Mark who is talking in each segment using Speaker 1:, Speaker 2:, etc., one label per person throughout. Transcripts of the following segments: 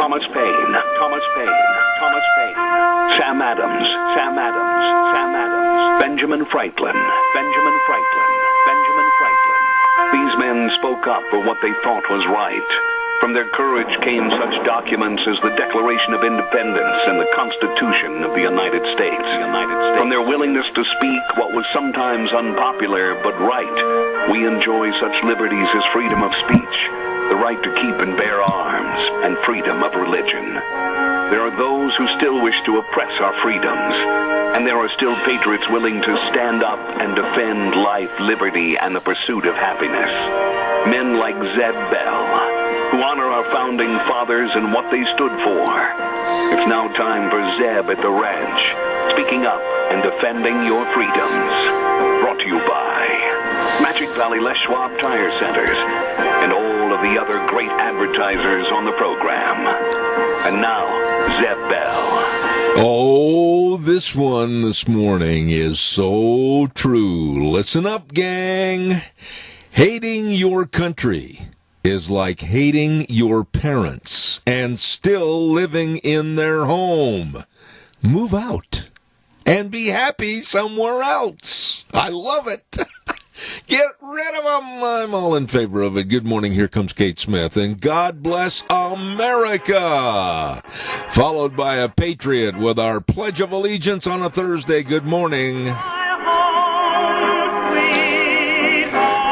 Speaker 1: Thomas Paine, Thomas Paine, Thomas Paine, Sam Adams, Sam Adams, Sam Adams, Benjamin Franklin, Benjamin Franklin, Benjamin Franklin. These men spoke up for what they thought was right. From their courage came such documents as the Declaration of Independence and the Constitution of the United States. From their willingness to speak what was sometimes unpopular but right, we enjoy such liberties as freedom of speech, the right to keep and bear arms, and freedom of religion. There are those who still wish to oppress our freedoms, and there are still patriots willing to stand up and defend life, liberty, and the pursuit of happiness. Men like Zeb Bell, who honor our founding fathers and what they stood for. It's now time for Zeb at the ranch, speaking up and defending your freedoms. Brought to you by Magic Valley Les Schwab Tire Centers and all of the other great advertisers on the program. And now, Zeb Bell.
Speaker 2: Oh, this one this morning is so true. Listen up, gang. Hating your country is like hating your parents and still living in their home. Move out and be happy somewhere else. I love it. Get rid of them. I'm all in favor of it. Good morning. Here comes Kate Smith. And God bless America. Followed by a patriot with our Pledge of Allegiance on a Thursday. Good morning.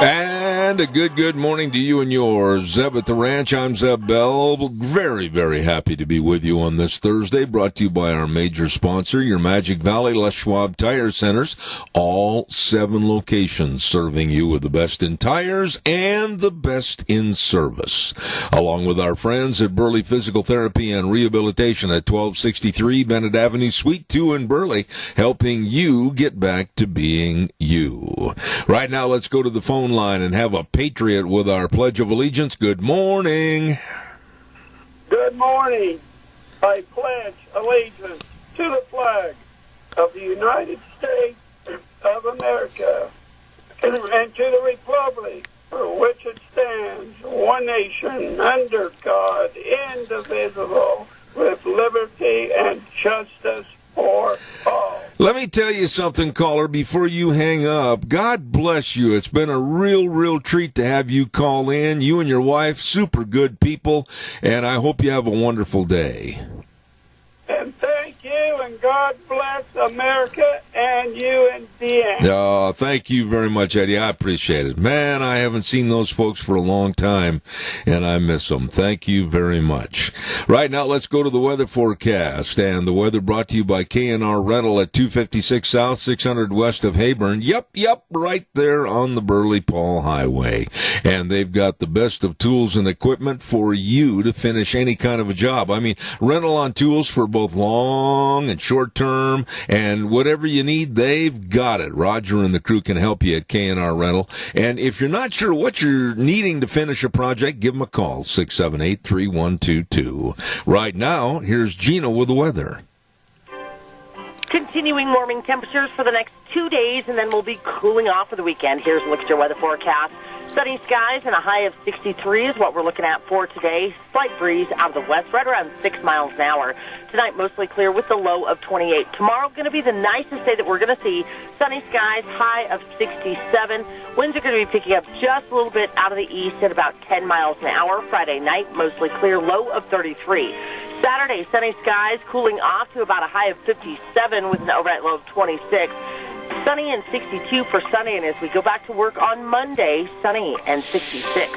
Speaker 2: And a good morning to you and yours. Zeb at the Ranch. I'm Zeb Bell. Very, very happy to be with you on this Thursday. Brought to you by our major sponsor, your Magic Valley Les Schwab Tire Centers. All 7 locations serving you with the best in tires and the best in service. Along with our friends at Burley Physical Therapy and Rehabilitation at 1263 Bennett Avenue, Suite 2 in Burley, helping you get back to being you. Right now, let's go to the phone line and have a patriot with our Pledge of Allegiance. Good morning.
Speaker 3: Good morning. I pledge allegiance to the flag of the United States of America and to the republic for which it stands, one nation, under God, indivisible, with liberty and justice for all.
Speaker 2: Let me tell you something, caller, before you hang up. God bless you. It's been a real treat to have you call in. You and your wife, super good people, and I hope you have a wonderful day.
Speaker 3: And thank you, and God bless America and you and Deanne.
Speaker 2: Oh, thank you very much, Eddie. I appreciate it. Man, I haven't seen those folks for a long time, and I miss them. Thank you very much. Right now, let's go to the weather forecast, and the weather brought to you by K&R Rental at 256 South, 600 west of Heyburn. Yep, right there on the Burley-Paul Highway. And they've got the best of tools and equipment for you to finish any kind of a job. I mean, rental on tools for both long and short term, and whatever you need, they've got it. Roger and the crew can help you at K&R Rental. And if you're not sure what you're needing to finish a project, give them a call, 678-3122. Right now, here's Gina with the weather.
Speaker 4: Continuing warming temperatures for the next 2 days, and then we'll be cooling off for the weekend. Here's a look at your weather forecast. Sunny skies and a high of 63 is what we're looking at for today. Slight breeze out of the west, right around 6 miles an hour. Tonight, mostly clear with the low of 28. Tomorrow, going to be the nicest day that we're going to see. Sunny skies, high of 67. Winds are going to be picking up just a little bit out of the east at about 10 miles an hour. Friday night, mostly clear, low of 33. Saturday, sunny skies, cooling off to about a high of 57 with an overnight low of 26. Sunny and 62 for Sunday, and as we go back to work on Monday, sunny and 66.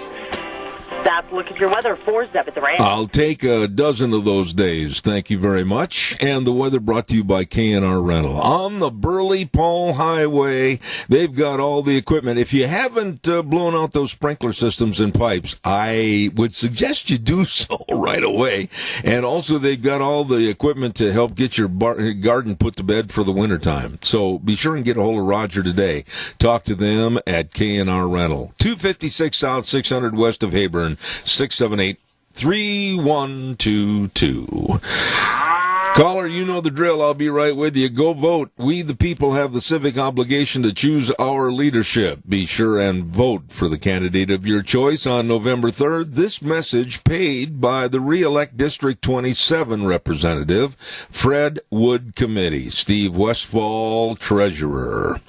Speaker 4: That's a look at your weather for Zeb at the Ranch.
Speaker 2: I'll take a dozen of those days. Thank you very much. And the weather brought to you by K&R Rental. On the Burley-Paul Highway, they've got all the equipment. If you haven't blown out those sprinkler systems and pipes, I would suggest you do so right away. And also, they've got all the equipment to help get your garden put to bed for the wintertime. So be sure and get a hold of Roger today. Talk to them at K&R Rental. 256 South, 600 west of Heyburn. 678-3122. Caller, you know the drill. I'll be right with you. Go vote. We, the people, have the civic obligation to choose our leadership. Be sure and vote for the candidate of your choice on November 3rd. This message paid by the Re-elect District 27 representative, Fred Wood Committee. Steve Westfall, treasurer.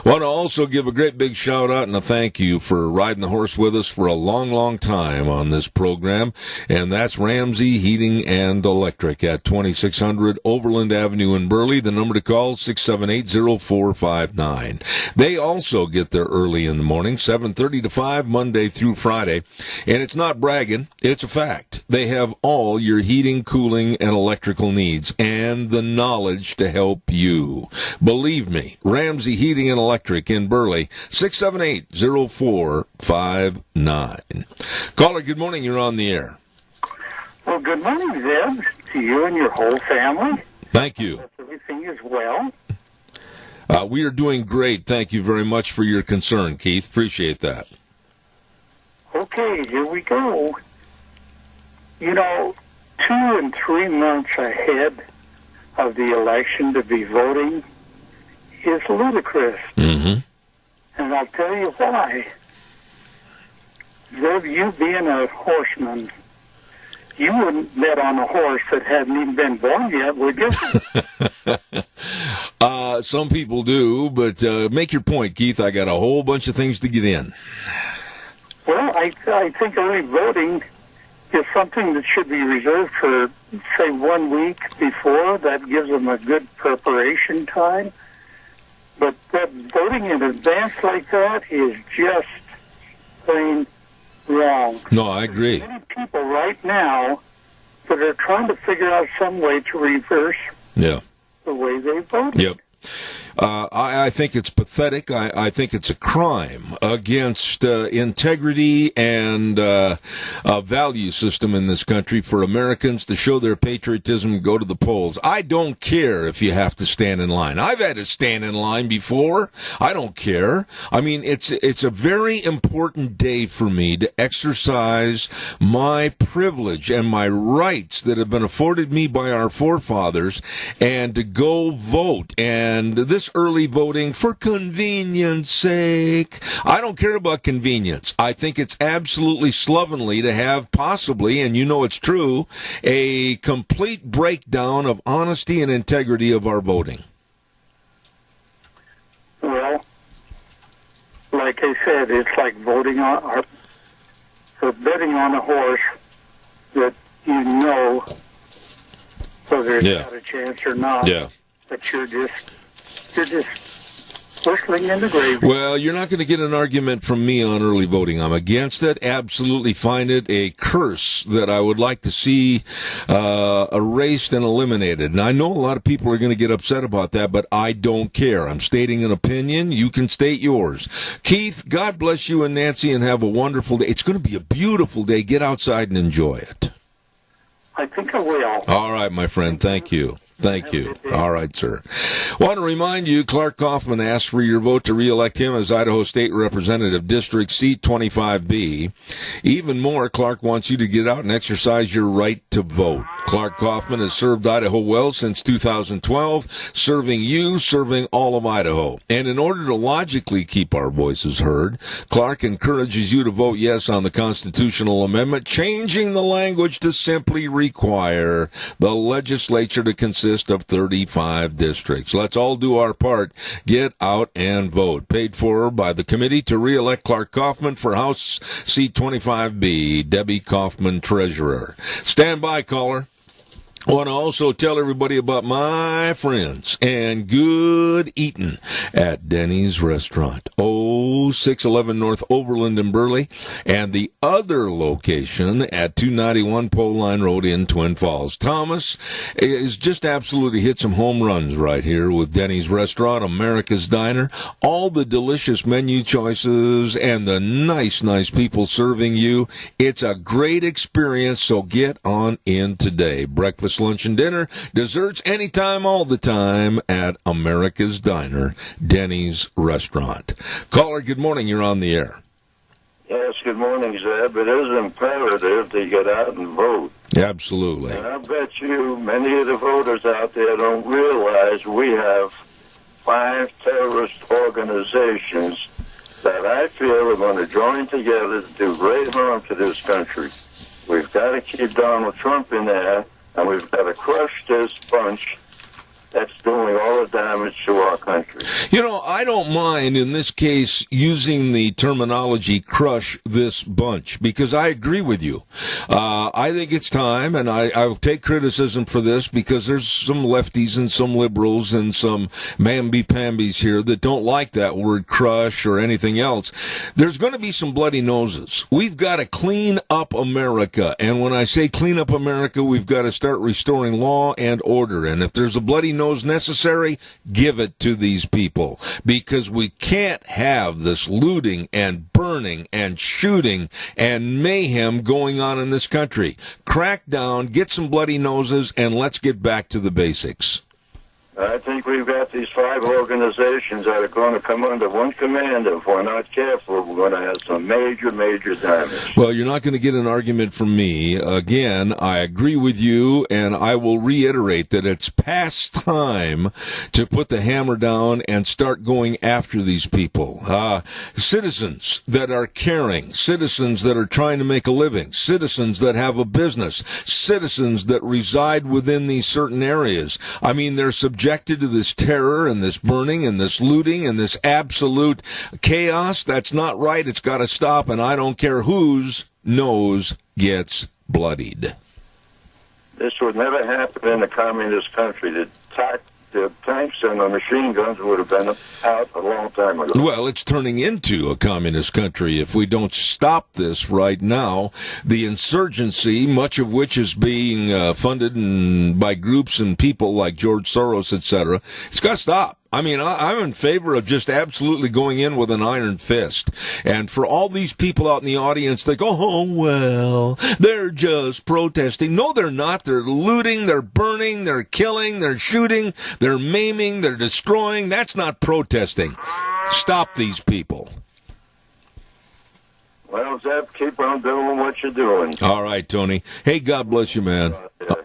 Speaker 2: Want to also give a great big shout out and a thank you for riding the horse with us for a long, long time on this program. And that's Ramsey Heating and Electric at 2600 Overland Avenue in Burley. The number to call, 678-0459. They also get there early in the morning, 7:30 to 5, Monday through Friday. And it's not bragging, it's a fact. They have all your heating, cooling, and electrical needs and the knowledge to help you. Believe me, Ramsey Heating and Electric in Burley, 678-0459. Caller, good morning. You're on the air.
Speaker 5: Well, good morning, Zeb, to you and your whole family.
Speaker 2: Thank you.
Speaker 5: Hope everything is well.
Speaker 2: We are doing great. Thank you very much for your concern, Keith. Appreciate that.
Speaker 5: Okay, here we go. 2 and 3 months ahead of the election to be voting is ludicrous.
Speaker 2: Mm-hmm.
Speaker 5: And I'll tell you why. Zeb, you being a horseman, you wouldn't bet on a horse that hadn't even been born yet, would you?
Speaker 2: Some people do, but make your point, Keith. I got a whole bunch of things to get in.
Speaker 5: Well, I think early voting is something that should be reserved for, say, 1 week before. That gives them a good preparation time. But that voting in advance like that is just plain wrong.
Speaker 2: No, I agree.
Speaker 5: There's many people right now that are trying to figure out some way to reverse
Speaker 2: the
Speaker 5: way they voted.
Speaker 2: Yep. I think it's pathetic. I think it's a crime against integrity and a value system in this country for Americans to show their patriotism and go to the polls. I don't care if you have to stand in line. I've had to stand in line before. I don't care. I mean, it's a very important day for me to exercise my privilege and my rights that have been afforded me by our forefathers and to go vote. And this early voting for convenience sake. I don't care about convenience. I think it's absolutely slovenly to have possibly, and you know it's true, a complete breakdown of honesty and integrity of our voting.
Speaker 5: Well, like I said, it's like voting on or betting on a horse that you know whether it's got a chance or not.
Speaker 2: Yeah.
Speaker 5: But you're just whistling in the grave.
Speaker 2: Well, you're not going to get an argument from me on early voting. I'm against it. Absolutely find it a curse that I would like to see erased and eliminated. And I know a lot of people are going to get upset about that, but I don't care. I'm stating an opinion. You can state yours. Keith, God bless you and Nancy, and have a wonderful day. It's going to be a beautiful day. Get outside and enjoy it.
Speaker 5: I think I will.
Speaker 2: All right, my friend. Thank you. Thank you. All right, sir. Want to remind you, Clark Kaufman asked for your vote to re-elect him as Idaho State Representative, District Seat 25B. Even more, Clark wants you to get out and exercise your right to vote. Clark Kaufman has served Idaho well since 2012, serving you, serving all of Idaho. And in order to logically keep our voices heard, Clark encourages you to vote yes on the constitutional amendment, changing the language to simply require the legislature to consist of 35 districts. Let's all do our part. Get out and vote. Paid for by the committee to re-elect Clark Kaufman for House Seat 25B. Debbie Kaufman, treasurer. Stand by, caller. I want to also tell everybody about my friends and good eating at Denny's Restaurant, 611 North Overland in Burley, and the other location at 291 Pole Line Road in Twin Falls. Thomas is just absolutely hit some home runs right here with Denny's Restaurant, America's Diner. All the delicious menu choices and the nice people serving you. It's a great experience, so get on in today. Breakfast, lunch, and dinner, desserts anytime, all the time at America's Diner, Denny's Restaurant. Caller, good morning. You're on the air.
Speaker 6: Yes, good morning, Zeb. It is imperative to get out and vote.
Speaker 2: Absolutely.
Speaker 6: And I bet you many of the voters out there don't realize we have 5 terrorist organizations that I feel are going to join together to do great harm to this country. We've got to keep Donald Trump in there, and we've got to crush this bunch that's doing all the damage to our country.
Speaker 2: You know, I don't mind in this case using the terminology crush this bunch, because I agree with you. I think it's time, and I'll take criticism for this, because there's some lefties and some liberals and some mamby-pambies here that don't like that word crush or anything else. There's going to be some bloody noses. We've got to clean up America, and when I say clean up America, we've got to start restoring law and order, and if there's a bloody nose necessary, give it to these people, because we can't have this looting and burning and shooting and mayhem going on in this country. Crack down, get some bloody noses, and let's get back to the basics.
Speaker 6: I think we've got these 5 organizations that are going to come under one commander. If we're not careful, we're going to have some major, major damage.
Speaker 2: Well, you're not going to get an argument from me. Again, I agree with you, and I will reiterate that it's past time to put the hammer down and start going after these people. Citizens that are caring, citizens that are trying to make a living, citizens that have a business, citizens that reside within these certain areas. I mean, they're subjected to this terror and this burning and this looting and this absolute chaos. That's not right. It's got to stop, and I don't care whose nose gets bloodied.
Speaker 6: This would never happen in a communist country. The tanks and the machine guns would have been out a long time ago.
Speaker 2: Well, it's turning into a communist country if we don't stop this right now. The insurgency, much of which is being funded by groups and people like George Soros, etc., it's got to stop. I mean, I'm in favor of just absolutely going in with an iron fist. And for all these people out in the audience that go, oh, well, they're just protesting. No, they're not. They're looting, they're burning, they're killing, they're shooting, they're maiming, they're destroying. That's not protesting. Stop these people.
Speaker 6: Well, Zeb, keep on doing what you're doing.
Speaker 2: All right, Tony. Hey, God bless you, man.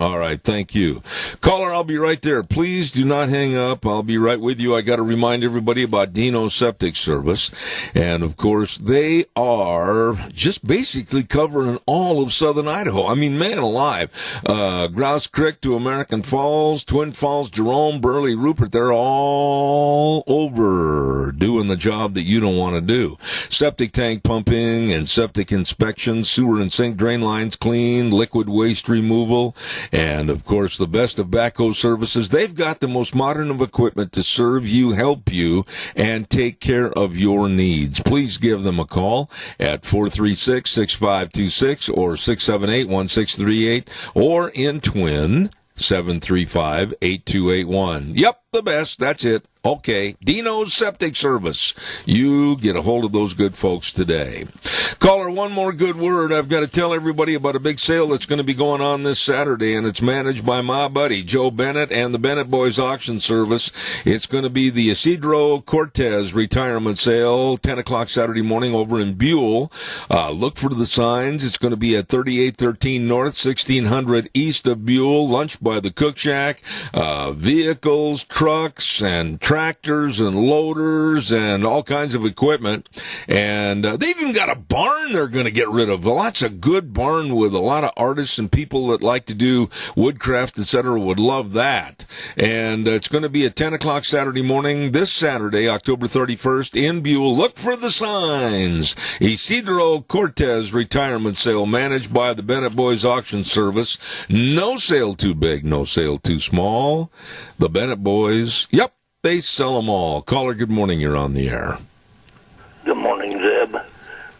Speaker 2: All right, thank you. Caller, I'll be right there. Please do not hang up. I'll be right with you. I got to remind everybody about Dino Septic Service. And, of course, they are just basically covering all of southern Idaho. I mean, man alive. Grouse Creek to American Falls, Twin Falls, Jerome, Burley, Rupert, they're all over doing the job that you don't want to do. Septic tank pumping and septic inspections, sewer and sink drain lines clean, liquid waste removal, and, of course, the best of backhoe services. They've got the most modern of equipment to serve you, help you, and take care of your needs. Please give them a call at 436-6526 or 678-1638 or in Twin 735-8281. Yep, the best. That's it. Okay, Dino's Septic Service. You get a hold of those good folks today. Caller, one more good word. I've got to tell everybody about a big sale that's going to be going on this Saturday, and it's managed by my buddy, Joe Bennett, and the Bennett Boys Auction Service. It's going to be the Isidro Cortez retirement sale, 10 o'clock Saturday morning over in Buell. Look for the signs. It's going to be at 3813 North, 1600 East of Buell. Lunch by the Cook Shack. Vehicles, trucks, and tractors and loaders and all kinds of equipment. And they've even got a barn they're going to get rid of. Lots of good barn with a lot of artists and people that like to do woodcraft, etc. would love that. And it's going to be at 10 o'clock Saturday morning, this Saturday, October 31st, in Buell. Look for the signs. Isidro Cortez retirement sale managed by the Bennett Boys Auction Service. No sale too big, no sale too small. The Bennett Boys, yep, they sell them all. Caller, good morning. You're on the air.
Speaker 7: Good morning, Zeb.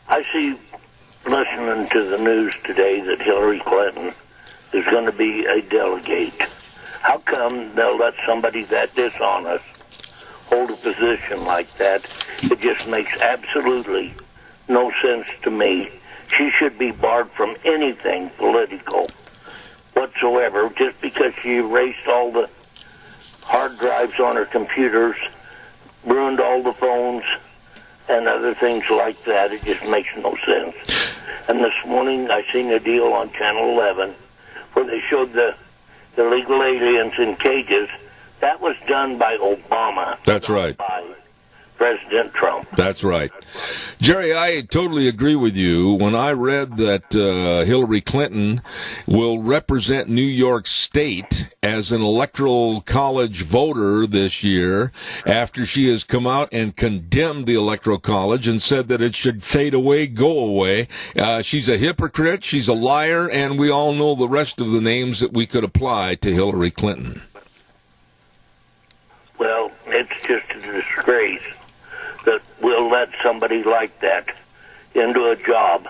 Speaker 7: I see, listening to the news today, that Hillary Clinton is going to be a delegate. How come they'll let somebody that dishonest hold a position like that? It just makes absolutely no sense to me. She should be barred from anything political whatsoever just because she erased all the hard drives on her computers, ruined all the phones. and other things like that. It just makes no sense. And this morning I seen a deal on Channel 11 where they showed the illegal aliens in cages. That was done by Obama.
Speaker 2: That's right.
Speaker 7: By President Trump.
Speaker 2: That's right. Jerry, I totally agree with you. When I read that Hillary Clinton will represent New York State as an electoral college voter this year, after she has come out and condemned the electoral college and said that it should fade away, go away, she's a hypocrite, she's a liar, and we all know the rest of the names that we could apply to Hillary Clinton.
Speaker 7: Well, it's just a disgrace that we'll let somebody like that into a job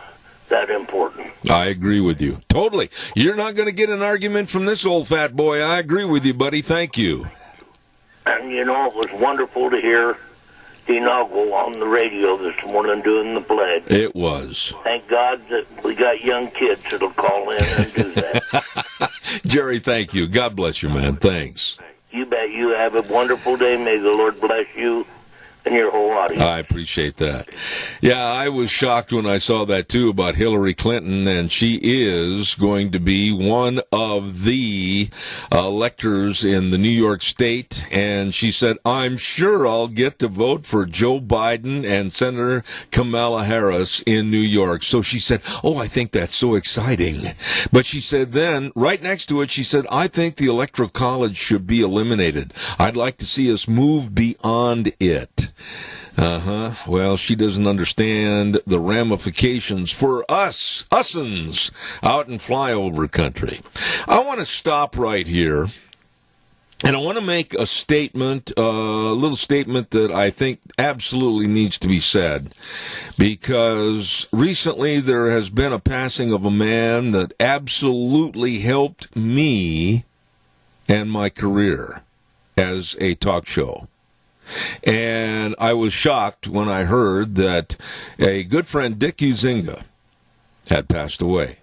Speaker 7: that important.
Speaker 2: I agree with you. Totally. You're not going to get an argument from this old fat boy. I agree with you, buddy. Thank you.
Speaker 7: And, you know, it was wonderful to hear Dinago on the radio this morning doing the pledge.
Speaker 2: It was.
Speaker 7: Thank God that we got young kids that'll call in and do that.
Speaker 2: Jerry, thank you. God bless you, man. Thanks.
Speaker 7: You bet. You have a wonderful day. May the Lord bless you and your whole audience.
Speaker 2: I appreciate that. Yeah, I was shocked when I saw that, too, about Hillary Clinton, and she is going to be one of the electors in the New York State, and she said, I'm sure I'll get to vote for Joe Biden and Senator Kamala Harris in New York. So she said, oh, I think that's so exciting. But she said then, right next to it, she said, I think the Electoral College should be eliminated. I'd like to see us move beyond it. Well, she doesn't understand the ramifications for us'ns out in flyover country. I want to stop right here, and I want to make a statement, a little statement that I think absolutely needs to be said, because recently there has been a passing of a man that absolutely helped me and my career as a talk show. And I was shocked when I heard that a good friend, Dick Huizenga, had passed away.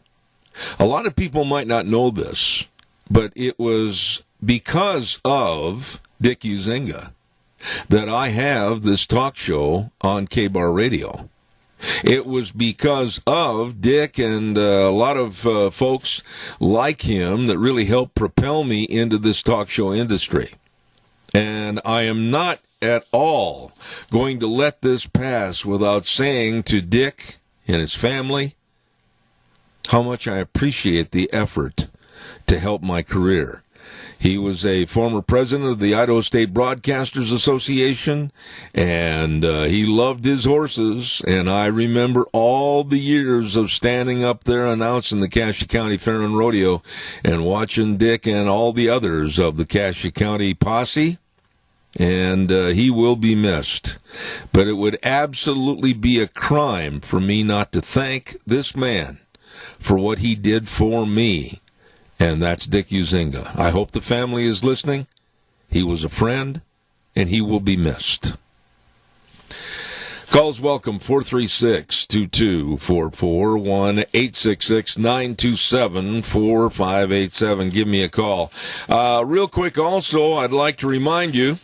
Speaker 2: A lot of people might not know this, but it was because of Dick Huizenga that I have this talk show on K-Bar Radio. It was because of Dick and a lot of folks like him that really helped propel me into this talk show industry. And I am not at all going to let this pass without saying to Dick and his family how much I appreciate the effort to help my career. He was a former president of the Idaho State Broadcasters Association, and he loved his horses, and I remember all the years of standing up there announcing the Cassia County Fair and Rodeo and watching Dick and all the others of the Cassia County posse. And he will be missed. But it would absolutely be a crime for me not to thank this man for what he did for me, and that's Dick Huizenga. I hope the family is listening. He was a friend, and he will be missed. Calls welcome, 436-2244, 1-866-927-4587. Give me a call. Real quick also, I'd like to remind you,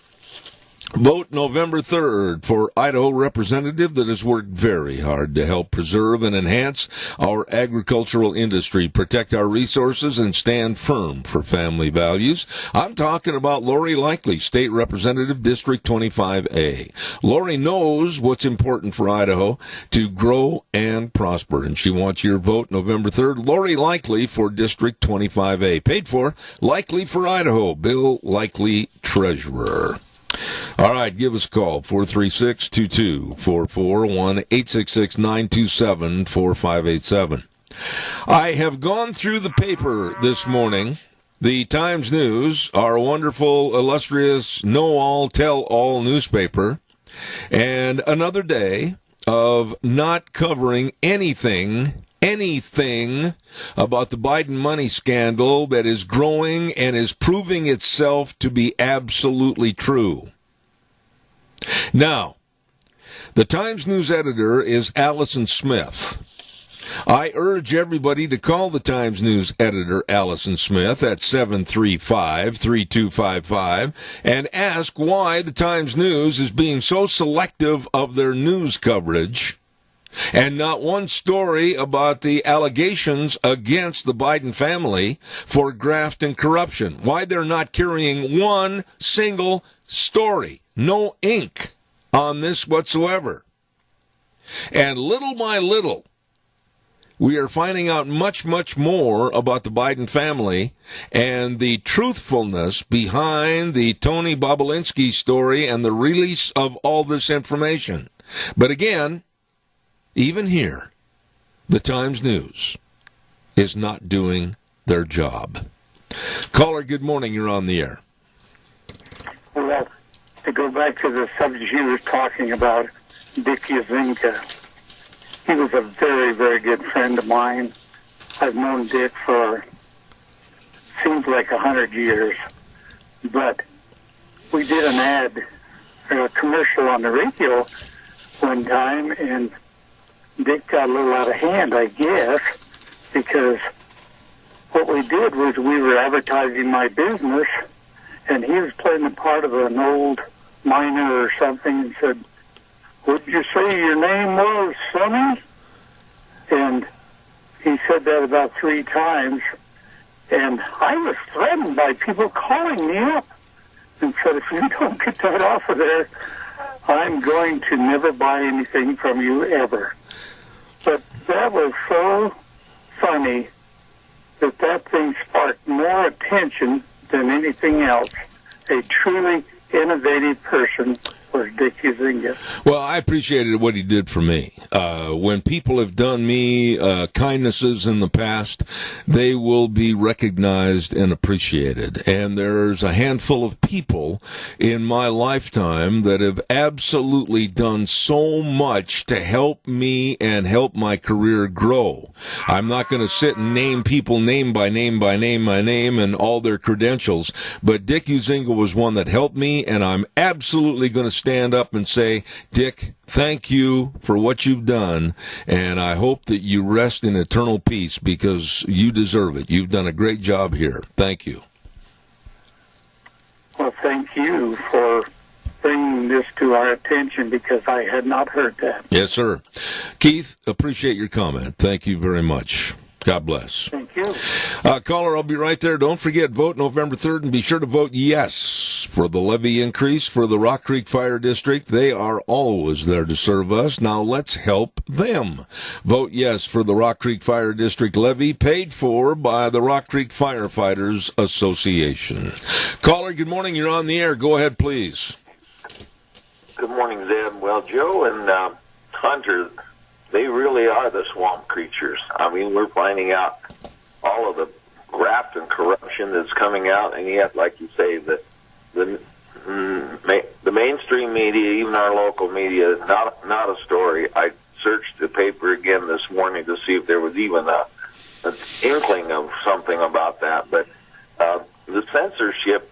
Speaker 2: vote November 3rd for Idaho representative that has worked very hard to help preserve and enhance our agricultural industry, protect our resources, and stand firm for family values. I'm talking about Lori Likely, State Representative, District 25A. Lori knows what's important for Idaho to grow and prosper, and she wants your vote November 3rd. Lori Likely for District 25A. Paid for, Likely for Idaho. Bill Likely, Treasurer. All right, give us a call, 436-2244, 1-866-927-4587. I have gone through the paper this morning, the Times News, our wonderful, illustrious, know-all, tell-all newspaper, and another day of not covering anything about the Biden money scandal that is growing and is proving itself to be absolutely true. Now, the Times News editor is Allison Smith, I urge everybody to call the Times News editor, Allison Smith, at 735-3255 and ask why the Times News is being so selective of their news coverage and not one story about the allegations against the Biden family for graft and corruption. Why they're not carrying one single story. No ink on this whatsoever. And little by little, we are finding out much, much more about the Biden family and the truthfulness behind the Tony Bobulinski story and the release of all this information. But again, even here, the Times News is not doing their job. Caller, good morning. You're on the air.
Speaker 5: Well, to go back to the subject you were talking about, Dick Yazinka. He was a very, very good friend of mine. I've known Dick for, seems like 100 years. But we did an ad, or a commercial on the radio one time, and Dick got a little out of hand, I guess, because what we did was we were advertising my business, and he was playing the part of an old miner or something and said, "What did you say your name was, Sonny?" And he said that about 3 times. And I was threatened by people calling me up and said, "If you don't get that off of there, I'm going to never buy anything from you ever." But that was so funny that thing sparked more attention than anything else. A truly innovative person was Dick Yazinga.
Speaker 2: Well, I appreciated what he did for me. When people have done me kindnesses in the past, they will be recognized and appreciated. And there's a handful of people in my lifetime that have absolutely done so much to help me and help my career grow. I'm not going to sit and name people name by name and all their credentials, but Dick Yazinga was one that helped me, and I'm absolutely going to stand up and say, Dick, thank you for what you've done, and I hope that you rest in eternal peace because you deserve it. You've done a great job here. Thank you.
Speaker 5: Well, thank you for bringing this to our attention because I had not heard that.
Speaker 2: Yes, sir. Keith, appreciate your comment. Thank you very much. God bless.
Speaker 5: Thank you.
Speaker 2: Caller, I'll be right there. Don't forget, vote November 3rd, and be sure to vote yes for the levy increase for the Rock Creek Fire District. They are always there to serve us. Now let's help them. Vote yes for the Rock Creek Fire District levy, paid for by the Rock Creek Firefighters Association. Caller, good morning. You're on the air. Go ahead, please.
Speaker 8: Good morning, Zeb. Well, Joe and Hunter, they really are the swamp creatures. I mean, we're finding out all of the graft and corruption that's coming out, and yet, like you say, the mainstream media, even our local media, not a story. I searched the paper again this morning to see if there was even an inkling of something about that. But the censorship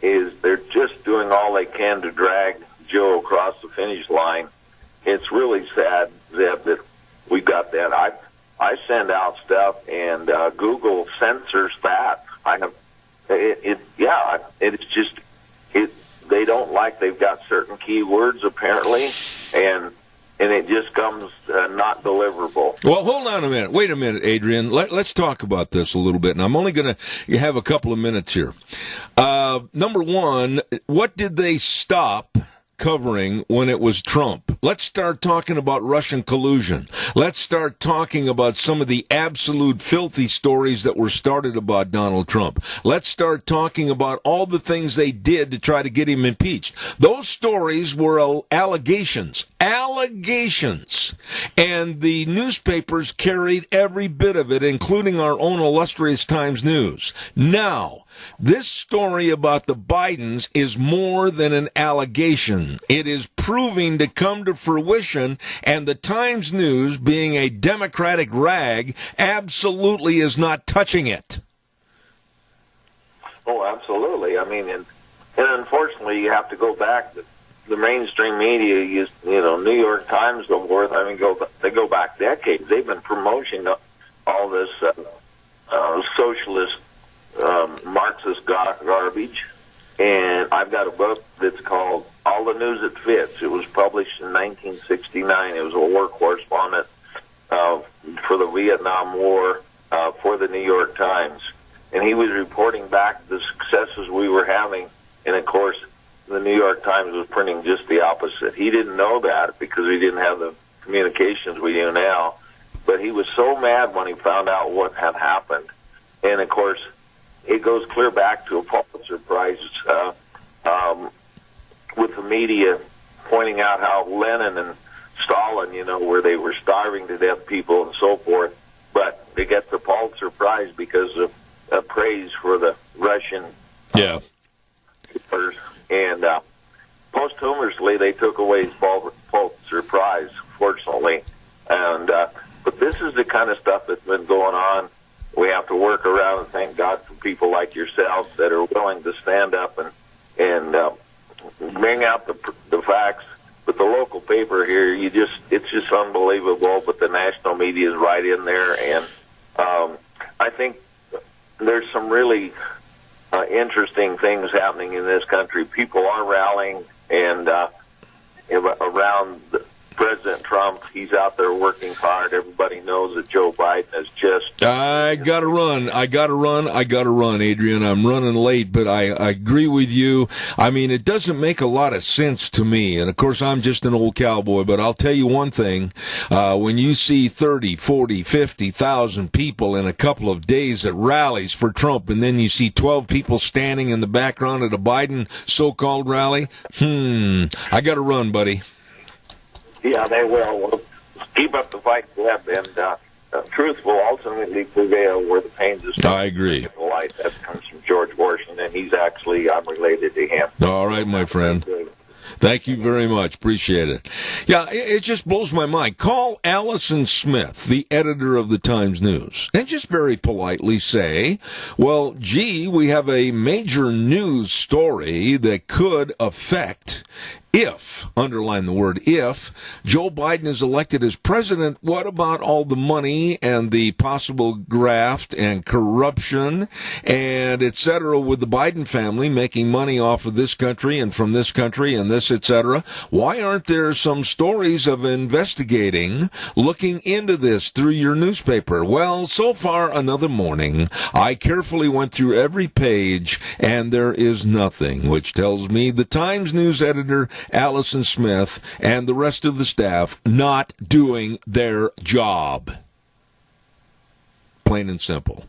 Speaker 8: they're just doing all they can to drag Joe across the finish line. It's really sad, Zeb, that we got that. I send out stuff, and Google censors that. It's just they don't like they've got certain keywords apparently, and it just comes not deliverable.
Speaker 2: Well, hold on a minute. Wait a minute, Adrian. Let's talk about this a little bit, and I'm only going to have a couple of minutes here. Number one, what did they stop covering when it was Trump? Let's start talking about Russian collusion. Let's start talking about some of the absolute filthy stories that were started about Donald Trump. Let's start talking about all the things they did to try to get him impeached. Those stories were allegations. And the newspapers carried every bit of it, including our own illustrious Times News. Now, this story about the Bidens is more than an allegation. It is proving to come to fruition, and the Times News, being a Democratic rag, absolutely is not touching it.
Speaker 8: Oh, absolutely. I mean, and unfortunately, you have to go back. the mainstream media, New York Times, so forth. I mean, they go back decades. They've been promoting all this socialist, Marxist garbage. And I've got a book that's called All the News That Fits. It was published in 1969. It was a war correspondent for the Vietnam War for the New York Times. And he was reporting back the successes we were having. And, of course, the New York Times was printing just the opposite. He didn't know that because we didn't have the communications we do now. But he was so mad when he found out what had happened. And, of course, it goes clear back to a Pulitzer Prize with the media pointing out how Lenin and Stalin, where they were starving to death people and so forth, but they get the Pulitzer Prize because of praise for the Russian.
Speaker 2: Yeah.
Speaker 8: And posthumously, they took away his Pulitzer Prize, fortunately. And but this is the kind of stuff that's been going on. We have to work around and thank God for people like yourselves that are willing to stand up and bring out the facts. But the local paper here, it's just unbelievable. But the national media is right in there, and I think there's some really interesting things happening in this country. People are rallying, and around President Trump, he's out there working hard. Everybody knows that Joe Biden is just...
Speaker 2: I gotta run, Adrian. I'm running late, but I agree with you. I mean, it doesn't make a lot of sense to me. And, of course, I'm just an old cowboy, but I'll tell you one thing. When you see 30, 40, 50,000 people in a couple of days at rallies for Trump, and then you see 12 people standing in the background at a Biden so-called rally, I gotta run, buddy.
Speaker 8: Yeah, they will. Well, keep up the fight, Webb, and truth will ultimately prevail where the pains of
Speaker 2: I agree.
Speaker 8: The light. That comes from George Washington. I'm related to him.
Speaker 2: All right, my friend. Thank you very much. Appreciate it. Yeah, it just blows my mind. Call Allison Smith, the editor of the Times News, and just very politely say, well, gee, we have a major news story that could affect, if, underline the word if, Joe Biden is elected as president. What about all the money and the possible graft and corruption and et cetera with the Biden family making money off of this country and from this country and this, et cetera? Why aren't there some stories of investigating, looking into this through your newspaper? Well, so far another morning, I carefully went through every page and there is nothing, which tells me the Times News editor Allison Smith and the rest of the staff not doing their job. Plain and simple.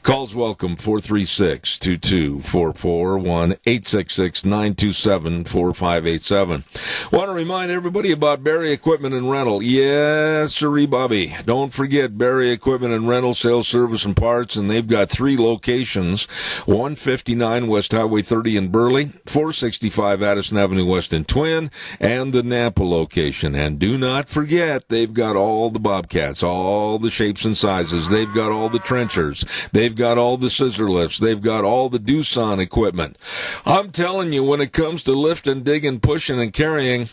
Speaker 2: Calls welcome, 436-2244, 1-866-927-4587. Want to remind everybody about Barry Equipment and Rental. Yes, sirree, Bobby. Don't forget Barry Equipment and Rental, sales, service, and parts, and they've got 3 locations, 159 West Highway 30 in Burley, 465 Addison Avenue West in Twin, and the Nampa location. And do not forget, they've got all the Bobcats, all the shapes and sizes. They've got all the trenchers. They've got all the scissor lifts. They've got all the Doosan equipment. I'm telling you, when it comes to lifting, digging, pushing, and carrying,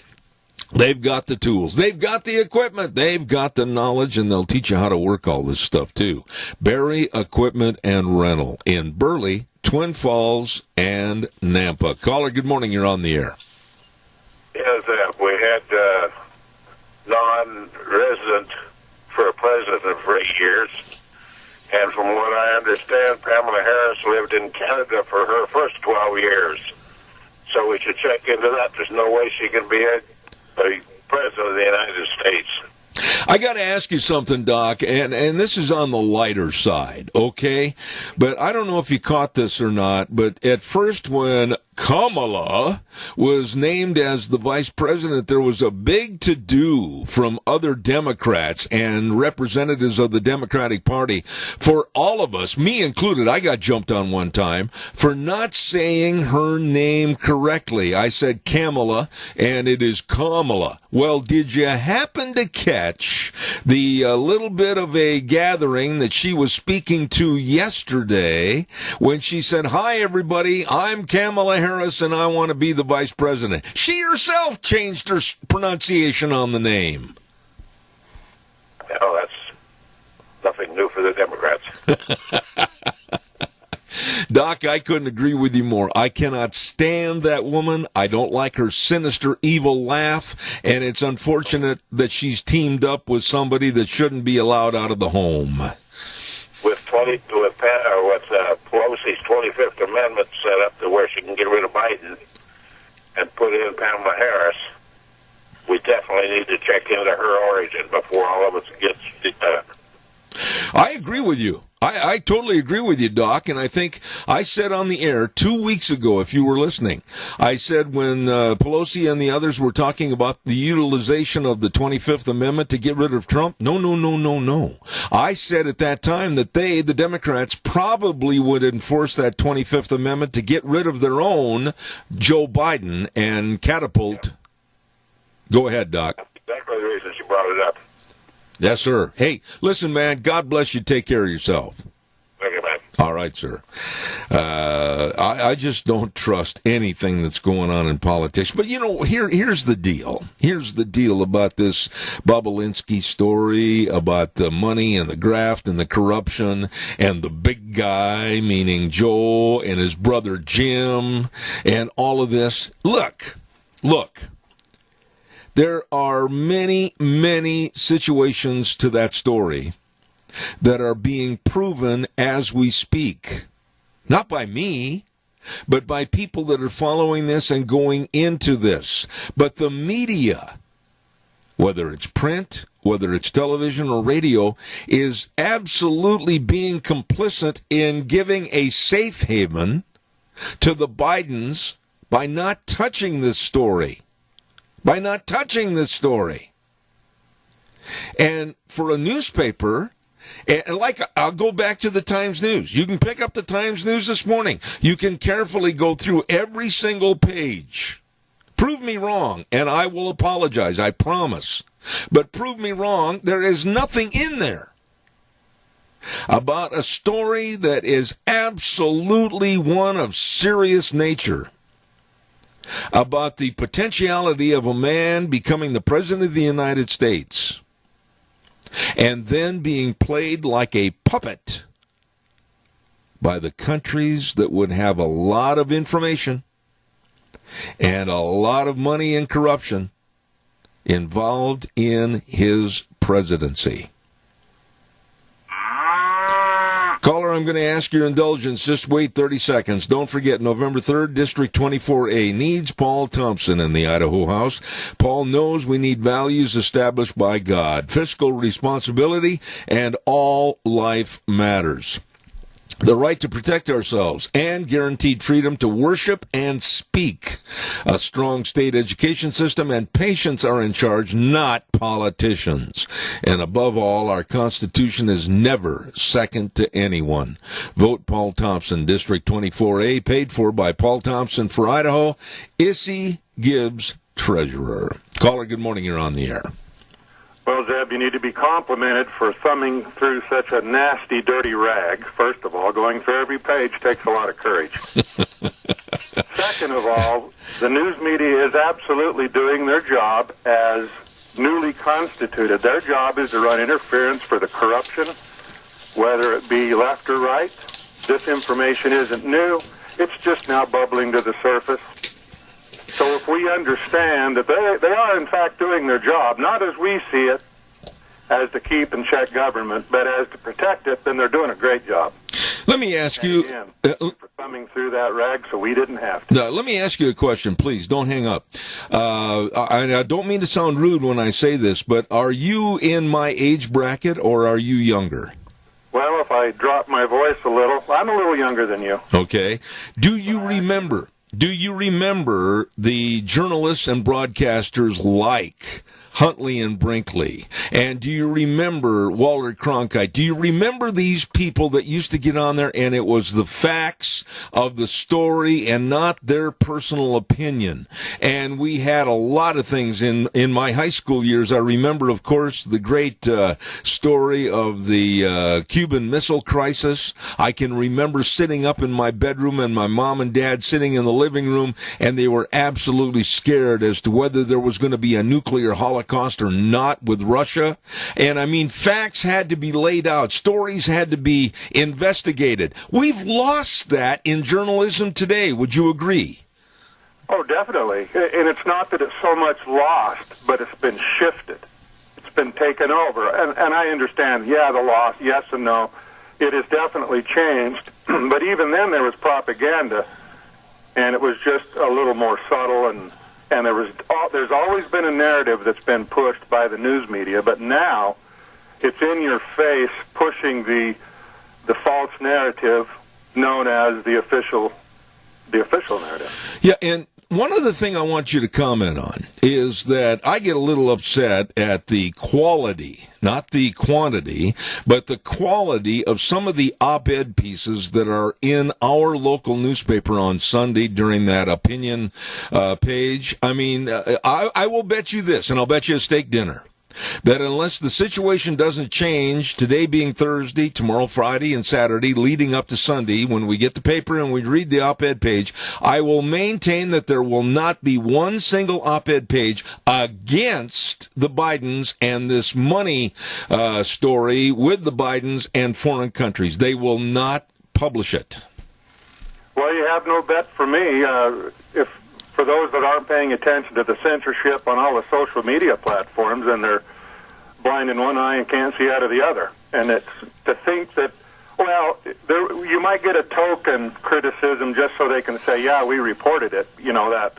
Speaker 2: they've got the tools. They've got the equipment. They've got the knowledge, and they'll teach you how to work all this stuff, too. Barry Equipment and Rental in Burley, Twin Falls, and Nampa. Caller, good morning. You're on the air.
Speaker 9: Yes, we had non-resident for a president for 8 years. And from what I understand, Pamela Harris lived in Canada for her first 12 years. So we should check into that. There's no way she can be a president of the United States.
Speaker 2: I got to ask you something, Doc, and this is on the lighter side, okay? But I don't know if you caught this or not, but at first when Kamala was named as the vice president, there was a big to-do from other Democrats and representatives of the Democratic Party for all of us, me included. I got jumped on one time for not saying her name correctly. I said Kamala, and it is Kamala. Well, did you happen to catch the little bit of a gathering that she was speaking to yesterday when she said, "Hi, everybody, I'm Kamala Harris and I want to be the vice president. She herself changed her pronunciation on the name.
Speaker 9: Oh, that's nothing new for the Democrats.
Speaker 2: Doc, I couldn't agree with you more. I cannot stand that woman. I don't like her sinister, evil laugh, and it's unfortunate that she's teamed up with somebody that shouldn't be allowed out of the home.
Speaker 9: With Pelosi's 25th Amendment set up to where she can get rid of Biden and put in Pamela Harris, we definitely need to check into her origin before all of us gets
Speaker 2: I agree with you. I totally agree with you, Doc, and I think I said on the air 2 weeks ago, if you were listening, I said when Pelosi and the others were talking about the utilization of the 25th Amendment to get rid of Trump, no. I said at that time that the Democrats, probably would enforce that 25th Amendment to get rid of their own Joe Biden and catapult. Go ahead, Doc.
Speaker 9: That's exactly the reason she brought it up.
Speaker 2: Yes, sir. Hey, listen, man, God bless you. Take care of yourself.
Speaker 9: Thank you, man.
Speaker 2: All right, sir. I just don't trust anything that's going on in politics. But, you know, here's the deal. Here's the deal about this Bobulinski story, about the money and the graft and the corruption and the big guy, meaning Joe and his brother Jim, and all of this. Look. There are many, many situations to that story that are being proven as we speak. Not by me, but by people that are following this and going into this. But the media, whether it's print, whether it's television or radio, is absolutely being complicit in giving a safe haven to the Bidens by not touching this story. And for a newspaper, and like I'll go back to the Times News. You can pick up the Times News this morning. You can carefully go through every single page. Prove me wrong, and I will apologize, I promise. But prove me wrong, there is nothing in there about a story that is absolutely one of serious nature, about the potentiality of a man becoming the President of the United States and then being played like a puppet by the countries that would have a lot of information and a lot of money and corruption involved in his presidency. Caller, I'm going to ask your indulgence. Just wait 30 seconds. Don't forget, November 3rd, District 24A needs Paul Thompson in the Idaho House. Paul knows we need values established by God, fiscal responsibility, and all life matters. The right to protect ourselves and guaranteed freedom to worship and speak. A strong state education system and patients are in charge, not politicians. And above all, our Constitution is never second to anyone. Vote Paul Thompson, District 24A, paid for by Paul Thompson for Idaho. Issy Gibbs, Treasurer. Caller, good morning. You're on the air.
Speaker 10: Well, Zeb, you need to be complimented for thumbing through such a nasty, dirty rag. First of all, going through every page takes a lot of courage. Second of all, the news media is absolutely doing their job as newly constituted. Their job is to run interference for the corruption, whether it be left or right. This information isn't new. It's just now bubbling to the surface. So if we understand that they are, in fact, doing their job, not as we see it, as to keep and check government, but as to protect it, then they're doing a great job.
Speaker 2: Let me ask you...
Speaker 10: Again, thank you for coming through that rag so we didn't have to.
Speaker 2: Let me ask you a question, please. Don't hang up. I don't mean to sound rude when I say this, but are you in my age bracket or are you younger?
Speaker 10: Well, if I drop my voice a little, I'm a little younger than you.
Speaker 2: Okay. Do you remember the journalists and broadcasters like Huntley and Brinkley? And do you remember Walter Cronkite? Do you remember these people that used to get on there and it was the facts of the story and not their personal opinion? And we had a lot of things in my high school years. I remember, of course, the great story of the Cuban Missile Crisis. I can remember sitting up in my bedroom and my mom and dad sitting in the living room, and they were absolutely scared as to whether there was going to be a nuclear holocaust or not with Russia. And I mean, facts had to be laid out. Stories had to be investigated. We've lost that in journalism today. Would you agree?
Speaker 10: Oh, definitely. And it's not that it's so much lost, but it's been shifted. It's been taken over. And I understand, the loss, yes and no. It has definitely changed. But even then there was propaganda, and it was just a little more subtle, and there's always been a narrative that's been pushed by the news media, but now it's in your face, pushing the false narrative known as the official narrative.
Speaker 2: Yeah, and one other thing I want you to comment on is that I get a little upset at the quality, not the quantity, but the quality of some of the op-ed pieces that are in our local newspaper on Sunday during that opinion page. I mean, I will bet you this, and I'll bet you a steak dinner, that unless the situation doesn't change, today being Thursday, tomorrow Friday, and Saturday, leading up to Sunday, when we get the paper and we read the op-ed page, I will maintain that there will not be one single op-ed page against the Bidens and this money story with the Bidens and foreign countries. They will not publish it.
Speaker 10: Well, you have no bet for me. For those that aren't paying attention to the censorship on all the social media platforms, and they're blind in one eye and can't see out of the other. And it's to think that, you might get a token criticism just so they can say, yeah, we reported it, that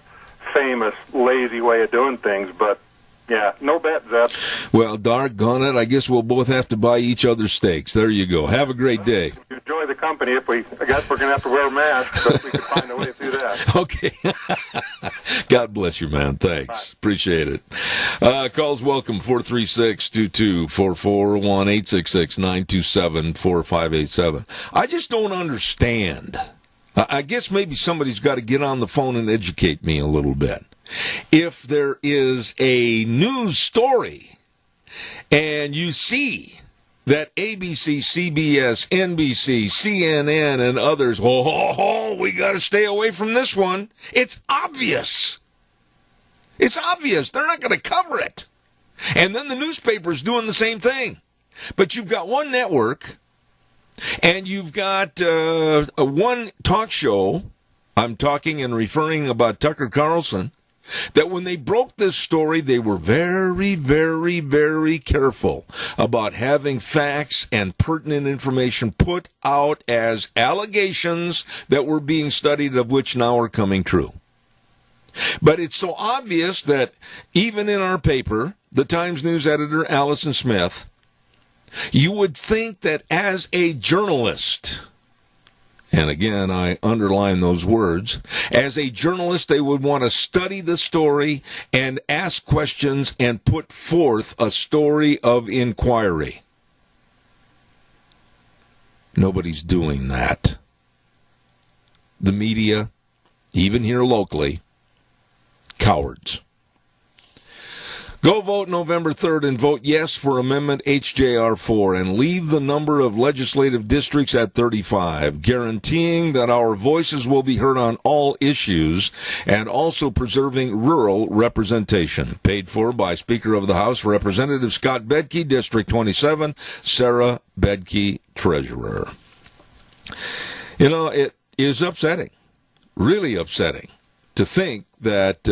Speaker 10: famous lazy way of doing things. But, yeah, no bet, Zeb.
Speaker 2: Well, doggone it, I guess we'll both have to buy each other steaks. There you go. Have a great day.
Speaker 10: Enjoy the company. I guess we're going to have to wear masks, but we can find a way through that.
Speaker 2: Okay. God bless you, man. Thanks. Bye. Appreciate it. Calls welcome, 436-2244, 1-866-927-4587. I just don't understand. I guess maybe somebody's got to get on the phone and educate me a little bit. If there is a news story and you see that ABC, CBS, NBC, CNN, and others, we got to stay away from this one. It's obvious. It's obvious. They're not going to cover it. And then the newspaper's doing the same thing. But you've got one network, and you've got one talk show, I'm talking and referring about Tucker Carlson, that when they broke this story, they were very, very, very careful about having facts and pertinent information put out as allegations that were being studied, of which now are coming true. But it's so obvious that even in our paper, the Times News editor, Allison Smith, you would think that as a journalist, and again, I underline those words, as a journalist, they would want to study the story and ask questions and put forth a story of inquiry. Nobody's doing that. The media, even here locally, cowards. Go vote November 3rd and vote yes for Amendment HJR 4 and leave the number of legislative districts at 35, guaranteeing that our voices will be heard on all issues and also preserving rural representation. Paid for by Speaker of the House, Representative Scott Bedke, District 27, Sarah Bedke, Treasurer. You know, it is upsetting, really upsetting, to think that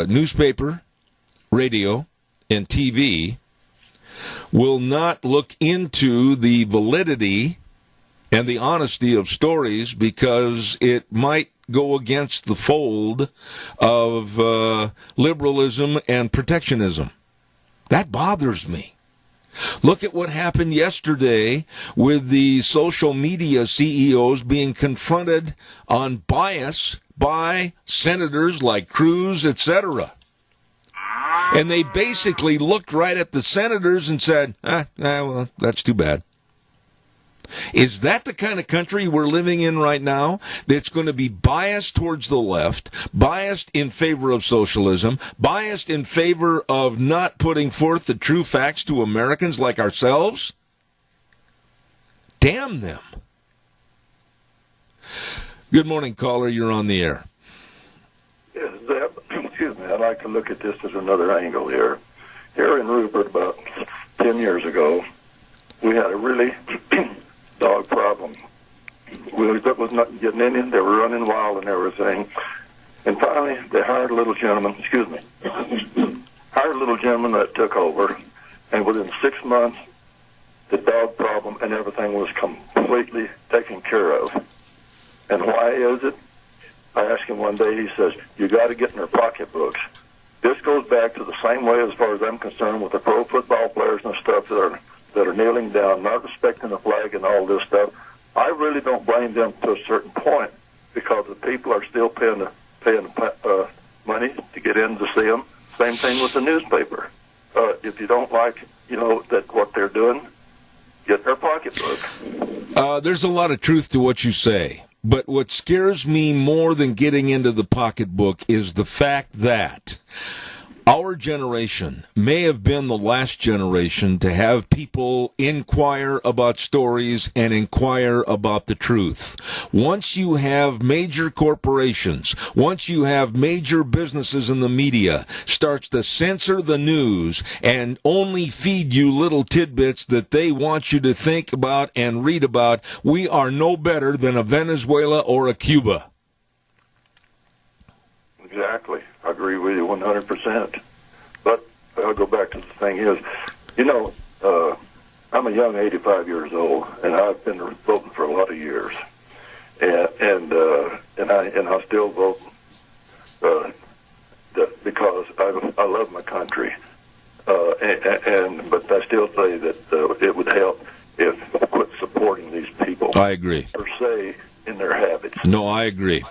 Speaker 2: newspaper, radio, and TV will not look into the validity and the honesty of stories because it might go against the fold of liberalism and protectionism. That bothers me. Look at what happened yesterday with the social media CEOs being confronted on bias by senators like Cruz, etc. And they basically looked right at the senators and said, well, that's too bad. Is that the kind of country we're living in right now that's going to be biased towards the left, biased in favor of socialism, biased in favor of not putting forth the true facts to Americans like ourselves? Damn them. Good morning, caller. You're on the air.
Speaker 11: Yes, Zeb, excuse me. I'd like to look at this as another angle here. Here in Rupert, about 10 years ago, we had a really dog problem. That was not getting in. They were running wild and everything. And finally, they hired a little gentleman, hired a little gentleman that took over. And within 6 months, the dog problem and everything was completely taken care of. And why is it? I asked him one day, he says, you got to get in their pocketbooks. This goes back to the same way as far as I'm concerned with the pro football players and stuff that are kneeling down, not respecting the flag and all this stuff. I really don't blame them to a certain point because the people are still paying money to get in to see them. Same thing with the newspaper. If you don't like, that what they're doing, get their pocketbook.
Speaker 2: There's a lot of truth to what you say. But what scares me more than getting into the pocketbook is the fact that our generation may have been the last generation to have people inquire about stories and inquire about the truth. Once you have major corporations, once you have major businesses in the media starts to censor the news and only feed you little tidbits that they want you to think about and read about, we are no better than a Venezuela or a Cuba.
Speaker 11: Exactly. I agree with you 100%. But I'll go back to the thing is, I'm a young 85 years old, and I've been voting for a lot of years, and I still vote because I love my country, but I still say that it would help if we quit supporting these people.
Speaker 2: I agree.
Speaker 11: Per se. In their habits.
Speaker 2: No, I agree.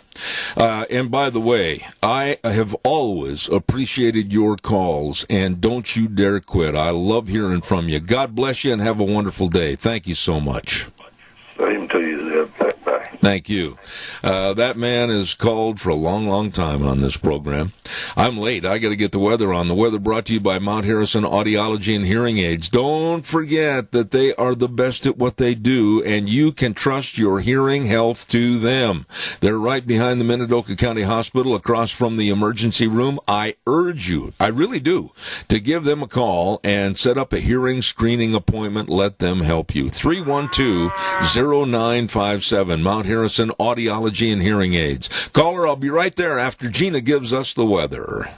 Speaker 2: And by the way, I have always appreciated your calls, and don't you dare quit. I love hearing from you. God bless you, and have a wonderful day. Thank you so much.
Speaker 11: Same to you, Zeb. Bye.
Speaker 2: Thank you. That man has called for a long, long time on this program. I'm late. I got to get the weather on. The weather brought to you by Mount Harrison Audiology and Hearing Aids. Don't forget that they are the best at what they do, and you can trust your hearing health to them. They're right behind the Minidoka County Hospital, across from the emergency room. I urge you, I really do, to give them a call and set up a hearing screening appointment. Let them help you. 312-0957, Mount Harrison Audiology and Hearing Aids. Caller, I'll be right there after Gina gives us the weather.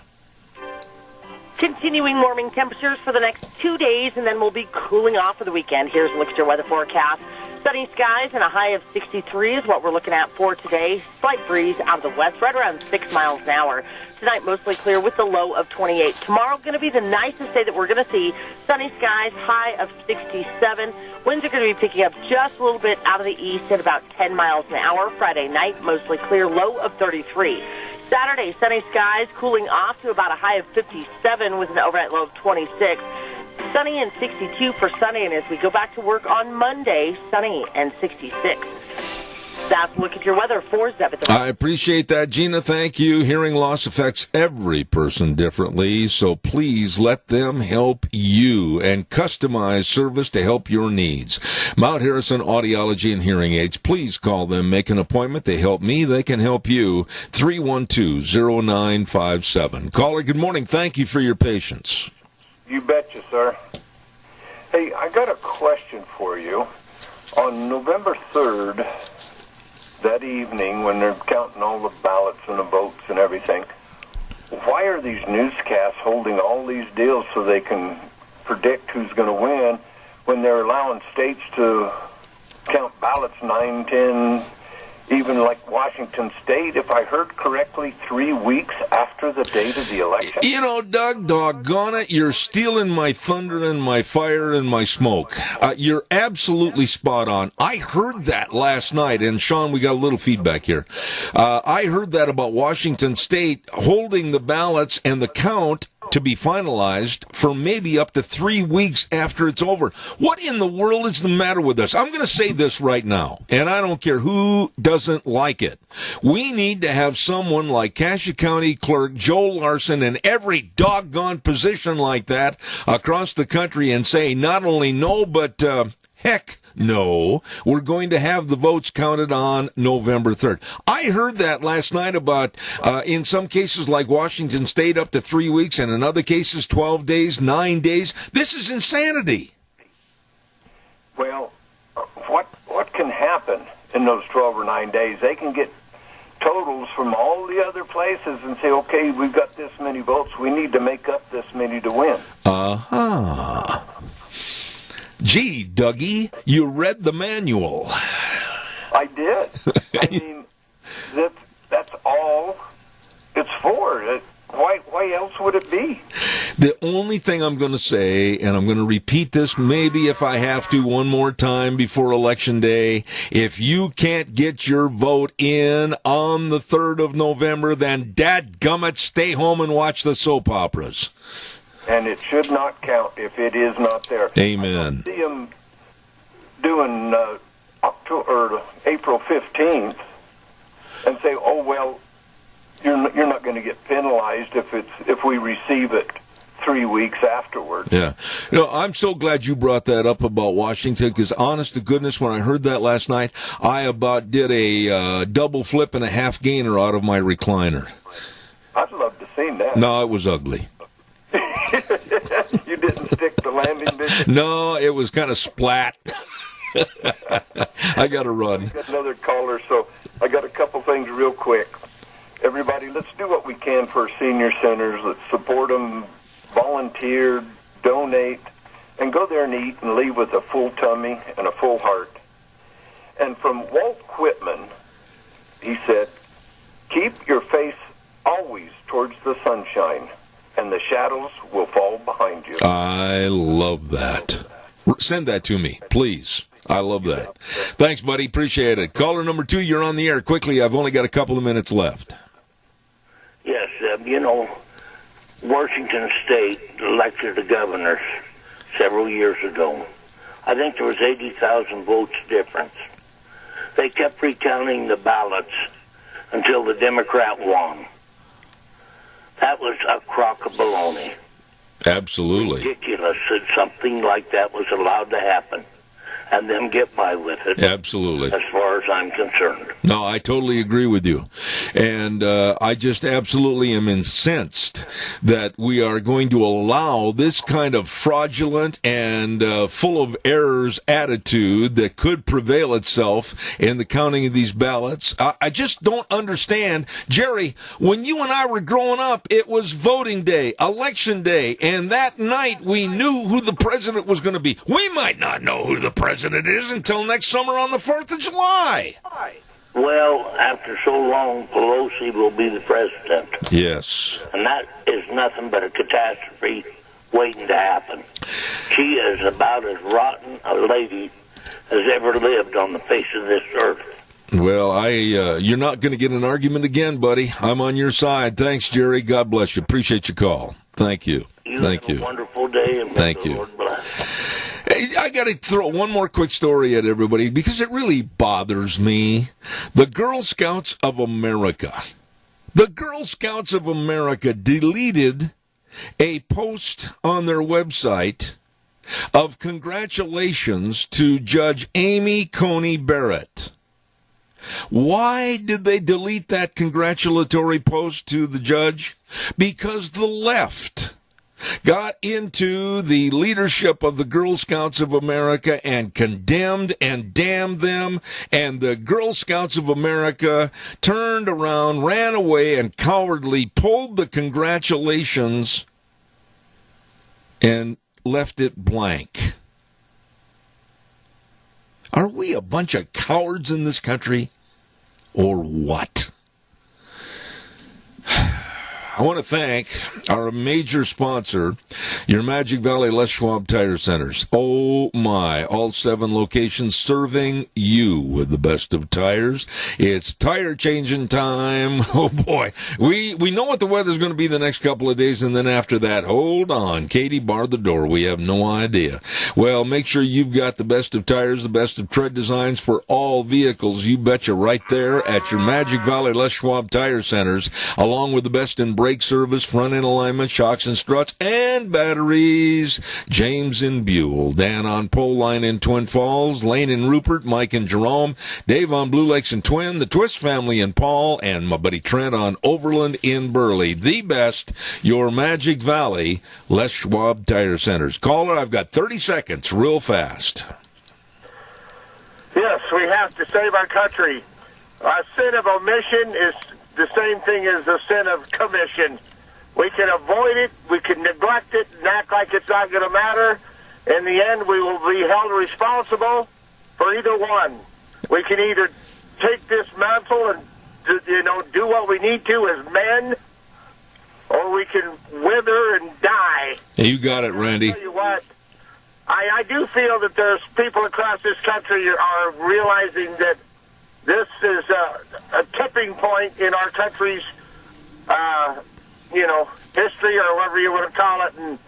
Speaker 4: Continuing warming temperatures for the next 2 days, and then we'll be cooling off for the weekend. Here's a look at your weather forecast. Sunny skies and a high of 63 is what we're looking at for today. Slight breeze out of the west, right around 6 miles an hour. Tonight, mostly clear with the low of 28. Tomorrow, going to be the nicest day that we're going to see. Sunny skies, high of 67. Winds are going to be picking up just a little bit out of the east at about 10 miles an hour. Friday night, mostly clear, low of 33. Saturday, sunny skies, cooling off to about a high of 57 with an overnight low of 26. Sunny and 62 for Sunday, and as we go back to work on Monday, sunny and 66. That's a look at your weather for Zeb.
Speaker 2: I appreciate that, Gina. Thank you. Hearing loss affects every person differently, so please let them help you and customize service to help your needs. Mount Harrison Audiology and Hearing Aids. Please call them. Make an appointment. They help me. They can help you. 312-0957. Caller, good morning. Thank you for your patience.
Speaker 9: You betcha, sir. Hey, I got a question for you. On November 3rd, that evening, when they're counting all the ballots and the votes and everything, why are these newscasts holding all these deals so they can predict who's going to win when they're allowing states to count ballots 9, 10, even like Washington State, if I heard correctly, 3 weeks after the date of the election?
Speaker 2: You know, Doug, doggone it, you're stealing my thunder and my fire and my smoke. You're absolutely spot on. I heard that last night, and Sean, we got a little feedback here. I heard that about Washington State holding the ballots and the count to be finalized for maybe up to 3 weeks after it's over. What in the world is the matter with us? I'm going to say this right now, and I don't care who doesn't like it. We need to have someone like Cassia County Clerk Joe Larson in every doggone position like that across the country and say not only no, but heck no, we're going to have the votes counted on November 3rd. I heard that last night about, in some cases like Washington State, up to 3 weeks, and in other cases 12 days, 9 days. This is insanity.
Speaker 12: Well, what can happen in those 12 or 9 days? They can get totals from all the other places and say, okay, we've got this many votes. We need to make up this many to win.
Speaker 2: Uh-huh. Gee, Dougie, you read the manual.
Speaker 12: I did. I mean, that's all it's for. Why else would it be?
Speaker 2: The only thing I'm going to say, and I'm going to repeat this maybe if I have to one more time before Election Day, if you can't get your vote in on the 3rd of November, then dadgummit, stay home and watch the soap operas.
Speaker 12: And it should not count if it is not there.
Speaker 2: Amen.
Speaker 12: I see them doing April 15th and say, oh, well, you're not going to get penalized if we receive it 3 weeks afterwards.
Speaker 2: Yeah. You know, I'm so glad you brought that up about Washington, because honest to goodness, when I heard that last night, I about did a double flip and a half gainer out of my recliner.
Speaker 12: I'd love to see that.
Speaker 2: No, it was ugly.
Speaker 12: You didn't stick the landing bit?
Speaker 2: No, it was kind of splat. I got to run.
Speaker 12: We got another caller, so I got a couple things real quick. Everybody, let's do what we can for senior centers. Let's support them, volunteer, donate, and go there and eat and leave with a full tummy and a full heart. And from Walt Whitman, he said, keep your face always towards the sunshine, and the shadows will fall behind you.
Speaker 2: I love that. Send that to me, please. I love that. Thanks, buddy. Appreciate it. Caller number 2, you're on the air. Quickly, I've only got a couple of minutes left.
Speaker 7: Yes, Washington State elected a governor several years ago. I think there was 80,000 votes difference. They kept recounting the ballots until the Democrat won. That was a crock of baloney.
Speaker 2: Absolutely.
Speaker 7: Ridiculous that something like that was allowed to happen and them get by with it.
Speaker 2: Absolutely.
Speaker 7: As far as I'm concerned.
Speaker 2: No, I totally agree with you. And I just absolutely am incensed that we are going to allow this kind of fraudulent and full of errors attitude that could prevail itself in the counting of these ballots. I just don't understand. Jerry, when you and I were growing up, it was voting day, election day, and that night we knew who the president was going to be. We might not know who the president is until next summer on the 4th of July.
Speaker 7: Well, after so long, Pelosi will be the president.
Speaker 2: Yes.
Speaker 7: And that is nothing but a catastrophe waiting to happen. She is about as rotten a lady as ever lived on the face of this earth.
Speaker 2: Well, you're not going to get an argument again, buddy. I'm on your side. Thanks, Jerry. God bless you. Appreciate your call. Thank you. Thank you.
Speaker 7: A wonderful day, and
Speaker 2: thank you.
Speaker 7: Lord bless.
Speaker 2: I got to throw one more quick story at everybody because it really bothers me. The Girl Scouts of America. The Girl Scouts of America deleted a post on their website of congratulations to Judge Amy Coney Barrett. Why did they delete that congratulatory post to the judge? Because the left got into the leadership of the Girl Scouts of America and condemned and damned them, and the Girl Scouts of America turned around, ran away, and cowardly pulled the congratulations and left it blank. Are we a bunch of cowards in this country, or what? I want to thank our major sponsor, your Magic Valley Les Schwab Tire Centers. Oh my, all 7 locations serving you with the best of tires. It's tire changing time. Oh boy, we know what the weather's going to be the next couple of days, and then after that, hold on, Katie, bar the door. We have no idea. Well, make sure you've got the best of tires, the best of tread designs for all vehicles. You betcha, right there at your Magic Valley Les Schwab Tire Centers, along with the best in brake service, front end alignment, shocks and struts, and batteries. James in Buell, Dan on Pole Line in Twin Falls, Lane in Rupert, Mike in Jerome, Dave on Blue Lakes and Twin, the Twist family in Paul, and my buddy Trent on Overland in Burley. The best, your Magic Valley Les Schwab Tire Centers. Caller, I've got 30 seconds, real fast.
Speaker 9: Yes, we have to save our country. A sin of omission is the same thing as the sin of commission. We can avoid it, we can neglect it, and act like it's not going to matter. In the end, we will be held responsible for either one. We can either take this mantle and do what we need to as men, or we can wither and die.
Speaker 2: You got it, Randy.
Speaker 9: I'll tell you what, I do feel that there's people across this country are realizing that this is a tipping point in our country's, history, or whatever you want to call it. And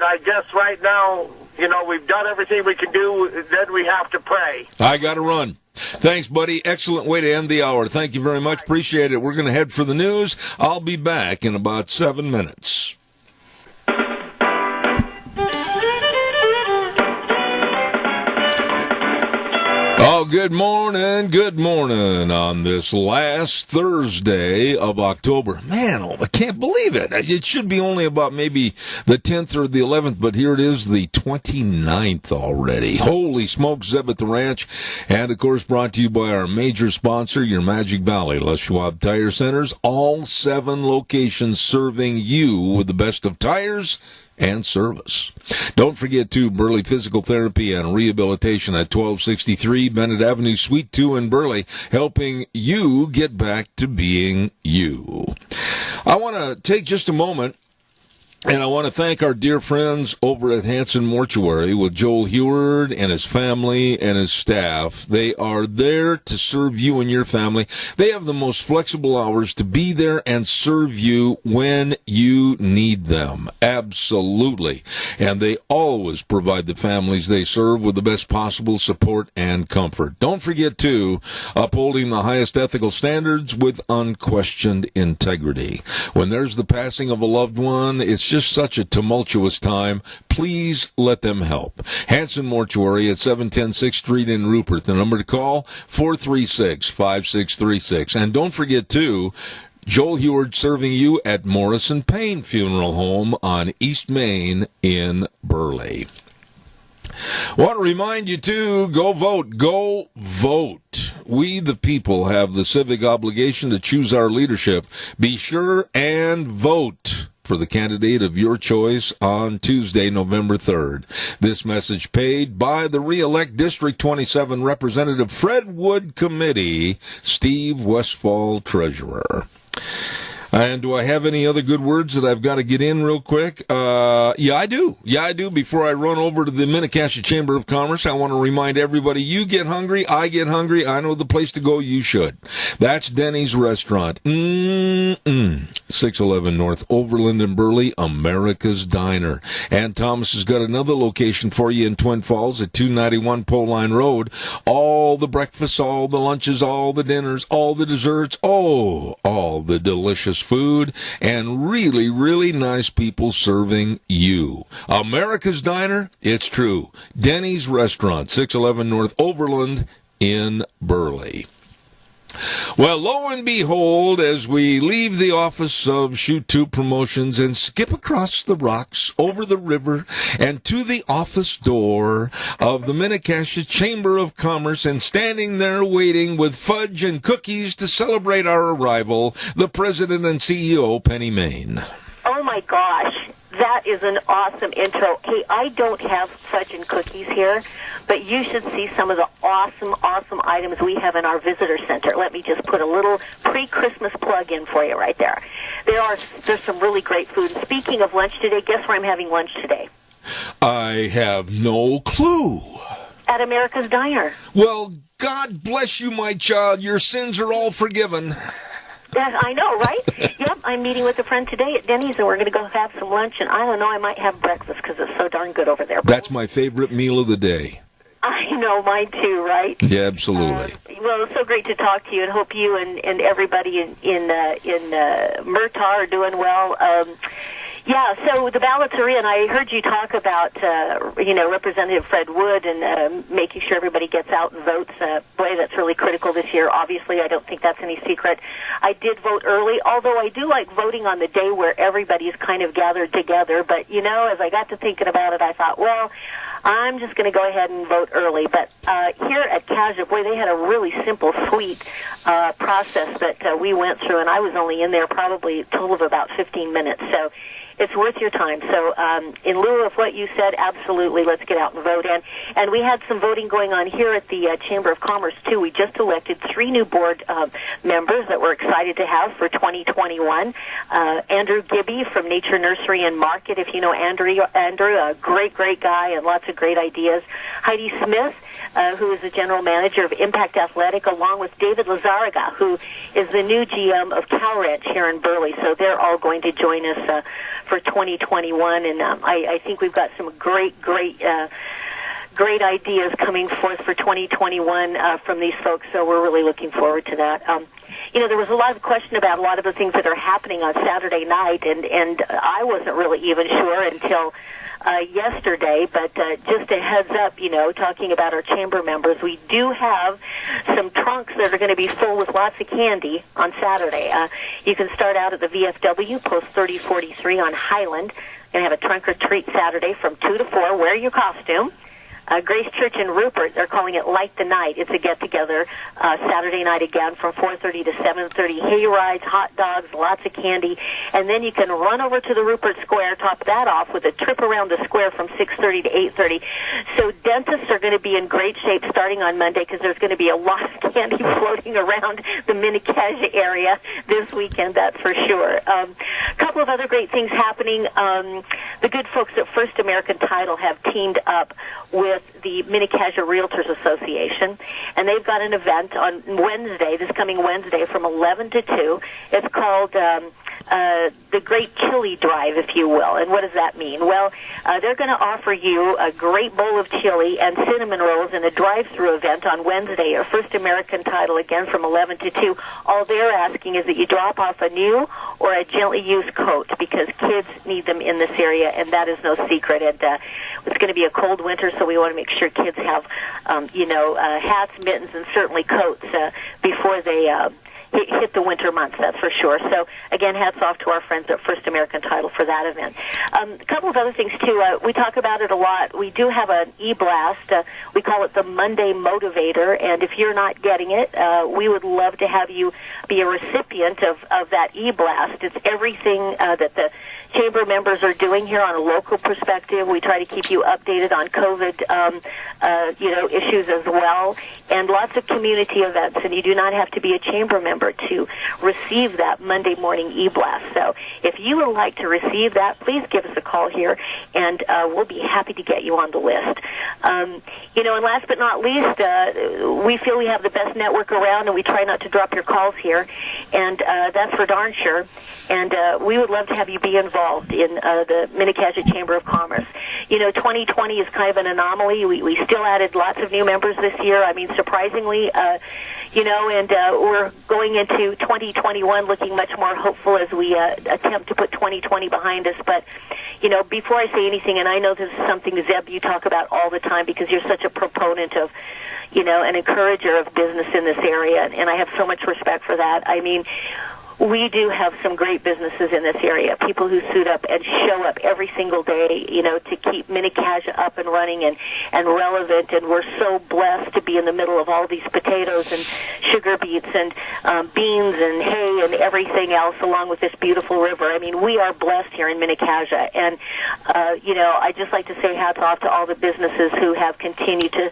Speaker 9: I guess right now, we've done everything we can do. Then we have to pray.
Speaker 2: I got to run. Thanks, buddy. Excellent way to end the hour. Thank you very much. Appreciate it. We're going to head for the news. I'll be back in about 7 minutes. Oh, good morning on this last Thursday of October. Man, I can't believe it. It should be only about maybe the 10th or the 11th, but here it is, the 29th already. Holy smokes, Zeb at the Ranch. And, of course, brought to you by our major sponsor, your Magic Valley Les Schwab Tire Centers. All 7 locations serving you with the best of tires and service. Don't forget, too, Burley Physical Therapy and Rehabilitation at 1263 Bennett Avenue, Suite 2 in Burley, helping you get back to being you. I want to take just a moment, and I want to thank our dear friends over at Hanson Mortuary with Joel Heward and his family and his staff. They are there to serve you and your family. They have the most flexible hours to be there and serve you when you need them. Absolutely. And they always provide the families they serve with the best possible support and comfort. Don't forget, too, upholding the highest ethical standards with unquestioned integrity. When there's the passing of a loved one, it's just such a tumultuous time. Please let them help. Hanson Mortuary at 710 6th Street in Rupert. The number to call, 436-5636. And don't forget, too, Joel Heward serving you at Morrison Payne Funeral Home on East Main in Burley. Want to remind you, too, go vote. Go vote. We, the people, have the civic obligation to choose our leadership. Be sure and vote for the candidate of your choice on Tuesday, November 3rd. This message paid by the Re-elect District 27 Representative Fred Wood Committee, Steve Westfall, Treasurer. And do I have any other good words that I've got to get in real quick? Yeah, I do. Before I run over to the Mini-Cassia Chamber of Commerce, I want to remind everybody, you get hungry, I get hungry, I know the place to go, you should. That's Denny's Restaurant. 611 North Overland in Burley, America's Diner. And Thomas has got another location for you in Twin Falls at 291 Pole Line Road. All the breakfasts, all the lunches, all the dinners, all the desserts, all the delicious food, and really, really nice people serving you. America's Diner, it's true. Denny's Restaurant, 611 North Overland in Burley. Well, lo and behold, as we leave the office of Shoot 2 Promotions and skip across the rocks, over the river, and to the office door of the Mini-Cassia Chamber of Commerce, and standing there waiting with fudge and cookies to celebrate our arrival, the President and CEO, Penny Main.
Speaker 13: Oh, my gosh. That That is an awesome intro. Hey, I don't have fudge and cookies here, but you should see some of the awesome items we have in our visitor center. Let me just put a little pre-Christmas plug in for you right there. There's some really great food. And speaking of lunch today, guess where I'm having lunch today?
Speaker 2: I have no clue.
Speaker 13: At America's Diner.
Speaker 2: Well, God bless you, my child. Your sins are all forgiven.
Speaker 13: I know, right? Yep, I'm meeting with a friend today at Denny's, and we're going to go have some lunch, and I don't know, I might have breakfast because it's so darn good over there.
Speaker 2: That's my favorite meal of the day.
Speaker 13: I know, mine too, right?
Speaker 2: Yeah, absolutely.
Speaker 13: Well, it's so great to talk to you, and hope you and everybody in Murtaugh are doing well. Yeah, so the ballots are in. I heard you talk about, Representative Fred Wood and making sure everybody gets out and votes. Boy, that's really critical this year. Obviously, I don't think that's any secret. I did vote early, although I do like voting on the day where everybody's kind of gathered together. But, as I got to thinking about it, I thought, well, I'm just going to go ahead and vote early. But here at Kaja, boy, they had a really simple, sweet process that we went through, and I was only in there probably a total of about 15 minutes. So it's worth your time. So in lieu of what you said, absolutely, let's get out and vote. And we had some voting going on here at the Chamber of Commerce, too. We just elected 3 new board members that we're excited to have for 2021. Andrew Gibby from Nature Nursery and Market. If you know Andrew, a great guy and lots of great ideas. Heidi Smith, who is the general manager of Impact Athletic, along with David Lazariga, who is the new GM of Cow Ranch here in Burley. So they're all going to join us for 2021, and I think we've got some great ideas coming forth for 2021 from these folks, so we're really looking forward to that. There was a lot of question about a lot of the things that are happening on Saturday night, and I wasn't really even sure until yesterday, but just a heads up, talking about our chamber members, we do have some trunks that are going to be full with lots of candy on Saturday. You can start out at the VFW, Post 3043 on Highland. You're going to have a trunk or treat Saturday from 2 to 4. Wear your costume. Grace Church in Rupert, they're calling it Light the Night. It's a get-together Saturday night again from 4:30 to 7:30. Hay rides, hot dogs, lots of candy. And then you can run over to the Rupert Square, top that off with a trip around the square from 6:30 to 8:30. So dentists are going to be in great shape starting on Monday because there's going to be a lot of candy floating around the Mini-Cassia area this weekend, that's for sure. A couple of other great things happening. The good folks at First American Title have teamed up with the Mini-Cassia Realtors Association, and they've got an event on Wednesday, this coming Wednesday, from 11 to 2. It's called the Great Chili Drive, if you will. And what does that mean? Well, they're going to offer you a great bowl of chili and cinnamon rolls in a drive-through event on Wednesday, or First American Title, again from 11 to 2. All they're asking is that you drop off a new or a gently used coat, because kids need them in this area, and that is no secret. And it's going to be a cold winter, so we want to make sure kids have, hats, mittens, and certainly coats before they hit the winter months, that's for sure. So, again, hats off to our friends at First American Title for that event. A couple of other things, too. We talk about it a lot. We do have an e-blast. We call it the Monday Motivator, and if you're not getting it, we would love to have you be a recipient of that e-blast. It's everything that the chamber members are doing here on a local perspective. We try to keep you updated on COVID, issues as well, and lots of community events. And you do not have to be a chamber member to receive that Monday morning e-blast. So if you would like to receive that, please give us a call here, and we'll be happy to get you on the list. And last but not least, we feel we have the best network around, and we try not to drop your calls here, and that's for darn sure. And we would love to have you be involved in the Mini-Cassia Chamber of Commerce. 2020 is kind of an anomaly. We still added lots of new members this year. I mean, surprisingly, and we're going into 2021 looking much more hopeful as we attempt to put 2020 behind us. But, before I say anything, and I know this is something, Zeb, you talk about all the time because you're such a proponent of, an encourager of business in this area, and I have so much respect for that. I mean, we do have some great businesses in this area, people who suit up and show up every single day, you know, to keep Mini-Cassia up and running and relevant. And we're so blessed to be in the middle of all these potatoes and sugar beets and beans and hay and everything else along with this beautiful river. I mean, we are blessed here in Mini-Cassia. And, you know, I'd just like to say hats off to all the businesses who have continued to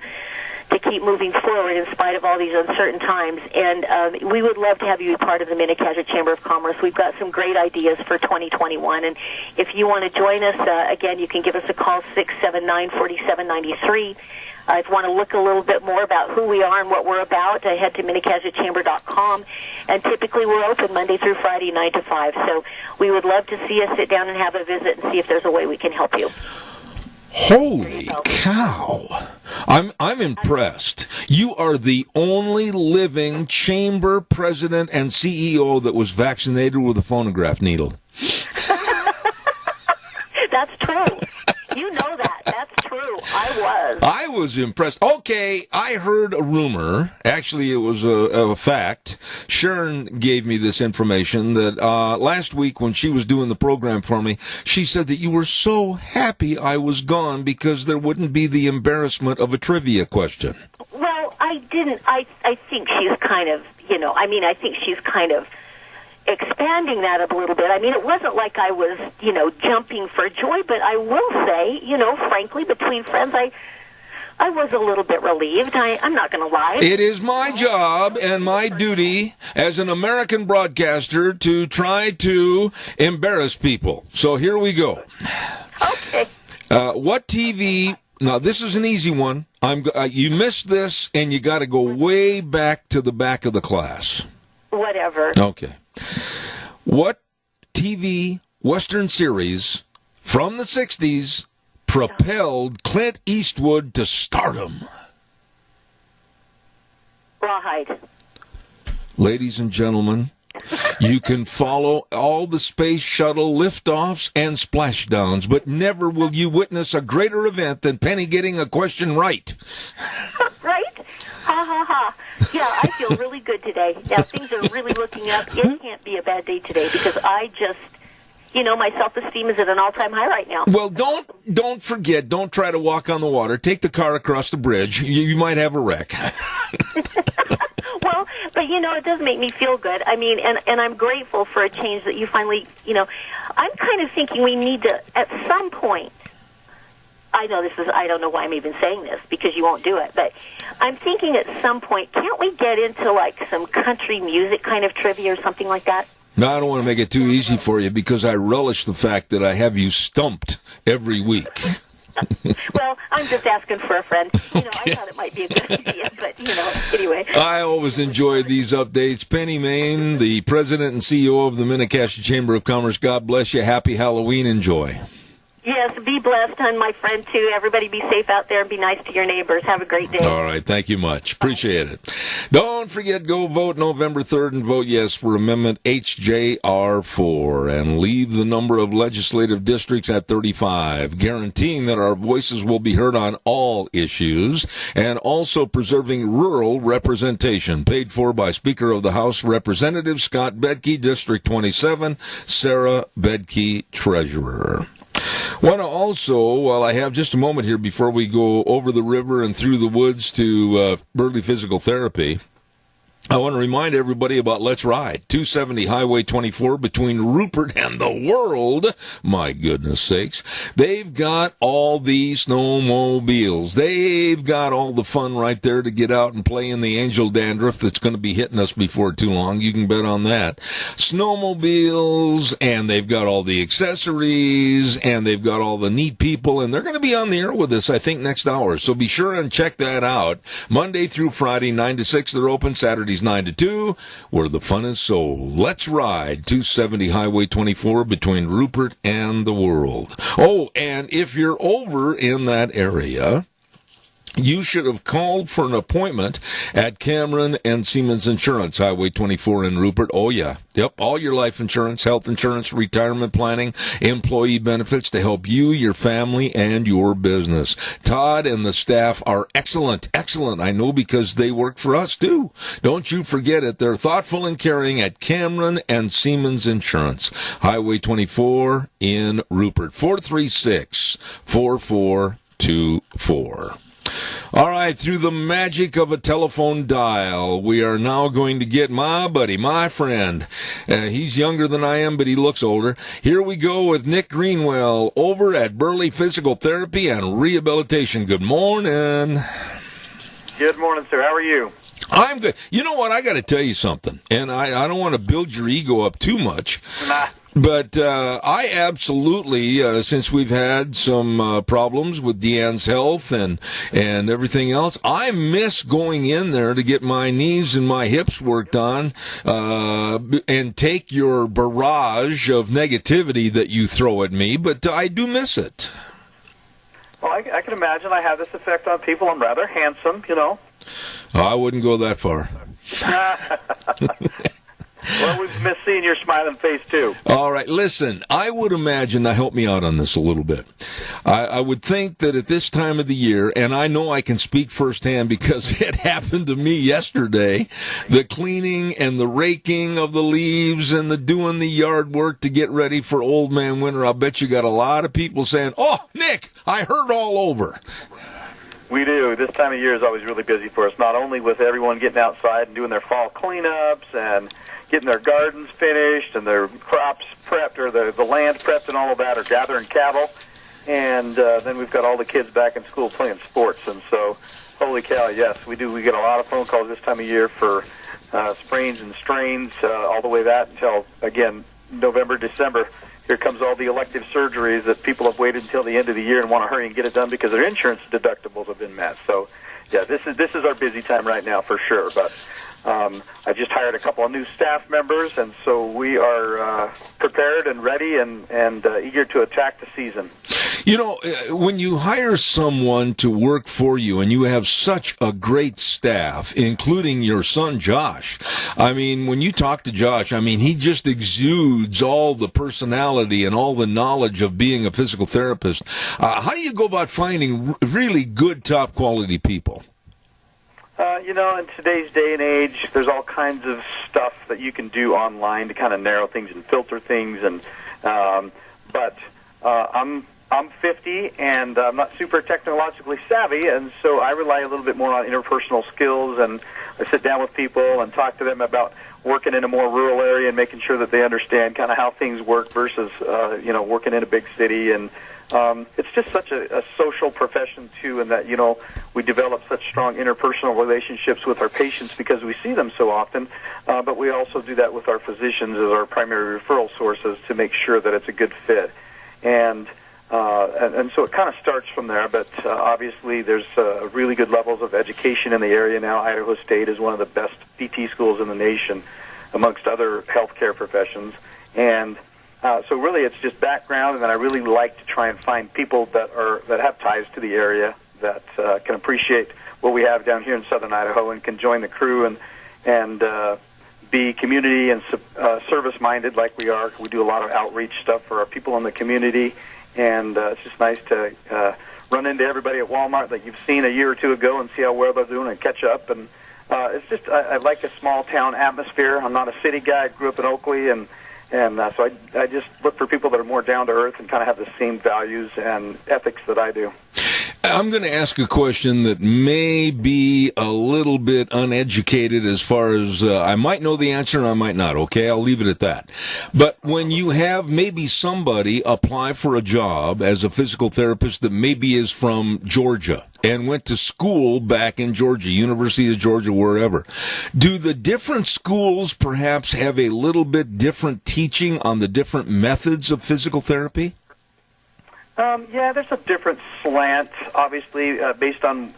Speaker 13: keep moving forward in spite of all these uncertain times. And we would love to have you be part of the Mini-Cassia Chamber of Commerce. We've got some great ideas for 2021. And if you want to join us, again, you can give us a call, 679-4793. If you want to look a little bit more about who we are and what we're about, head to minicassiachamber.com. And typically we're open Monday through Friday, 9 to 5. So we would love to see you sit down and have a visit and see if there's a way we can help you.
Speaker 2: Holy cow. I'm impressed. You are the only living chamber president and CEO that was vaccinated with a phonograph needle.
Speaker 13: That's true. You know that. That's true.
Speaker 2: I was impressed. Okay, I heard a rumor. Actually, it was a fact. Sharon gave me this information that last week when she was doing the program for me, she said that you were so happy I was gone because there wouldn't be the embarrassment of a trivia question.
Speaker 13: Well, I didn't. I think she's kind of, you know, I mean, I think she's kind of expanding that a little bit. I mean, it wasn't like I was, you know, jumping for joy, but I will say, you know, frankly, between friends, I was a little bit relieved. I'm not going to lie.
Speaker 2: It is my job and my duty as an American broadcaster to try to embarrass people. So here we go.
Speaker 13: Okay.
Speaker 2: What TV... Now, this is an easy one. You missed this, and you got to go way back to the back of the class.
Speaker 13: Whatever.
Speaker 2: Okay. What TV Western series from the 60s propelled Clint Eastwood to stardom?
Speaker 13: Rawhide.
Speaker 2: Ladies and gentlemen, you can follow all the space shuttle liftoffs and splashdowns, but never will you witness a greater event than Penny getting a question right.
Speaker 13: Right? Ha, ha, ha. Yeah, I feel really good today. Now, things are really looking up. It can't be a bad day today because I just, you know, my self-esteem is at an all-time high right now.
Speaker 2: Well, don't forget, don't try to walk on the water. Take the car across the bridge. You might have a wreck.
Speaker 13: Well, but, you know, it does make me feel good. I mean, and I'm grateful for a change that you finally, you know, I'm kind of thinking we need to, at some point, I don't know why I'm even saying this because you won't do it, but I'm thinking at some point, can't we get into like some country music kind of trivia or something like that?
Speaker 2: No, I don't want to make it too easy for you because I relish the fact that I have you stumped every week.
Speaker 13: Well, I'm just asking for a friend. You know, I thought it might be a good idea, but, you know, anyway.
Speaker 2: I always enjoy these updates. Penny Main, the president and CEO of the Mini-Cassia Chamber of Commerce, God bless you. Happy Halloween. Enjoy.
Speaker 13: Yes, be blessed, and my friend, too. Everybody be safe out there and be nice to your neighbors. Have a great day.
Speaker 2: All right. Thank you much. Appreciate it. Don't forget, go vote November 3rd and vote yes for Amendment HJR4 and leave the number of legislative districts at 35, guaranteeing that our voices will be heard on all issues and also preserving rural representation. Paid for by Speaker of the House Representative Scott Bedke, District 27, Sarah Bedke, Treasurer. Want to also, while I have just a moment here before we go over the river and through the woods to Burley Physical Therapy, I want to remind everybody about Let's Ride, 270 Highway 24 between Rupert and the World. My goodness sakes. They've got all the snowmobiles. They've got all the fun right there to get out and play in the angel dandruff that's going to be hitting us before too long. You can bet on that. Snowmobiles, and they've got all the accessories, and they've got all the neat people, and they're going to be on the air with us, I think, next hour. So be sure and check that out. Monday through Friday, 9 to 6, they're open. Saturday 9 to 2, where the fun is sold. Let's Ride, 270 Highway 24 between Rupert and the World. Oh, and if you're over in that area, you should have called for an appointment at Cameron and Siemens Insurance, Highway 24 in Rupert. Oh, yeah. Yep, all your life insurance, health insurance, retirement planning, employee benefits to help you, your family, and your business. Todd and the staff are excellent. Excellent. I know because they work for us, too. Don't you forget it. They're thoughtful and caring at Cameron and Siemens Insurance, Highway 24 in Rupert. 436-4424. All right, through the magic of a telephone dial, we are now going to get my buddy, my friend. He's younger than I am, but he looks older. Here we go with Nick Greenwell over at Burley Physical Therapy and Rehabilitation. Good morning.
Speaker 14: Good morning, sir. How are you?
Speaker 2: I'm good. You know what? I got to tell you something, and I don't want to build your ego up too much.
Speaker 14: Nah.
Speaker 2: But I absolutely, since we've had some problems with Deanne's health and everything else, I miss going in there to get my knees and my hips worked on and take your barrage of negativity that you throw at me. But I do miss it.
Speaker 14: Well, I can imagine I have this effect on people. I'm rather handsome, you know.
Speaker 2: I wouldn't go that far.
Speaker 14: Well, we've missed seeing your smiling face, too.
Speaker 2: All right, listen, I would imagine, now help me out on this a little bit. I would think that at this time of the year, and I know I can speak firsthand because it happened to me yesterday, the cleaning and the raking of the leaves and the doing the yard work to get ready for Old Man Winter, I'll bet you got a lot of people saying, "Oh, Nick, I heard all over."
Speaker 14: We do. This time of year is always really busy for us, not only with everyone getting outside and doing their fall cleanups and getting their gardens finished and their crops prepped or the land prepped and all of that, or gathering cattle. And then we've got all the kids back in school playing sports. And so, holy cow, yes, we do. We get a lot of phone calls this time of year for sprains and strains all the way that until, again, November, December. Here comes all the elective surgeries that people have waited until the end of the year and want to hurry and get it done because their insurance deductibles have been met. So, yeah, this is our busy time right now for sure. But I just hired a couple of new staff members, and so we are prepared and ready and eager to attack the season.
Speaker 2: You know, when you hire someone to work for you and you have such a great staff, including your son Josh, I mean, when you talk to Josh, I mean, he just exudes all the personality and all the knowledge of being a physical therapist. How do you go about finding really good, top-quality people?
Speaker 14: You know, in today's day and age, there's all kinds of stuff that you can do online to kind of narrow things and filter things. And but I'm 50 and I'm not super technologically savvy, and so I rely a little bit more on interpersonal skills. And I sit down with people and talk to them about working in a more rural area and making sure that they understand kind of how things work versus working in a big city. And it's just such a social profession, too, in that, you know, we develop such strong interpersonal relationships with our patients because we see them so often, but we also do that with our physicians as our primary referral sources to make sure that it's a good fit. And so it kind of starts from there, but obviously there's really good levels of education in the area now. Idaho State is one of the best PT schools in the nation amongst other healthcare professions. And so really it's just background, and then I really like to try and find people that have ties to the area that can appreciate what we have down here in southern Idaho and can join the crew and be community and service-minded like we are. We do a lot of outreach stuff for our people in the community, and it's just nice to run into everybody at Walmart that you've seen a year or two ago and see how well they're doing and catch up. And it's just I like a small-town atmosphere. I'm not a city guy. I grew up in Oakley, and so I just look for people that are more down to earth and kind of have the same values and ethics that I do.
Speaker 2: I'm going to ask a question that may be a little bit uneducated as far as I might know the answer and I might not, okay? I'll leave it at that. But when you have maybe somebody apply for a job as a physical therapist that maybe is from Georgia and went to school back in Georgia, University of Georgia, wherever, do the different schools perhaps have a little bit different teaching on the different methods of physical therapy?
Speaker 14: Yeah, there's a different slant, obviously, based on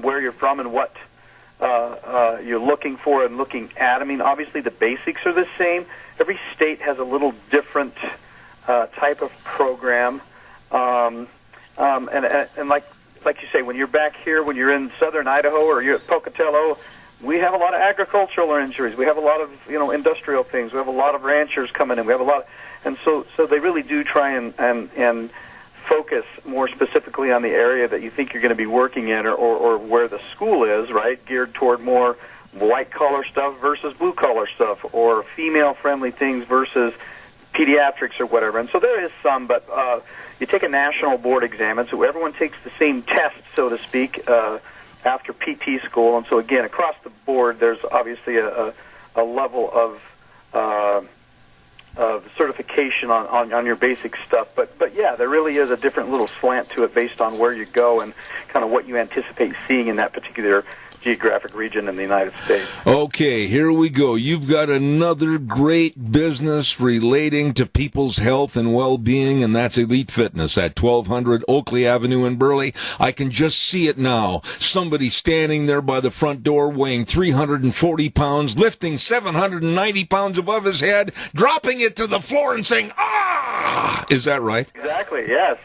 Speaker 14: where you're from and what you're looking for and looking at. I mean, obviously the basics are the same. Every state has a little different type of program, and like like you say, when you're back here, when you're in southern Idaho or you're at Pocatello, we have a lot of agricultural injuries. We have a lot of, industrial things. We have a lot of ranchers coming in. We have a lot, and so they really do try and focus more specifically on the area that you think you're going to be working in, or where the school is, right, geared toward more white-collar stuff versus blue-collar stuff, or female-friendly things versus pediatrics or whatever. And so there is some, but you take a national board exam, and so everyone takes the same test, so to speak, after PT school. And so, again, across the board, there's obviously a level of certification on your basic stuff. But yeah, there really is a different little slant to it based on where you go and kind of what you anticipate seeing in that particular geographic region in the United States.
Speaker 2: Okay, here we go. You've got another great business relating to people's health and well-being, and that's Elite Fitness at 1200 Oakley Avenue in Burley. I can just see it now. Somebody standing there by the front door weighing 340 pounds, lifting 790 pounds above his head, dropping it to the floor and saying, "Ah!" Is that right?
Speaker 14: Exactly, yes.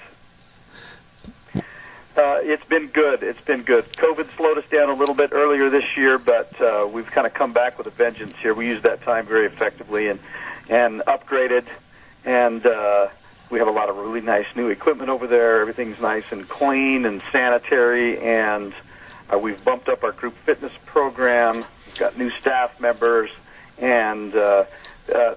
Speaker 14: It's been good. It's been good. COVID slowed us down a little bit earlier this year, but we've kind of come back with a vengeance here. We used that time very effectively and upgraded, and we have a lot of really nice new equipment over there. Everything's nice and clean and sanitary, and we've bumped up our group fitness program. We've got new staff members, and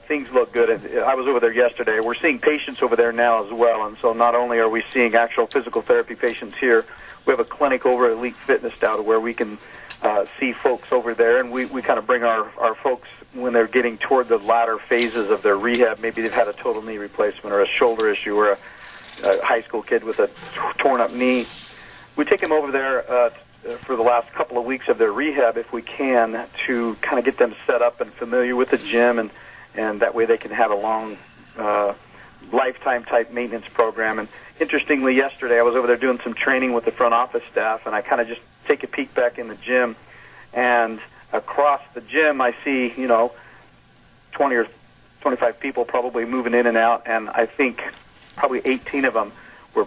Speaker 14: things look good. I was over there yesterday. We're seeing patients over there now as well, and so not only are we seeing actual physical therapy patients here, we have a clinic over at Elite Fitness now to where we can see folks over there, and we kind of bring our folks when they're getting toward the latter phases of their rehab. Maybe they've had a total knee replacement or a shoulder issue or a high school kid with a torn-up knee. We take them over there for the last couple of weeks of their rehab, if we can, to kind of get them set up and familiar with the gym, and that way they can have a long lifetime-type maintenance program. And interestingly, yesterday I was over there doing some training with the front office staff, and I kind of just take a peek back in the gym, and across the gym I see, 20 or 25 people probably moving in and out, and I think probably 18 of them were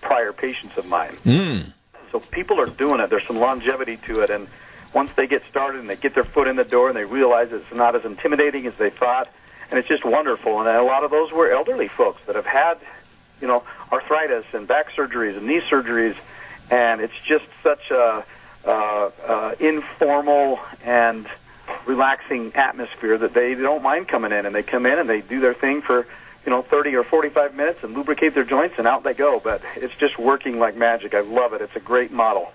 Speaker 14: prior patients of mine. So people are doing it. There's some longevity to it, and once they get started and they get their foot in the door and they realize it's not as intimidating as they thought, and it's just wonderful. And a lot of those were elderly folks that have had, arthritis and back surgeries and knee surgeries, and it's just such a informal and relaxing atmosphere that they don't mind coming in, and they come in and they do their thing for 30 or 45 minutes and lubricate their joints, and out they go. But it's just working like magic. I love it. It's a great model.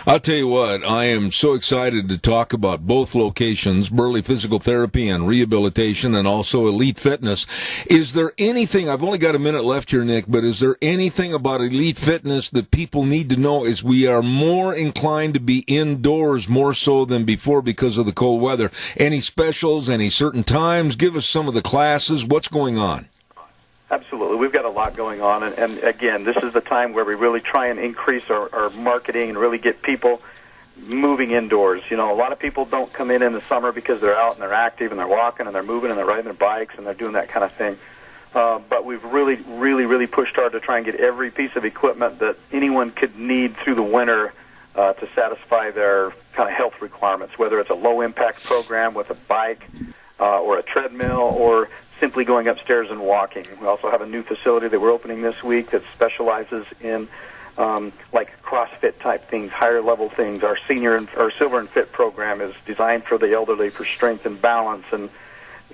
Speaker 2: I'll tell you what, I am so excited to talk about both locations, Burley Physical Therapy and Rehabilitation, and also Elite Fitness. Is there anything, I've only got a minute left here, Nick, but is there anything about Elite Fitness that people need to know as we are more inclined to be indoors more so than before because of the cold weather? Any specials, any certain times? Give us some of the classes. What's going on?
Speaker 14: Absolutely. We've got a lot going on, and again, this is the time where we really try and increase our marketing and really get people moving indoors. A lot of people don't come in the summer because they're out and they're active and they're walking and they're moving and they're riding their bikes and they're doing that kind of thing. But we've really pushed hard to try and get every piece of equipment that anyone could need through the winter to satisfy their kind of health requirements, whether it's a low-impact program with a bike or a treadmill or simply going upstairs and walking. We also have a new facility that we're opening this week that specializes in like CrossFit type things, higher level things. Our Silver and Fit program is designed for the elderly for strength and balance. And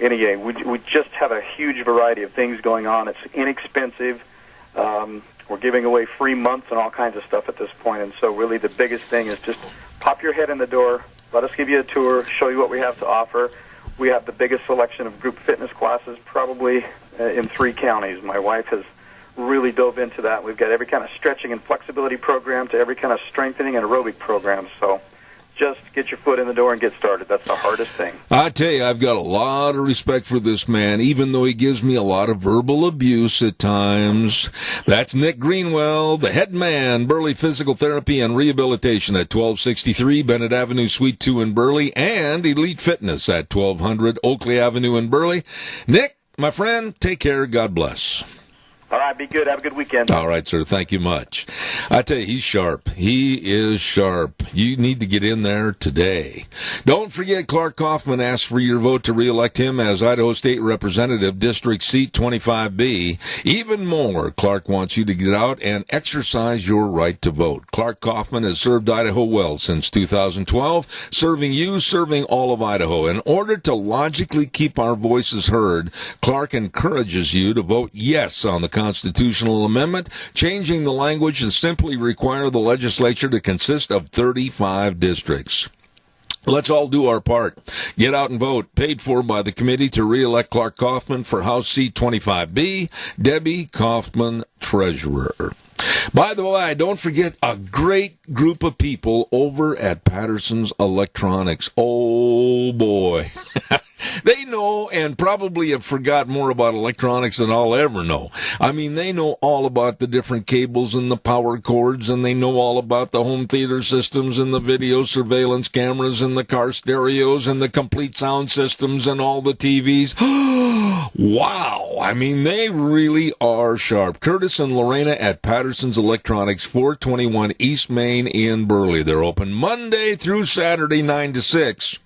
Speaker 14: anyway, we just have a huge variety of things going on. It's inexpensive. We're giving away free months and all kinds of stuff at this point. And so really the biggest thing is just pop your head in the door, let us give you a tour, show you what we have to offer. We have the biggest selection of group fitness classes probably in 3 counties. My wife has really dove into that. We've got every kind of stretching and flexibility program to every kind of strengthening and aerobic program. So just get your foot in the door and get started. That's the hardest thing.
Speaker 2: I tell you, I've got a lot of respect for this man, even though he gives me a lot of verbal abuse at times. That's Nick Greenwell, the head man, Burley Physical Therapy and Rehabilitation at 1263 Bennett Avenue, Suite 2 in Burley, and Elite Fitness at 1200 Oakley Avenue in Burley. Nick, my friend, take care. God bless.
Speaker 14: All right, be good. Have a good weekend.
Speaker 2: All right, sir. Thank you much. I tell you, he's sharp. He is sharp. You need to get in there today. Don't forget, Clark Kaufman asked for your vote to re-elect him as Idaho State Representative, District Seat 25B. Even more, Clark wants you to get out and exercise your right to vote. Clark Kaufman has served Idaho well since 2012, serving you, serving all of Idaho. In order to logically keep our voices heard, Clark encourages you to vote yes on the constitutional amendment, changing the language to simply require the legislature to consist of 35 districts. Let's all do our part. Get out and vote. Paid for by the committee to re-elect Clark Kaufman for House Seat 25B. Debbie Kaufman, Treasurer. By the way, don't forget a great group of people over at Patterson's Electronics. Oh, boy. They know and probably have forgot more about electronics than I'll ever know. I mean, they know all about the different cables and the power cords, and they know all about the home theater systems and the video surveillance cameras and the car stereos and the complete sound systems and all the TVs. Wow. I mean, they really are sharp. Curtis and Lorena at Patterson's Electronics, 421 East Main in Burley. They're open Monday through Saturday, 9 to 6.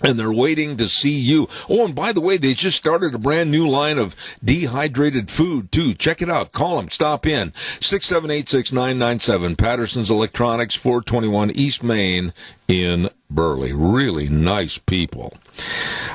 Speaker 2: And they're waiting to see you. Oh, and by the way, they just started a brand new line of dehydrated food, too. Check it out. Call them. Stop in. 678-6997. Patterson's Electronics, 421 East Main in Burley. Really nice people.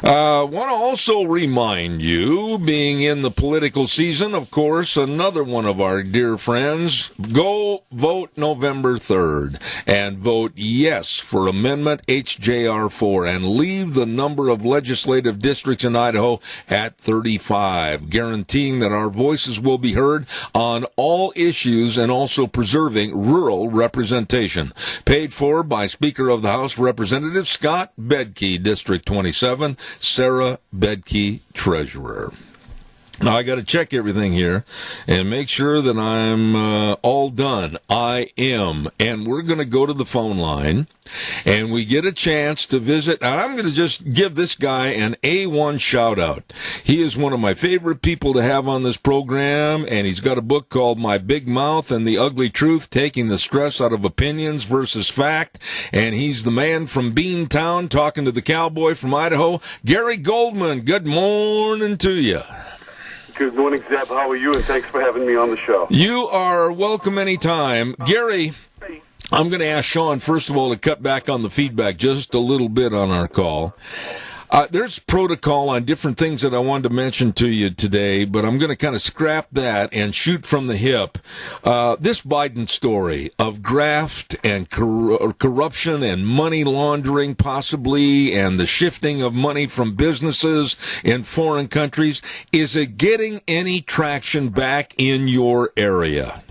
Speaker 2: Want to also remind you, being in the political season, of course, another one of our dear friends, go vote November 3rd and vote yes for Amendment HJR 4 and leave the number of legislative districts in Idaho at 35, guaranteeing that our voices will be heard on all issues and also preserving rural representation. Paid for by Speaker of the House Representative Scott Bedke, District 27, Sarah Bedke, Treasurer. Now, I got to check everything here and make sure that I'm all done. I am. And we're going to go to the phone line, and we get a chance to visit. And I'm going to just give this guy an A1 shout-out. He is one of my favorite people to have on this program, and he's got a book called My Big Mouth and the Ugly Truth, Taking the Stress Out of Opinions versus Fact. And he's the man from Beantown talking to the cowboy from Idaho, Gary Goldman. Good morning to you.
Speaker 15: Good morning, Zeb. How are you? And thanks for having me on the show.
Speaker 2: You are welcome anytime. Gary, I'm going to ask Sean, first of all, to cut back on the feedback just a little bit on our call. There's protocol on different things that I wanted to mention to you today, but I'm going to kind of scrap that and shoot from the hip. This Biden story of graft and corruption and money laundering possibly, and the shifting of money from businesses in foreign countries, is it getting any traction back in your area?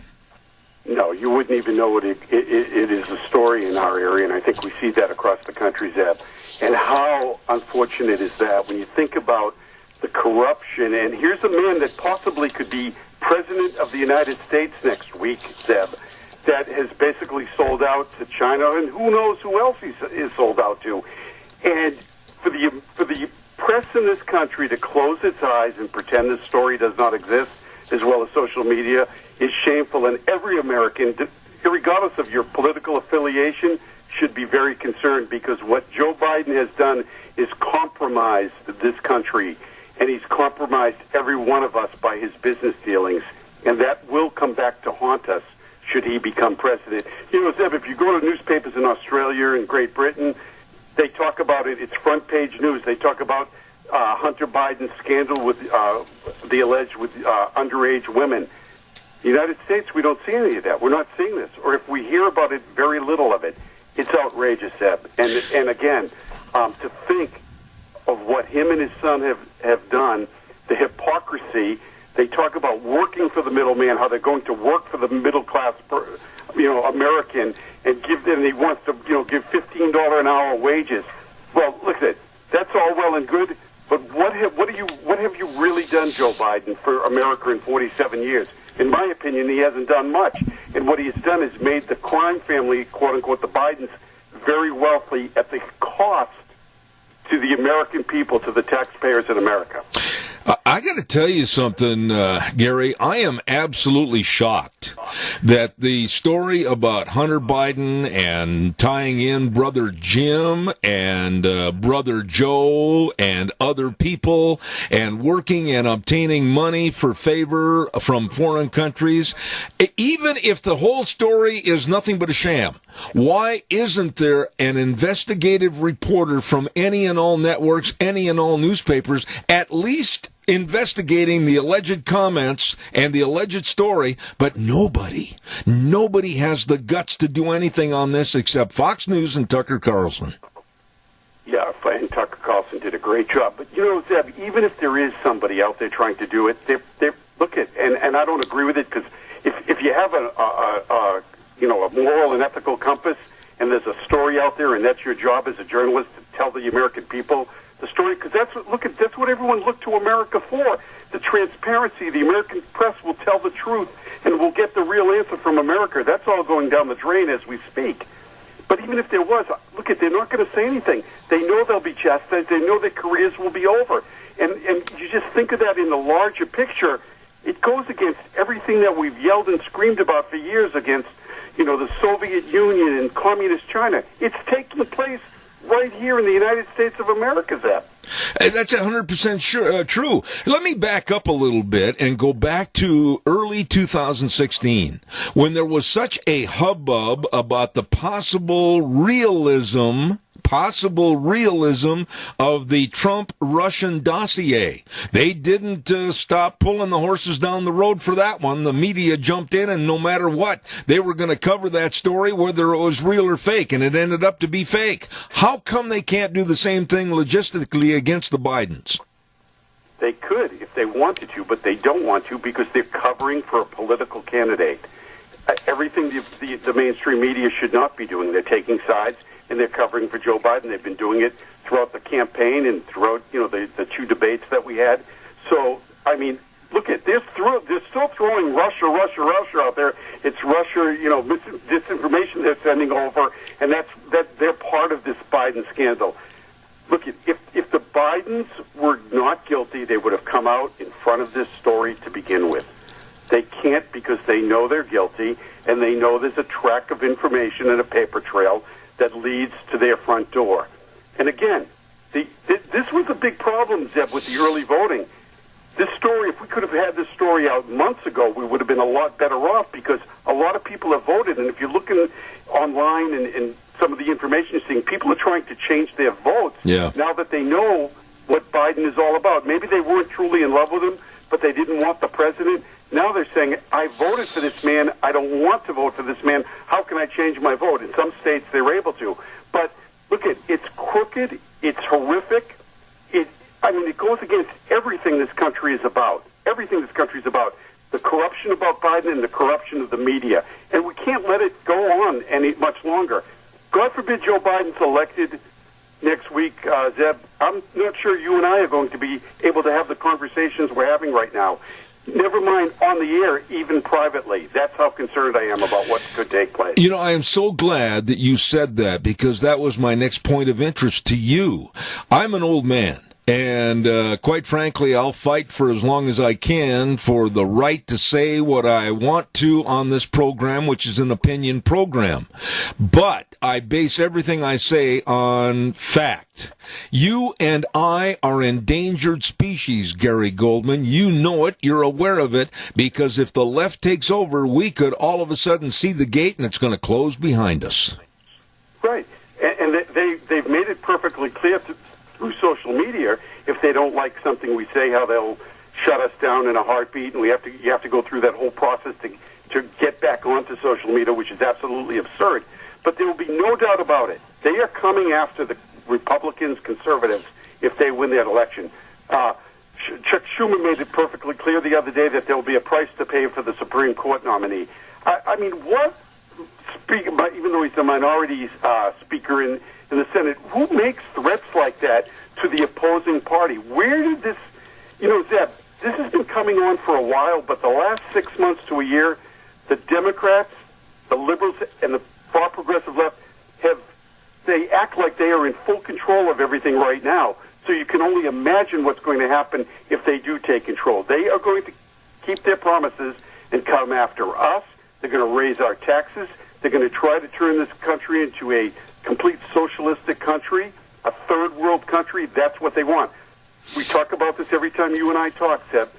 Speaker 15: No, you wouldn't even know it is a story in our area, and I think we see that across the country, Zeb. And how unfortunate is that when you think about the corruption? And here's a man that possibly could be president of the United States next week, Zeb, that has basically sold out to China, and who knows who else is sold out to. And for the press in this country to close its eyes and pretend this story does not exist, as well as social media, is shameful. And every American, regardless of your political affiliation, should be very concerned, because what Joe Biden has done is compromised this country, and he's compromised every one of us by his business dealings, and that will come back to haunt us should he become president. You know, Zeb, if you go to newspapers in Australia and Great Britain, they talk about it. It's front page news. They talk about Hunter Biden's scandal with the alleged with underage women. The United States, we don't see any of that. We're not seeing this, or if we hear about it, very little of it. It's outrageous, Zeb. And again, to think of what him and his son have done, the hypocrisy. They talk about working for the middleman, how they're going to work for the middle class, American, and he wants to, give $15 an hour wages. Well, look at it. That's all well and good, but what have you really done, Joe Biden, for America in 47 years? In my opinion, he hasn't done much. And what he has done is made the crime family, quote unquote, the Bidens, very wealthy at the cost to the American people, to the taxpayers in America.
Speaker 2: I got to tell you something, Gary. I am absolutely shocked that the story about Hunter Biden and tying in Brother Jim and Brother Joe and other people and working and obtaining money for favor from foreign countries, even if the whole story is nothing but a sham, why isn't there an investigative reporter from any and all networks, any and all newspapers, at least investigating the alleged comments and the alleged story? But nobody has the guts to do anything on this except Fox News and Tucker Carlson.
Speaker 15: Yeah, and Tucker Carlson did a great job. But, Zeb, even if there is somebody out there trying to do it, they look at, and I don't agree with it, because if you have a moral and ethical compass, and there's a story out there, and that's your job as a journalist to tell the American people the story, because that's what everyone looked to America for. The transparency. The American press will tell the truth, and we'll get the real answer from America. That's all going down the drain as we speak. But even if there was, they're not going to say anything. They know they'll be chastised. They know their careers will be over. And you just think of that in the larger picture. It goes against everything that we've yelled and screamed about for years against, the Soviet Union and Communist China. It's taking place right here in the United States of America, Zeb.
Speaker 2: That's 100% true. Let me back up a little bit and go back to early 2016 when there was such a hubbub about the possible realism of the Trump-Russian dossier. They didn't stop pulling the horses down the road for that one. The media jumped in, and no matter what, they were going to cover that story, whether it was real or fake, and it ended up to be fake. How come they can't do the same thing logistically against the Bidens?
Speaker 15: They could if they wanted to, but they don't want to because they're covering for a political candidate. Everything the mainstream media should not be doing. They're taking sides, and they're covering for Joe Biden. They've been doing it throughout the campaign and throughout, the two debates that we had. So, they're still throwing Russia out there. It's Russia, disinformation they're sending over, and that they're part of this Biden scandal. Look, if the Bidens were not guilty, they would have come out in front of this story to begin with. They can't because they know they're guilty, and they know there's a track of information and a paper trail that leads to their front door. And again, this was a big problem, Zeb, with the early voting. This story, if we could have had this story out months ago, we would have been a lot better off because a lot of people have voted. And if you're looking online and some of the information you're seeing, people are trying to change their votes now that they know what Biden is all about. Maybe they weren't truly in love with him, but they didn't want the president. Now they're saying, I voted for this man. I don't want to vote for this man. How can I change my vote? In some states, they're able to. But look, it's crooked. It's horrific. It goes against everything this country is about. Everything this country is about. The corruption about Biden and the corruption of the media. And we can't let it go on any much longer. God forbid Joe Biden's elected next week, Zeb. I'm not sure you and I are going to be able to have the conversations we're having right now. Never mind on the air, even privately. That's how concerned I am about what could take place.
Speaker 2: I am so glad that you said that because that was my next point of interest to you. I'm an old man. And quite frankly, I'll fight for as long as I can for the right to say what I want to on this program, which is an opinion program. But I base everything I say on fact. You and I are endangered species, Gary Goldman. You know it. You're aware of it. Because if the left takes over, we could all of a sudden see the gate and it's going to close behind us.
Speaker 15: Right. And they've made it perfectly clear through social media, if they don't like something we say, how they'll shut us down in a heartbeat, and you have to go through that whole process to get back onto social media, which is absolutely absurd. But there will be no doubt about it. They are coming after the Republicans, conservatives, if they win that election. Chuck Schumer made it perfectly clear the other day that there will be a price to pay for the Supreme Court nominee. What speaker, even though he's a minority speaker in the Senate, who makes threats like that to the opposing party? Where did this, Zeb, this has been coming on for a while, but the last 6 months to a year, the Democrats, the liberals, and the far progressive left they act like they are in full control of everything right now. So you can only imagine what's going to happen if they do take control. They are going to keep their promises and come after us. They're going to raise our taxes. They're going to try to turn this country into a complete socialistic country, a third world country. That's what they want. We talk about this every time you and I talk, Seb.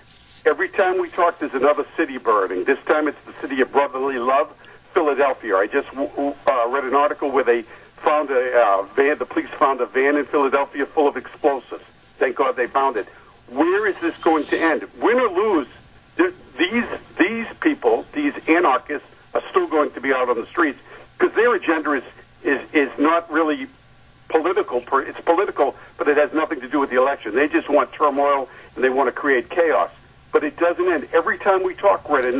Speaker 15: Every time we talk, there's another city burning. This time it's the city of brotherly love, Philadelphia. I just read an article where they found a van. The police found a van in Philadelphia full of explosives. Thank God they found it. Where is this going to end? Win or lose, these people, these anarchists, are still going to be out on the streets because their agenda is not really political. It's political, but it has nothing to do with the election. They just want turmoil and they want to create chaos. But it doesn't end. Every time we talk, we're at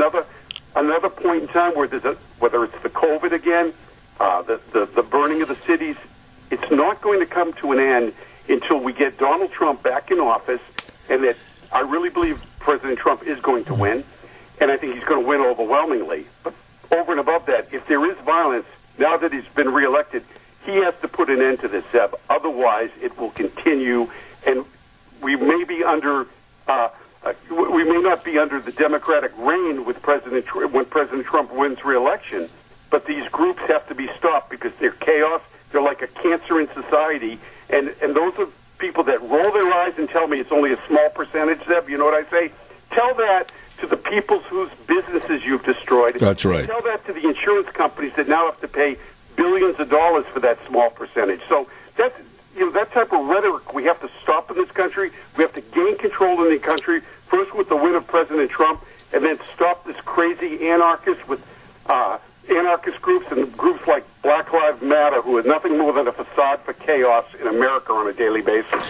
Speaker 15: another point in time where whether it's the COVID again, the burning of the cities, it's not going to come to an end until we get Donald Trump back in office, and that I really believe President Trump is going to win, and I think he's going to win overwhelmingly. But over and above that, if there is violence, now that he's been reelected, he has to put an end to this, Seb. Otherwise, it will continue, and we may be under... we may not be under the Democratic reign with when President Trump wins re-election, but these groups have to be stopped because they're chaos. They're like a cancer in society, and those are people that roll their eyes and tell me it's only a small percentage, Zeb. You know what I say? Tell that to the people whose businesses you've destroyed.
Speaker 2: That's right.
Speaker 15: Tell that to the insurance companies that now have to pay billions of dollars for that small percentage. So that's... that type of rhetoric we have to stop in this country. We have to gain control in the country, first with the win of President Trump, and then stop this crazy anarchist with anarchist groups and groups like Black Lives Matter, who are nothing more than a facade for chaos in America on a daily basis.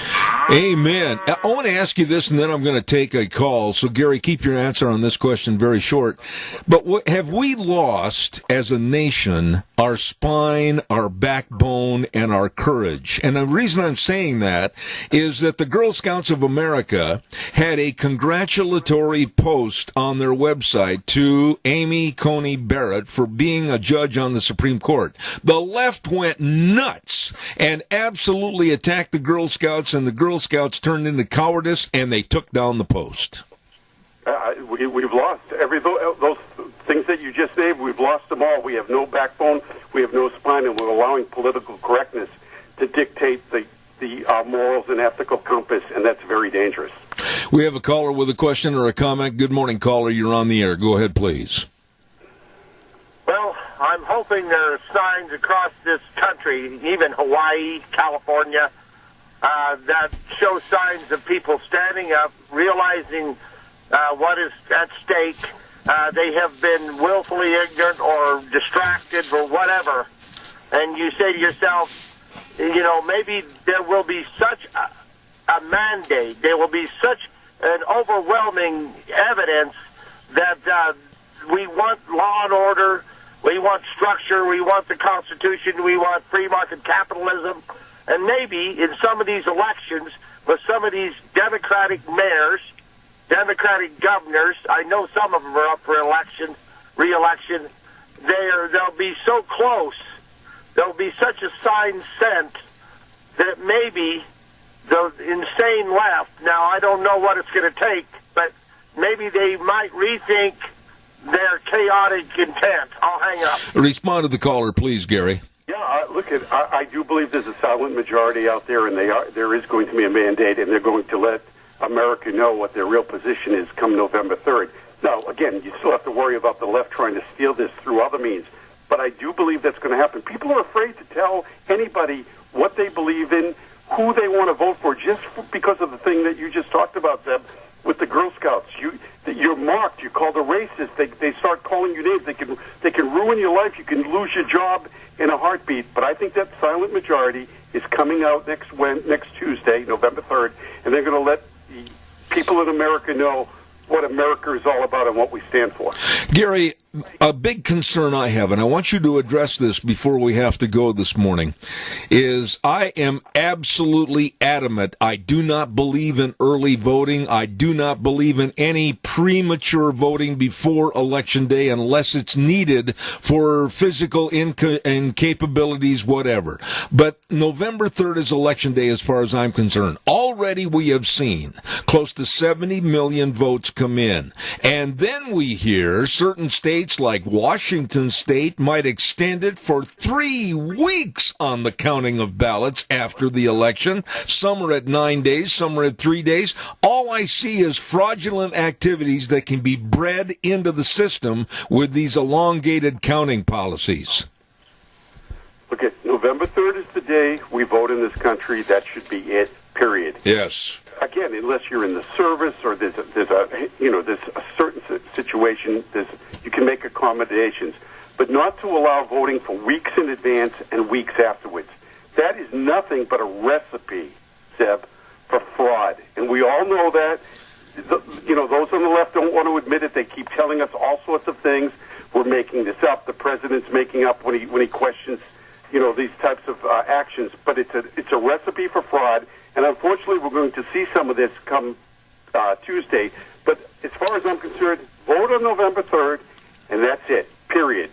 Speaker 2: Amen. I want to ask you this, and then I'm going to take a call. So, Gary, keep your answer on this question very short. But have we lost, as a nation, our spine, our backbone, and our courage? And the reason I'm saying that is that the Girl Scouts of America had a congratulatory post on their website to Amy Coney Barrett for being a judge on the Supreme Court. The left went nuts and absolutely attacked the Girl Scouts, and the Girl Scouts turned into cowardice, and they took down the post.
Speaker 15: We've lost those things that you just named. We've lost them all. We have no backbone. We have no spine, and we're allowing political correctness to dictate our morals and ethical compass, and that's very dangerous.
Speaker 2: We have a caller with a question or a comment. Good morning, caller. You're on the air. Go ahead, please.
Speaker 16: Well, I'm hoping there are signs across this country, even Hawaii, California, that show signs of people standing up, realizing what is at stake. They have been willfully ignorant or distracted or whatever. And you say to yourself, maybe there will be such a mandate, there will be such an overwhelming evidence that we want law and order, we want structure, we want the Constitution, we want free market capitalism. And maybe in some of these elections, with some of these Democratic mayors, Democratic governors, I know some of them are up for re-election, they'll be so close, there'll be such a sign sent that maybe the insane left, now I don't know what it's going to take, but maybe they might rethink their chaotic intent. I'll hang up.
Speaker 2: Respond to the caller, please, Gary.
Speaker 15: Yeah, I do believe there's a silent majority out there, and there is going to be a mandate, and they're going to let America know what their real position is come November 3rd. Now, again, you still have to worry about the left trying to steal this through other means, but I do believe that's going to happen. People are afraid to tell anybody what they believe in, who they want to vote for, just because of the thing that you just talked about, Zeb, with the Girl Scouts. You're marked. You're called a racist. They start calling you names. They can ruin your life. You can lose your job in a heartbeat. But I think that silent majority is coming out next Tuesday, November 3rd, and they're going to let people in America know what America is all about and what we stand for.
Speaker 2: Gary, a big concern I have, and I want you to address this before we have to go this morning, is I am absolutely adamant. I do not believe in early voting. I do not believe in any premature voting before Election Day unless it's needed for physical incapabilities, whatever. But November 3rd is Election Day as far as I'm concerned. Already we have seen close to 70 million votes come in. And then we hear certain states like Washington State might extend it for 3 weeks on the counting of ballots after the election. Some are at 9 days, some are at 3 days. All I see is fraudulent activities that can be bred into the system with these elongated counting policies.
Speaker 15: Okay, November 3rd is the day we vote in this country. That should be it, period.
Speaker 2: Yes.
Speaker 15: Again, unless you're in the service or there's a certain situation, you can make accommodations, but not to allow voting for weeks in advance and weeks afterwards. That is nothing but a recipe, Zeb, for fraud, and we all know that. Those on the left don't want to admit it. They keep telling us all sorts of things. We're making this up. The president's making up when he questions, these types of actions. But it's a recipe for fraud. And unfortunately, we're going to see some of this come Tuesday. But as far as I'm concerned, vote on November 3rd, and that's it, period.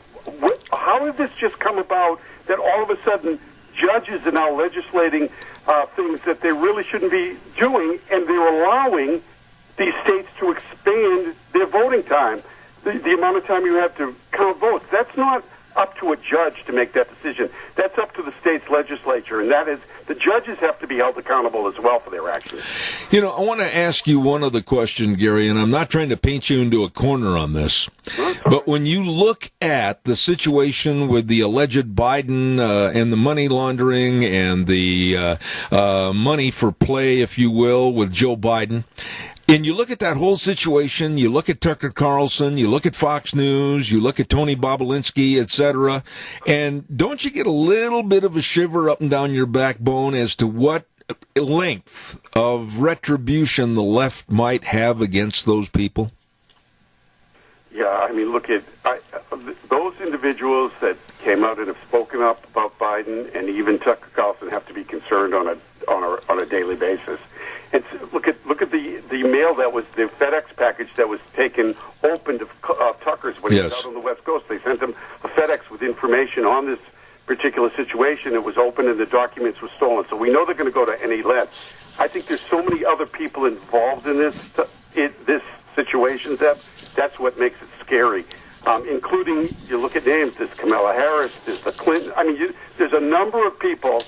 Speaker 15: How did this just come about that all of a sudden judges are now legislating things that they really shouldn't be doing, and they're allowing these states to expand their voting time, the amount of time you have to count votes? That's not up to a judge to make that decision. That's up to the state's legislature, and that is the judges have to be held accountable as well for their actions.
Speaker 2: I want to ask you one other question, Gary, and I'm not trying to paint you into a corner on this, but when you look at the situation with the alleged Biden and the money laundering and the money for play, if you will, with Joe Biden, and you look at that whole situation, you look at Tucker Carlson, you look at Fox News, you look at Tony Bobulinski, etc., and don't you get a little bit of a shiver up and down your backbone as to what length of retribution the left might have against those people?
Speaker 15: Yeah, I mean, look at those individuals that came out and have spoken up about Biden, and even Tucker Carlson have to be concerned on a daily basis. And look at the mail that was the FedEx package that was taken open to Tucker's when he was out on the West Coast. They sent him a FedEx with information on this particular situation. It was open and the documents were stolen. So we know they're going to go to any length. I think there's so many other people involved in this situation, Zeb. That's what makes it scary. Including, you look at names, there's Kamala Harris, there's the Clinton. I mean, there's a number of people,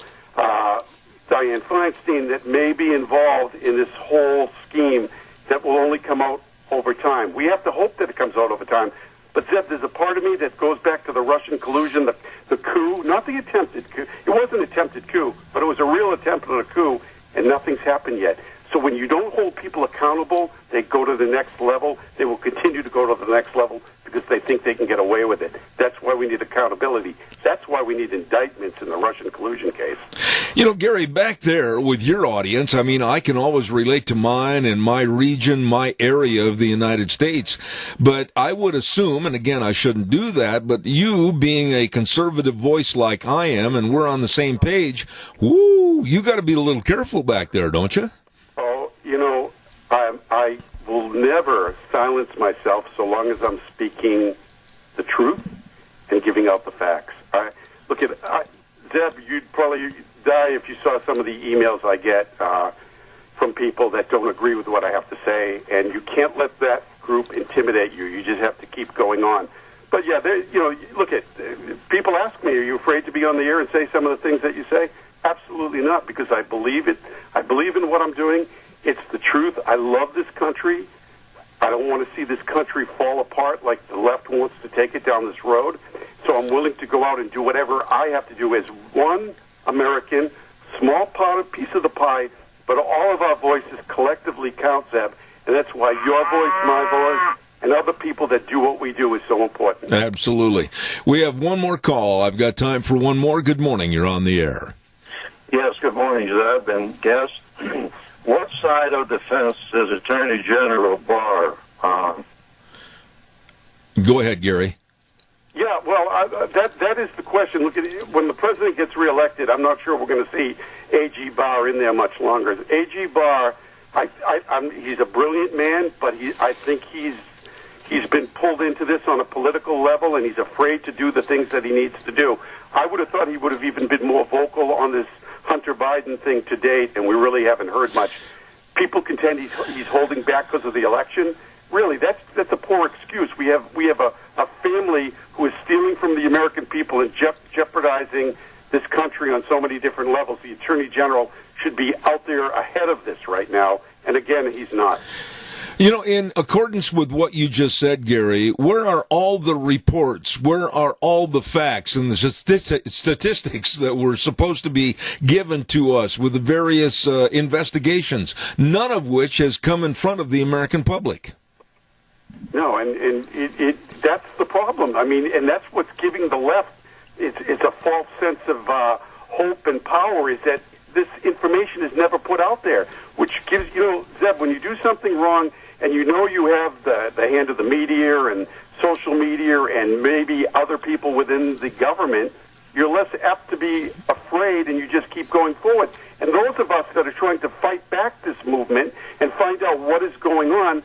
Speaker 15: Dianne Feinstein, that may be involved in this whole scheme that will only come out over time. We have to hope that it comes out over time. But, Zeb, there's a part of me that goes back to the Russian collusion, the coup, not the attempted coup. It wasn't an attempted coup, but it was a real attempt at a coup, and nothing's happened yet. So when you don't hold people accountable, they go to the next level. They will continue to go to the next level because they think they can get away with it. That's why we need accountability. That's why we need indictments in the Russian collusion case.
Speaker 2: Gary, back there with your audience, I mean, I can always relate to mine and my region, my area of the United States. But I would assume, and again, I shouldn't do that, but you being a conservative voice like I am, and we're on the same page, you got to be a little careful back there, don't you?
Speaker 15: I will never silence myself so long as I'm speaking the truth and giving out the facts. Zeb, you'd probably die if you saw some of the emails I get from people that don't agree with what I have to say, and you can't let that group intimidate you. You just have to keep going on. But yeah, people ask me, are you afraid to be on the air and say some of the things that you say? Absolutely not, because I believe it. I believe in what I'm doing. It's the truth. I love this country. I don't want to see this country fall apart like the left wants to take it down this road. So I'm willing to go out and do whatever I have to do as one American, small piece of the pie, but all of our voices collectively count, Zeb. And that's why your voice, my voice, and other people that do what we do is so important.
Speaker 2: Absolutely. We have one more call. I've got time for one more. Good morning. You're on the air.
Speaker 6: Yes, good morning, Zeb and guest. What side of the fence is Attorney General Barr on?
Speaker 2: Go ahead, Gary.
Speaker 15: Well, that is the question. Look at when the president gets reelected. I'm not sure we're going to see A.G. Barr in there much longer. A.G. Barr, he's a brilliant man, but I think he's been pulled into this on a political level, and he's afraid to do the things that he needs to do. I would have thought he would have even been more vocal on this Hunter Biden thing to date, and we really haven't heard much. People contend he's holding back because of the election. Really, that's a poor excuse. We have a family who is stealing from the American people and jeopardizing this country on so many different levels. The Attorney General should be out there ahead of this right now, and again, he's not.
Speaker 2: You know, in accordance with what you just said, Gary, where are all the reports? Where are all the facts and the statistics that were supposed to be given to us with the various investigations, none of which has come in front of the American public?
Speaker 15: No, and that's the problem. I mean, and that's what's giving the left it's a false sense of hope and power, is that this information is never put out there, which gives, Zeb, when you do something wrong and you have the hand of the media and social media and maybe other people within the government, you're less apt to be afraid and you just keep going forward. And those of us that are trying to fight back this movement and find out what is going on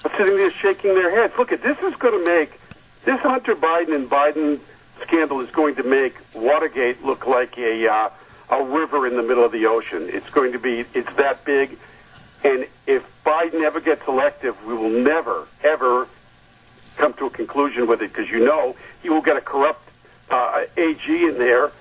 Speaker 15: are sitting there shaking their heads. Look, this is going to make, this Hunter Biden and Biden scandal is going to make Watergate look like a river in the middle of the ocean. It's going to be, it's that big. And if Biden ever gets elected, we will never, ever come to a conclusion with it, because he will get a corrupt AG in there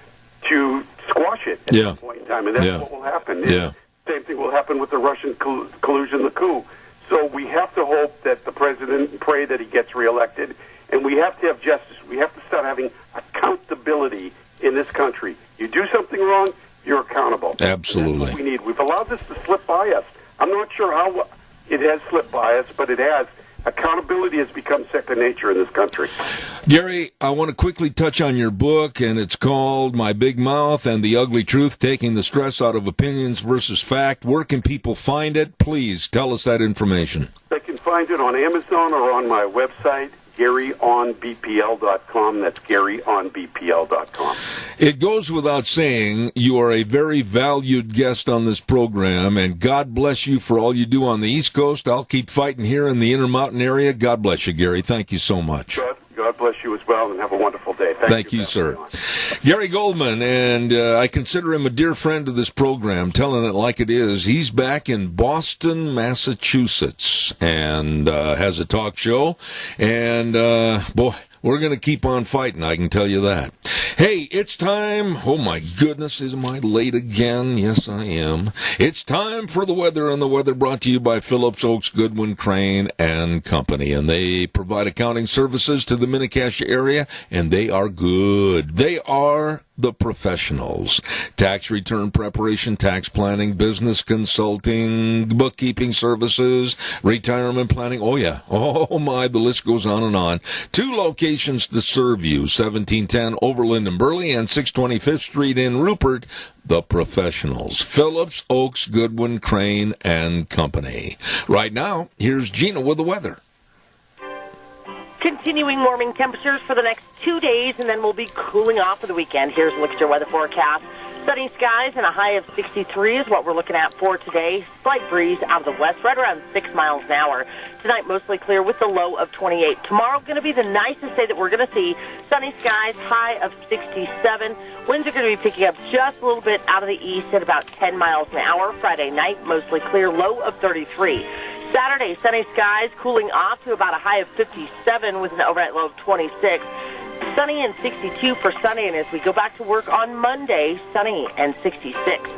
Speaker 15: to squash it at some point in time. And that's what will happen.
Speaker 2: Yeah.
Speaker 15: Same thing will happen with the Russian collusion, the coup. So we have to hope that the president, pray that he gets reelected, and we have to have justice. We have to start having accountability in this country. You do something wrong, you're accountable.
Speaker 2: Absolutely.
Speaker 15: And that's what we need. We've allowed this to slip by us. I'm not sure how it has slipped by us, but it has. Accountability has become second nature in this country.
Speaker 2: Gary, I want to quickly touch on your book, and it's called My Big Mouth and the Ugly Truth, Taking the Stress Out of Opinions versus Fact. Where can people find it? Please tell us that information.
Speaker 15: They can find it on Amazon or on my website, GaryOnBPL.com. That's GaryOnBPL.com.
Speaker 2: It goes without saying, you are a very valued guest on this program, and God bless you for all you do on the East Coast. I'll keep fighting here in the Intermountain area. God bless you, Gary. Thank you so much.
Speaker 15: God bless you as well, and have a wonderful day.
Speaker 2: Thank you, sir. Gary Goldman, and I consider him a dear friend of this program, telling it like it is. He's back in Boston, Massachusetts, and has a talk show. And, boy, we're going to keep on fighting, I can tell you that. Hey, it's time. Oh, my goodness, am I late again? Yes, I am. It's time for the weather, and the weather brought to you by Phillips Oaks Goodwin Crane and Company. And they provide accounting services to the Mini-Cassia area, and they are good. They are the professionals. Tax return preparation, tax planning, business consulting, bookkeeping services, retirement planning. Oh, yeah. Oh, my, the list goes on and on. 2 locations to serve you, 1710 Overland and Burley and 625th Street in Rupert. The professionals. Phillips Oaks Goodwin Crane and Company. Right now, here's Gina with the weather.
Speaker 4: Continuing warming temperatures for the next 2 days, and then we'll be cooling off for the weekend. Here's Lickster weather forecast. Sunny skies and a high of 63 is what we're looking at for today. Slight breeze out of the west, right around 6 miles an hour. Tonight, mostly clear with the low of 28. Tomorrow, going to be the nicest day that we're going to see. Sunny skies, high of 67. Winds are going to be picking up just a little bit out of the east at about 10 miles an hour. Friday night, mostly clear, low of 33. Saturday, sunny skies, cooling off to about a high of 57 with an overnight low of 26. Sunny and 62 for Sunday, and as we go back to work on Monday, sunny and 66.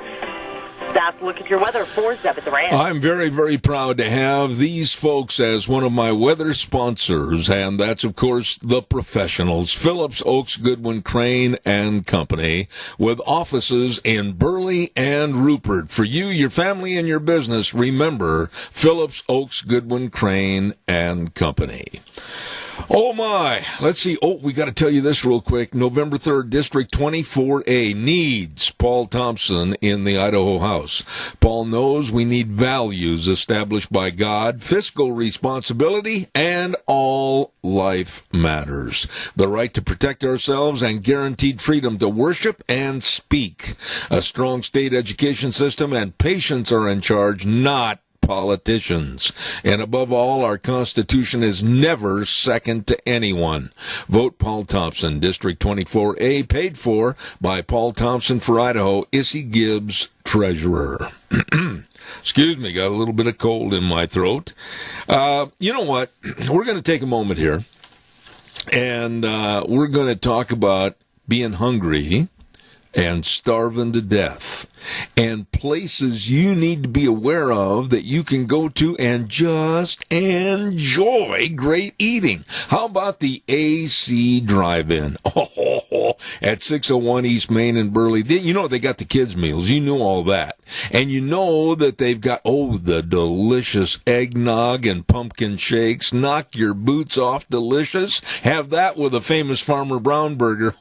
Speaker 4: That's a look at your weather for Zeb at the Ranch.
Speaker 2: I'm very, very proud to have these folks as one of my weather sponsors, and that's, of course, the professionals, Phillips Oaks Goodwin Crane and Company, with offices in Burley and Rupert. For you, your family, and your business, remember Phillips Oaks Goodwin Crane and Company. Oh, my. Let's see. Oh, we got to tell you this real quick. November 3rd, District 24A needs Paul Thompson in the Idaho House. Paul knows we need values established by God, fiscal responsibility, and all life matters. The right to protect ourselves and guaranteed freedom to worship and speak. A strong state education system and patients are in charge, not politicians. And above all, our Constitution is never second to anyone. Vote Paul Thompson, District 24A, paid for by Paul Thompson for Idaho, Issy Gibbs, Treasurer. Excuse me, got a little bit of cold in my throat. You know what? We're going to take a moment here, and we're going to talk about being hungry and starving to death, and places you need to be aware of that you can go to and just enjoy great eating. How about the AC Drive-In? At 601 East Main in Burley. You know they got the kids' meals. You knew all that. And you know that they've got, the delicious eggnog and pumpkin shakes. Knock your boots off delicious. Have that with a famous Farmer Brown burger.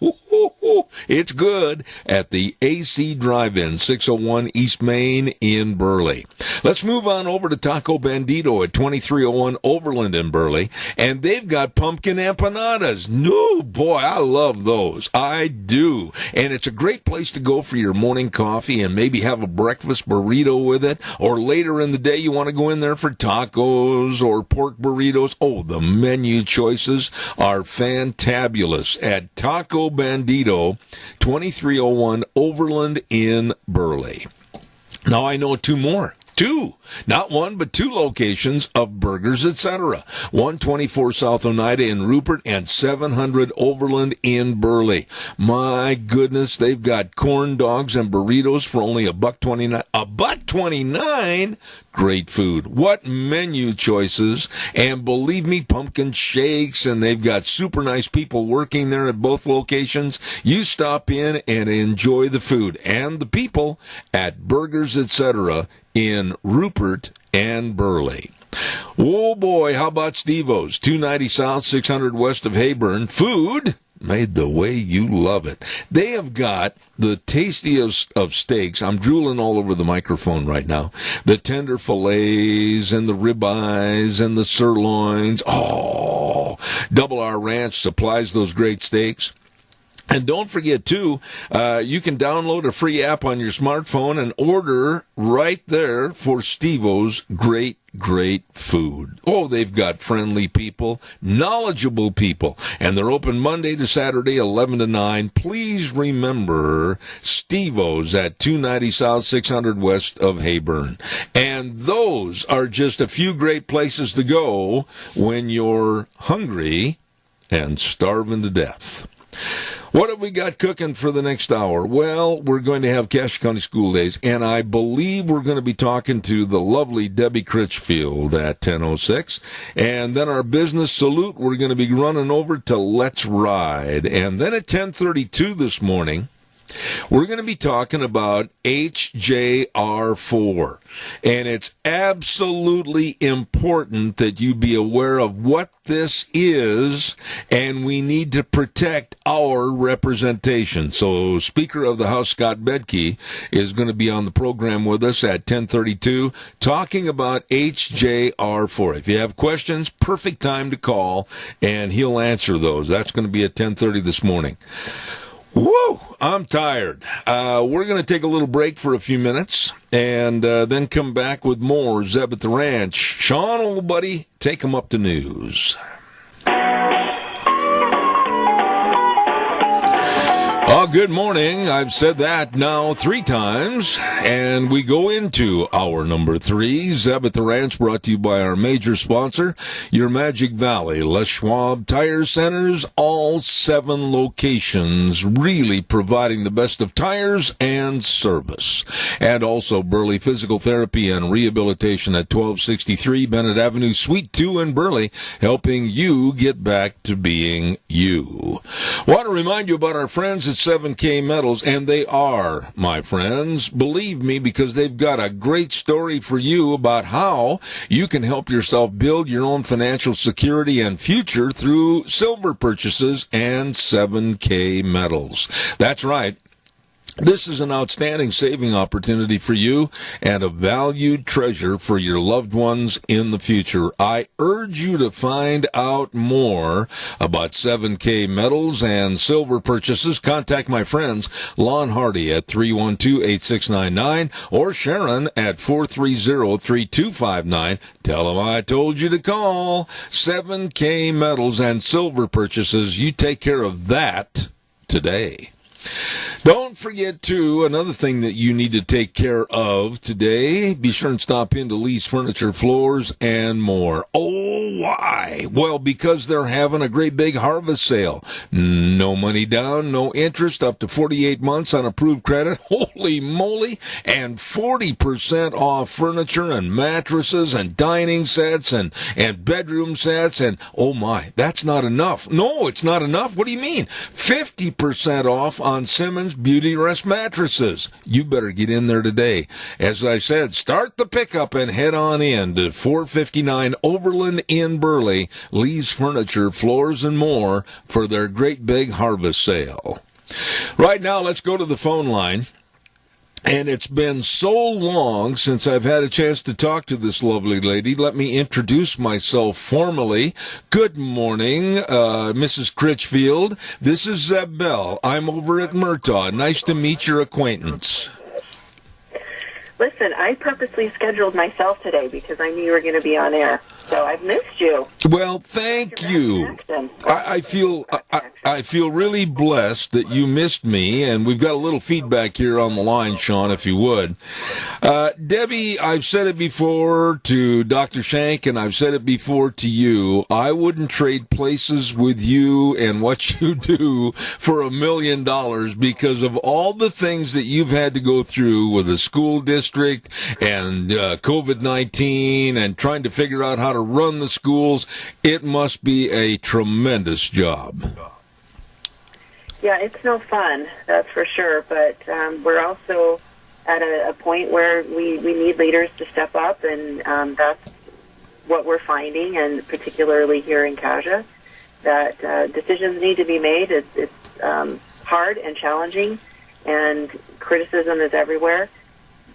Speaker 2: It's good at the AC Drive-In, 601 East Main in Burley. Let's move on over to Taco Bandito at 2301 Overland in Burley, and they've got pumpkin empanadas. No, boy, I love those. I do. And it's a great place to go for your morning coffee and maybe have a breakfast burrito with it, or later in the day you want to go in there for tacos or pork burritos. Oh, the menu choices are fantabulous at Taco Bandito, 2301 Overland in Burley. Now I know two more. Not one, but two locations of Burgers, etc. 124 South Oneida in Rupert and 700 Overland in Burley. My goodness, they've got corn dogs and burritos for only $1.29. $1.29? Great food. What menu choices. And believe me, pumpkin shakes, and they've got super nice people working there at both locations. You stop in and enjoy the food and the people at Burgers, etc. in Rupert and Burley. Oh boy, how about Steve-O's? 290 South, 600 west of Heyburn. Food made the way you love it. They have got the tastiest of steaks. I'm drooling all over the microphone right now. The tender fillets and the ribeyes and the sirloins. Double R Ranch supplies those great steaks. And don't forget, too, you can download a free app on your smartphone and order right there for Steve-O's great food. They've got friendly people, knowledgeable people, and they're open Monday to Saturday, 11 to 9. Please remember Steve-O's at 290 South, 600 west of Heyburn. And those are just a few great places to go when you're hungry and starving to death. What have we got cooking for the next hour? Well, we're going to have Cache County School Days, and I believe we're going to be talking to the lovely Debbie Critchfield at 10:06. And then our business salute, we're going to be running over to Let's Ride. And then at 10:32 this morning, we're going to be talking about HJR4, and it's absolutely important that you be aware of what this is, and we need to protect our representation. So Speaker of the House, Scott Bedke, is going to be on the program with us at 10:32 talking about HJR4. If you have questions, perfect time to call, and he'll answer those. That's going to be at 10:30 this morning. Woo! I'm tired. We're going to take a little break for a few minutes and then come back with more Zeb at the Ranch. Sean, old buddy, take him up to news. Good morning. I've said that now 3 times, and we go into hour number 3. Zeb at the Ranch, brought to you by our major sponsor, your Magic Valley, Les Schwab Tire Centers, all 7 locations, really providing the best of tires and service. And also Burley Physical Therapy and Rehabilitation at 1263 Bennett Avenue, Suite 2 in Burley, helping you get back to being you. Want to remind you about our friends at 7K Metals, and they are, my friends. Believe me, because they've got a great story for you about how you can help yourself build your own financial security and future through silver purchases and 7K Metals. That's right. This is an outstanding saving opportunity for you and a valued treasure for your loved ones in the future. I urge you to find out more about 7K Metals and silver purchases. Contact my friends Lon Hardy at 312-8699 or Sharon at 430-3259. Tell them I told you to call. 7K Metals and silver purchases. You take care of that today. Don't forget, too, another thing that you need to take care of today. Be sure and stop into Lee's Furniture, Floors, and More. Oh, why? Well, because they're having a great big harvest sale. No money down, no interest, up to 48 months on approved credit. Holy moly! And 40% off furniture and mattresses and dining sets and bedroom sets. And, oh my, that's not enough. No, it's not enough. What do you mean? 50% off on Simmons Beauty Rest mattresses. You better get in there today. As I said, start the pickup and head on in to 459 Overland in Burley, Lee's Furniture, Floors, and More for their great big harvest sale. Right now, let's go to the phone line. And it's been so long since I've had a chance to talk to this lovely lady. Let me introduce myself formally. Good morning, Mrs. Critchfield. This is Zeb Bell. I'm over at Murtaugh. Nice to meet your acquaintance.
Speaker 17: Listen, I purposely scheduled myself today because I knew you were going to be on air. So I've missed you.
Speaker 2: Well, thank you. I feel really blessed that you missed me, and we've got a little feedback here on the line, Sean, if you would. Debbie, I've said it before to Dr. Shank, and I've said it before to you. I wouldn't trade places with you and what you do for $1 million because of all the things that you've had to go through with the school district and COVID-19 and trying to figure out how to run the schools. It must be a tremendous job.
Speaker 17: Yeah, it's no fun, that's for sure. But we're also at a point where we need leaders to step up, and that's what we're finding, and particularly here in Kaja, that decisions need to be made. It's hard and challenging, and criticism is everywhere.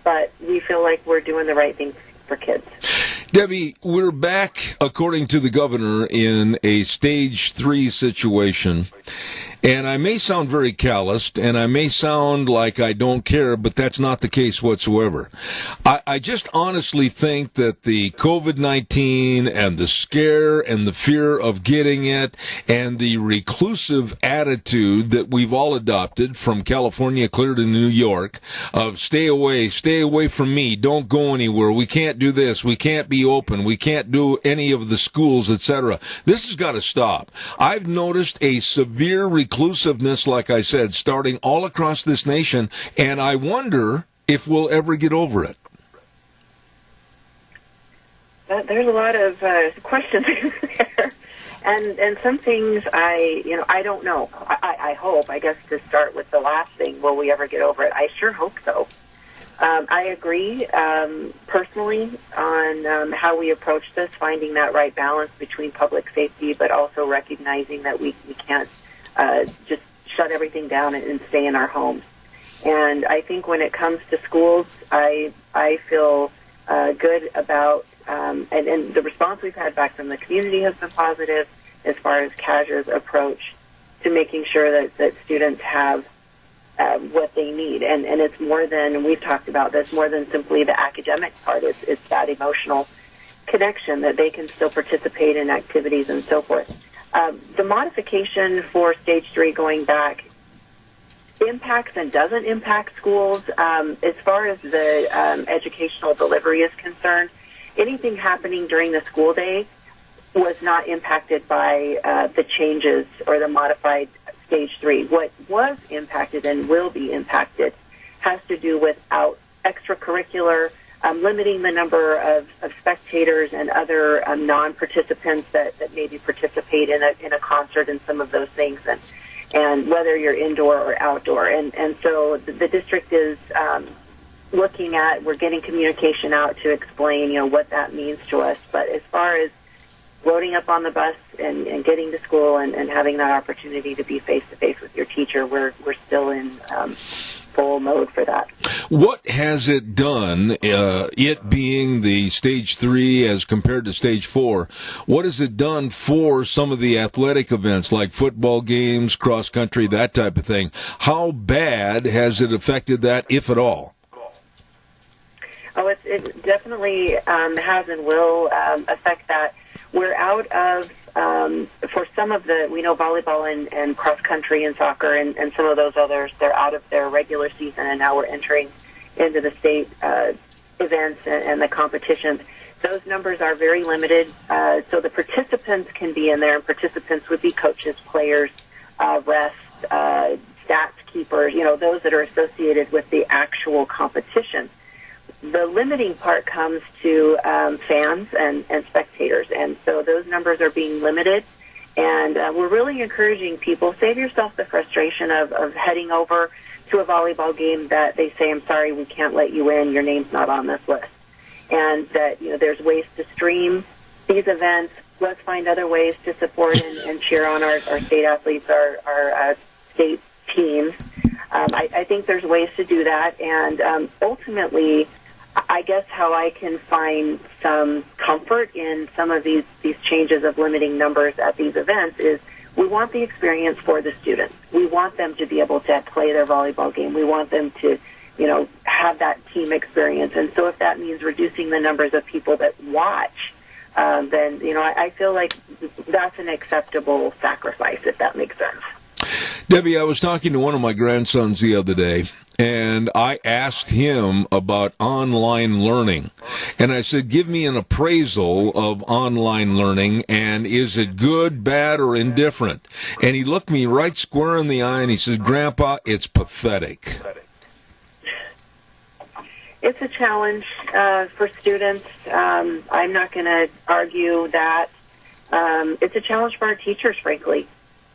Speaker 17: But we feel like we're doing the right thing for kids.
Speaker 2: Debbie, we're back, according to the governor, in a stage 3 situation. And I may sound very calloused, and I may sound like I don't care, but that's not the case whatsoever. I just honestly think that the COVID-19 and the scare and the fear of getting it and the reclusive attitude that we've all adopted from California clear to New York of stay away from me, don't go anywhere, we can't do this, we can't be open, we can't do any of the schools, etc. This has got to stop. I've noticed a severe reclusiveness, like I said, starting all across this nation, and I wonder if we'll ever get over it.
Speaker 17: There's a lot of questions there, and some things I don't know. I hope, I guess, to start with the last thing, will we ever get over it? I sure hope so. I agree personally on how we approach this, finding that right balance between public safety, but also recognizing that we can't just shut everything down and stay in our homes. And I think when it comes to schools, I feel good about, and the response we've had back from the community has been positive as far as Kaja's approach to making sure that students have what they need. And it's more than, and we've talked about this, more than simply the academic part. It's that emotional connection that they can still participate in activities and so forth. The modification for Stage 3 going back impacts and doesn't impact schools. As far as the educational delivery is concerned, anything happening during the school day was not impacted by the changes or the modified Stage 3. What was impacted and will be impacted has to do with extracurricular, limiting the number of spectators and other non-participants that maybe participate in a concert and some of those things. and whether you're indoor or outdoor. And so the district is looking at, we're getting communication out to explain, what that means to us. But as far as loading up on the bus and getting to school and having that opportunity to be face-to-face with your teacher, we're still in full mode for that.
Speaker 2: What has it done, it being the stage 3 as compared to stage 4, what has it done for some of the athletic events like football games, cross country, that type of thing? How bad has it affected that, if at all?
Speaker 17: Oh, it definitely has and will affect that. We're out of, for some of we know volleyball and cross country and soccer and some of those others, they're out of their regular season, and now we're entering into the state events and the competitions. Those numbers are very limited, so the participants can be in there, and participants would be coaches, players, refs, stats keepers, those that are associated with the actual competition. The limiting part comes to fans and spectators, and so those numbers are being limited. And we're really encouraging people, save yourself the frustration of heading over to a volleyball game that they say, I'm sorry, we can't let you in, your name's not on this list. And that, there's ways to stream these events. Let's find other ways to support and cheer on our state athletes, our state teams. I think there's ways to do that, and ultimately, I guess how I can find some comfort in some of these changes of limiting numbers at these events is we want the experience for the students. We want them to be able to play their volleyball game. We want them to, have that team experience. And so if that means reducing the numbers of people that watch, then, I feel like that's an acceptable sacrifice, if that makes sense.
Speaker 2: Debbie, I was talking to one of my grandsons the other day, and I asked him about online learning. And I said, give me an appraisal of online learning, and is it good, bad, or indifferent? And he looked me right square in the eye, and he says, Grandpa, it's pathetic.
Speaker 17: It's a challenge for students. I'm not going to argue that. It's a challenge for our teachers, frankly.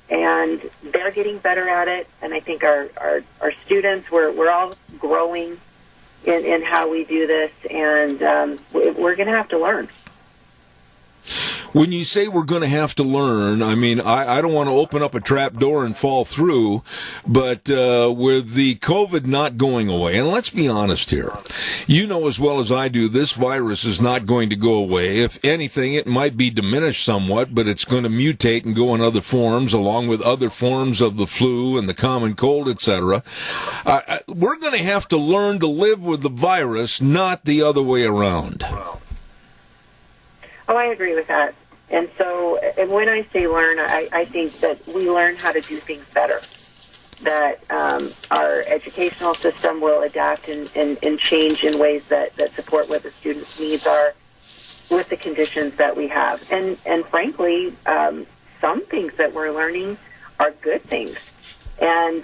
Speaker 17: And they're getting better at it, and I think our students, we're all growing in how we do this, and we're going to have to learn.
Speaker 2: When you say we're going to have to learn, I mean, I don't want to open up a trap door and fall through, but with the COVID not going away, and let's be honest here, you know as well as I do, this virus is not going to go away. If anything, it might be diminished somewhat, but it's going to mutate and go in other forms, along with other forms of the flu and the common cold, etc. We're going to have to learn to live with the virus, not the other way around.
Speaker 17: Oh, I agree with that. And so, and when I say learn, I think that we learn how to do things better, that our educational system will adapt and change in ways that support what the students' needs are with the conditions that we have. And frankly, some things that we're learning are good things. And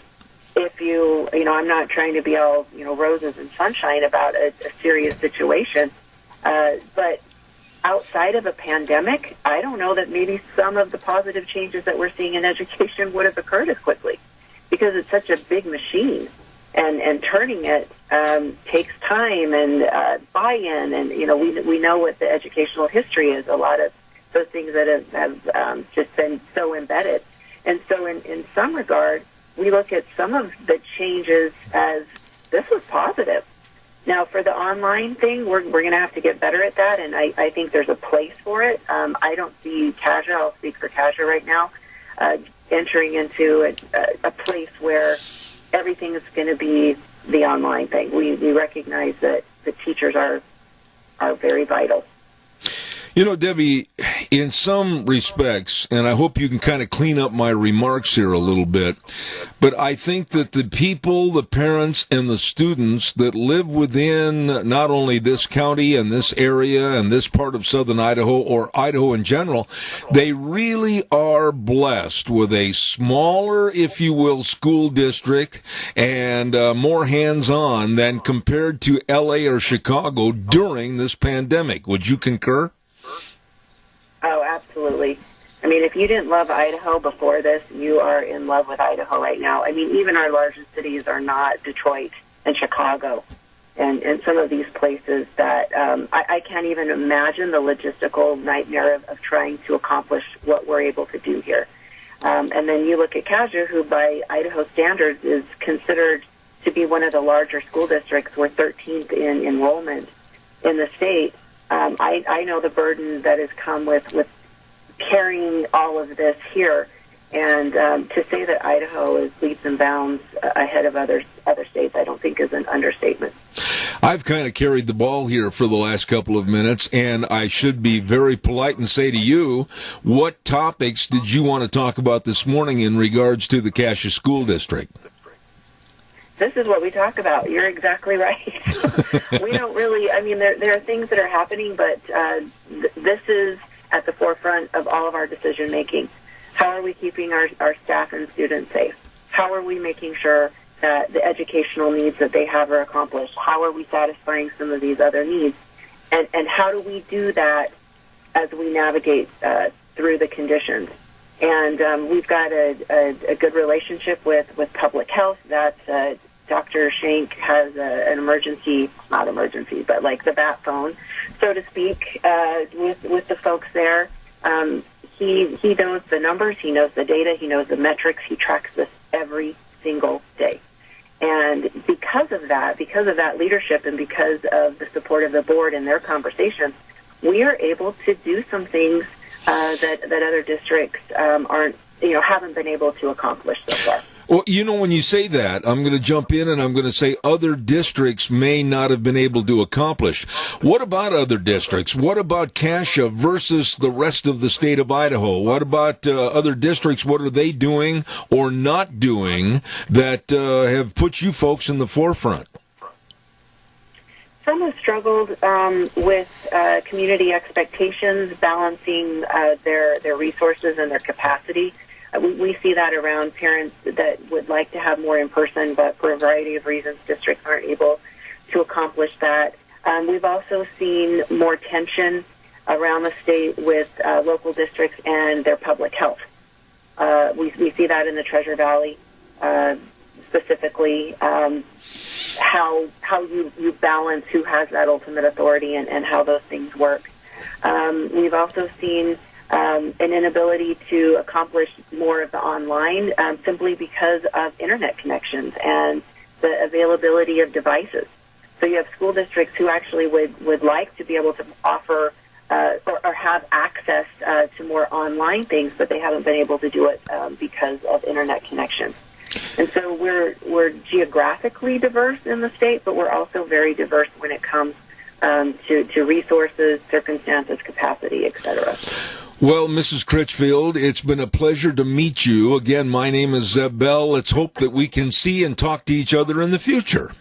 Speaker 17: if I'm not trying to be all, roses and sunshine about a serious situation, but outside of a pandemic, I don't know that maybe some of the positive changes that we're seeing in education would have occurred as quickly, because it's such a big machine, and turning it takes time and buy-in, and we know what the educational history is. A lot of those things that have just been so embedded, and so in some regard, we look at some of the changes as this was positive. Now, for the online thing, we're going to have to get better at that, and I think there's a place for it. I don't see CASA, I'll speak for CASA right now, entering into a place where everything is going to be the online thing. We recognize that the teachers are very vital.
Speaker 2: Debbie, in some respects, and I hope you can kind of clean up my remarks here a little bit, but I think that the people, the parents, and the students that live within not only this county and this area and this part of southern Idaho or Idaho in general, they really are blessed with a smaller, if you will, school district and more hands-on than compared to L.A. or Chicago during this pandemic. Would you concur?
Speaker 17: Oh, absolutely. I mean, if you didn't love Idaho before this, you are in love with Idaho right now. I mean, even our largest cities are not Detroit and Chicago and some of these places that I can't even imagine the logistical nightmare of trying to accomplish what we're able to do here. And then you look at Cassia, who by Idaho standards is considered to be one of the larger school districts. We're 13th in enrollment in the state. I know the burden that has come with carrying all of this here. And to say that Idaho is leaps and bounds ahead of other states, I don't think is an understatement.
Speaker 2: I've kind of carried the ball here for the last couple of minutes, and I should be very polite and say to you, what topics did you want to talk about this morning in regards to the Cassia School District?
Speaker 17: This is what we talk about. You're exactly right. We don't really, I mean, there are things that are happening, but this is at the forefront of all of our decision making. How are we keeping our staff and students safe? How are we making sure that the educational needs that they have are accomplished? How are we satisfying some of these other needs? And how do we do that as we navigate through the conditions? And we've got a good relationship with public health. That Dr. Shank has an emergency, not emergency, but like the bat phone, so to speak, with the folks there. He knows the numbers, he knows the data, he knows the metrics, he tracks this every single day. And because of that leadership and because of the support of the board and their conversations, we are able to do some things that other districts haven't been able to accomplish so far.
Speaker 2: Well, when you say that, I'm going to jump in and I'm going to say other districts may not have been able to accomplish. What about other districts? What about Cassia versus the rest of the state of Idaho? What about other districts? What are they doing or not doing that have put you folks in the forefront?
Speaker 17: Some have struggled with community expectations, balancing their resources and their capacity. We see that around parents that would like to have more in person, but for a variety of reasons, districts aren't able to accomplish that. We've also seen more tension around the state with local districts and their public health. We see that in the Treasure Valley, specifically, how you balance who has that ultimate authority and how those things work. We've also seen an inability to accomplish more of the online simply because of internet connections and the availability of devices. So you have school districts who actually would like to be able to offer or have access to more online things, but they haven't been able to do it because of internet connection. And so we're geographically diverse in the state, but we're also very diverse when it comes to resources, circumstances, capacity, et cetera.
Speaker 2: Well, Mrs. Critchfield, it's been a pleasure to meet you. Again, my name is Zeb Bell. Let's hope that we can see and talk to each other in the future.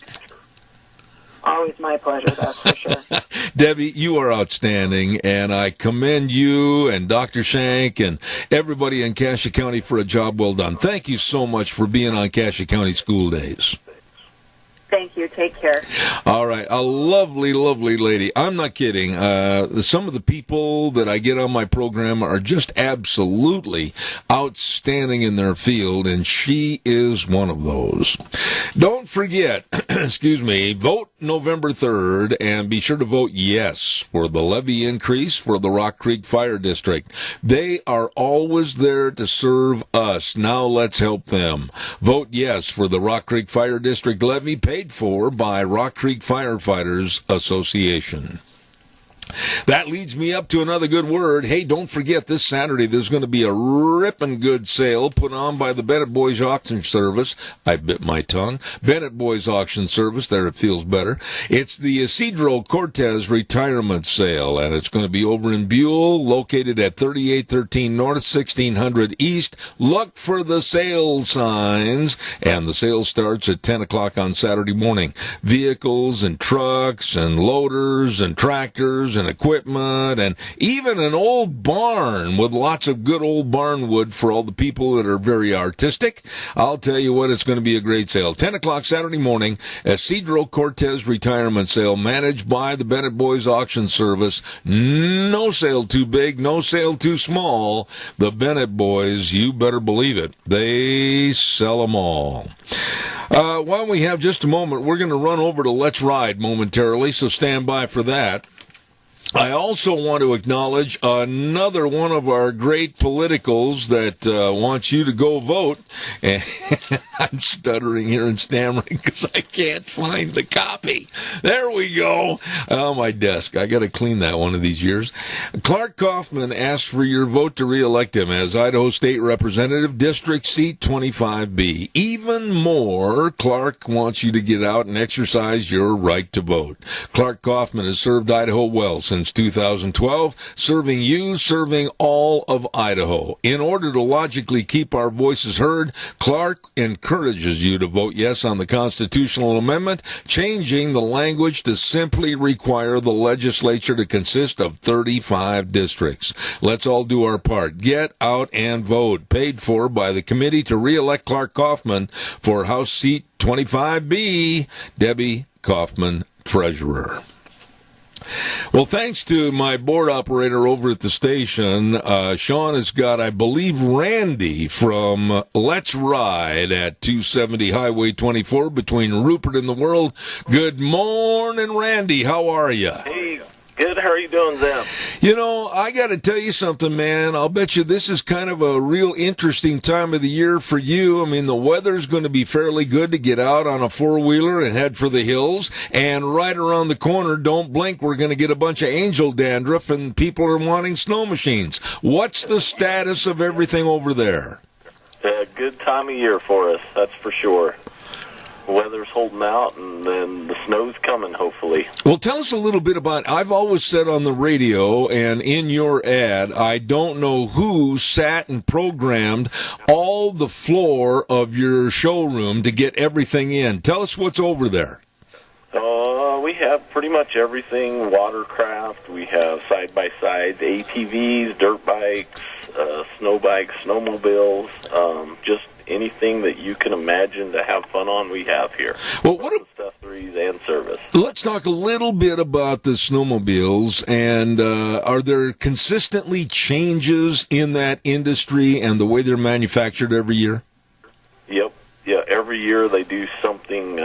Speaker 17: Always my pleasure, that's for sure.
Speaker 2: Debbie, you are outstanding, and I commend you and Dr. Shank and everybody in Cassia County for a job well done. Thank you so much for being on Cassia County School Days.
Speaker 17: Thank you. Take care.
Speaker 2: All right. A lovely, lovely lady. I'm not kidding. Some of the people that I get on my program are just absolutely outstanding in their field, and she is one of those. Don't forget, vote November 3rd, and be sure to vote yes for the levy increase for the Rock Creek Fire District. They are always there to serve us. Now let's help them. Vote yes for the Rock Creek Fire District levy, paid for by Rock Creek Firefighters Association. That leads me up to another good word. Hey, don't forget, this Saturday there's going to be a ripping good sale put on by the Bennett Boys Auction Service. I bit my tongue. Bennett Boys Auction Service, there it feels better. It's the Isidro Cortez Retirement Sale, and it's going to be over in Buell, located at 3813 North, 1600 East. Look for the sale signs, and the sale starts at 10 o'clock on Saturday morning. Vehicles and trucks and loaders and tractors tools and equipment, and even an old barn with lots of good old barn wood for all the people that are very artistic. I'll tell you what, it's going to be a great sale. 10 o'clock Saturday morning, Isidro Cortez Retirement Sale, managed by the Bennett Boys Auction Service. No sale too big, no sale too small. The Bennett Boys, you better believe it, they sell them all. While we have just a moment, we're going to run over to Let's Ride momentarily, so stand by for that. I also want to acknowledge another one of our great politicals that wants you to go vote. And I'm stuttering here and stammering because I can't find the copy. There we go. Oh, my desk. I got to clean that one of these years. Clark Kaufman asked for your vote to re-elect him as Idaho State Representative, District Seat 25B. Even more, Clark wants you to get out and exercise your right to vote. Clark Kaufman has served Idaho well since 2012, serving you, serving all of Idaho. In order to logically keep our voices heard, Clark encourages you to vote yes on the constitutional amendment, changing the language to simply require the legislature to consist of 35 districts. Let's all do our part. Get out and vote. Paid for by the committee to re-elect Clark Kaufman for House Seat 25B. Debbie Kaufman, Treasurer. Well, thanks to my board operator over at the station, Sean has got, I believe, Randy from Let's Ride at 270 Highway 24 between Rupert and the World. Good morning, Randy. How are you?
Speaker 18: Hey, good. How are you doing, Zeb?
Speaker 2: You know, I got to tell you something, man. I'll bet you this is kind of a real interesting time of the year for you. I mean, the weather's going to be fairly good to get out on a four-wheeler and head for the hills. And right around the corner, don't blink, we're going to get a bunch of angel dandruff and people are wanting snow machines. What's the status of everything over there?
Speaker 18: Good time of year for us, that's for sure. Weather's holding out, and then the snow's coming, hopefully.
Speaker 2: Well, tell us a little bit about, I've always said on the radio and in your ad, I don't know who sat and programmed all the floor of your showroom to get everything in. Tell us what's over there.
Speaker 18: We have pretty much everything, watercraft, we have side-by-sides, ATVs, dirt bikes, snow bikes, snowmobiles, just anything that you can imagine to have fun on, we have here.
Speaker 2: Well, what
Speaker 18: accessories and service.
Speaker 2: Let's talk a little bit about the snowmobiles, and are there consistently changes in that industry and the way they're manufactured every year?
Speaker 18: Yep. Yeah, every year they do something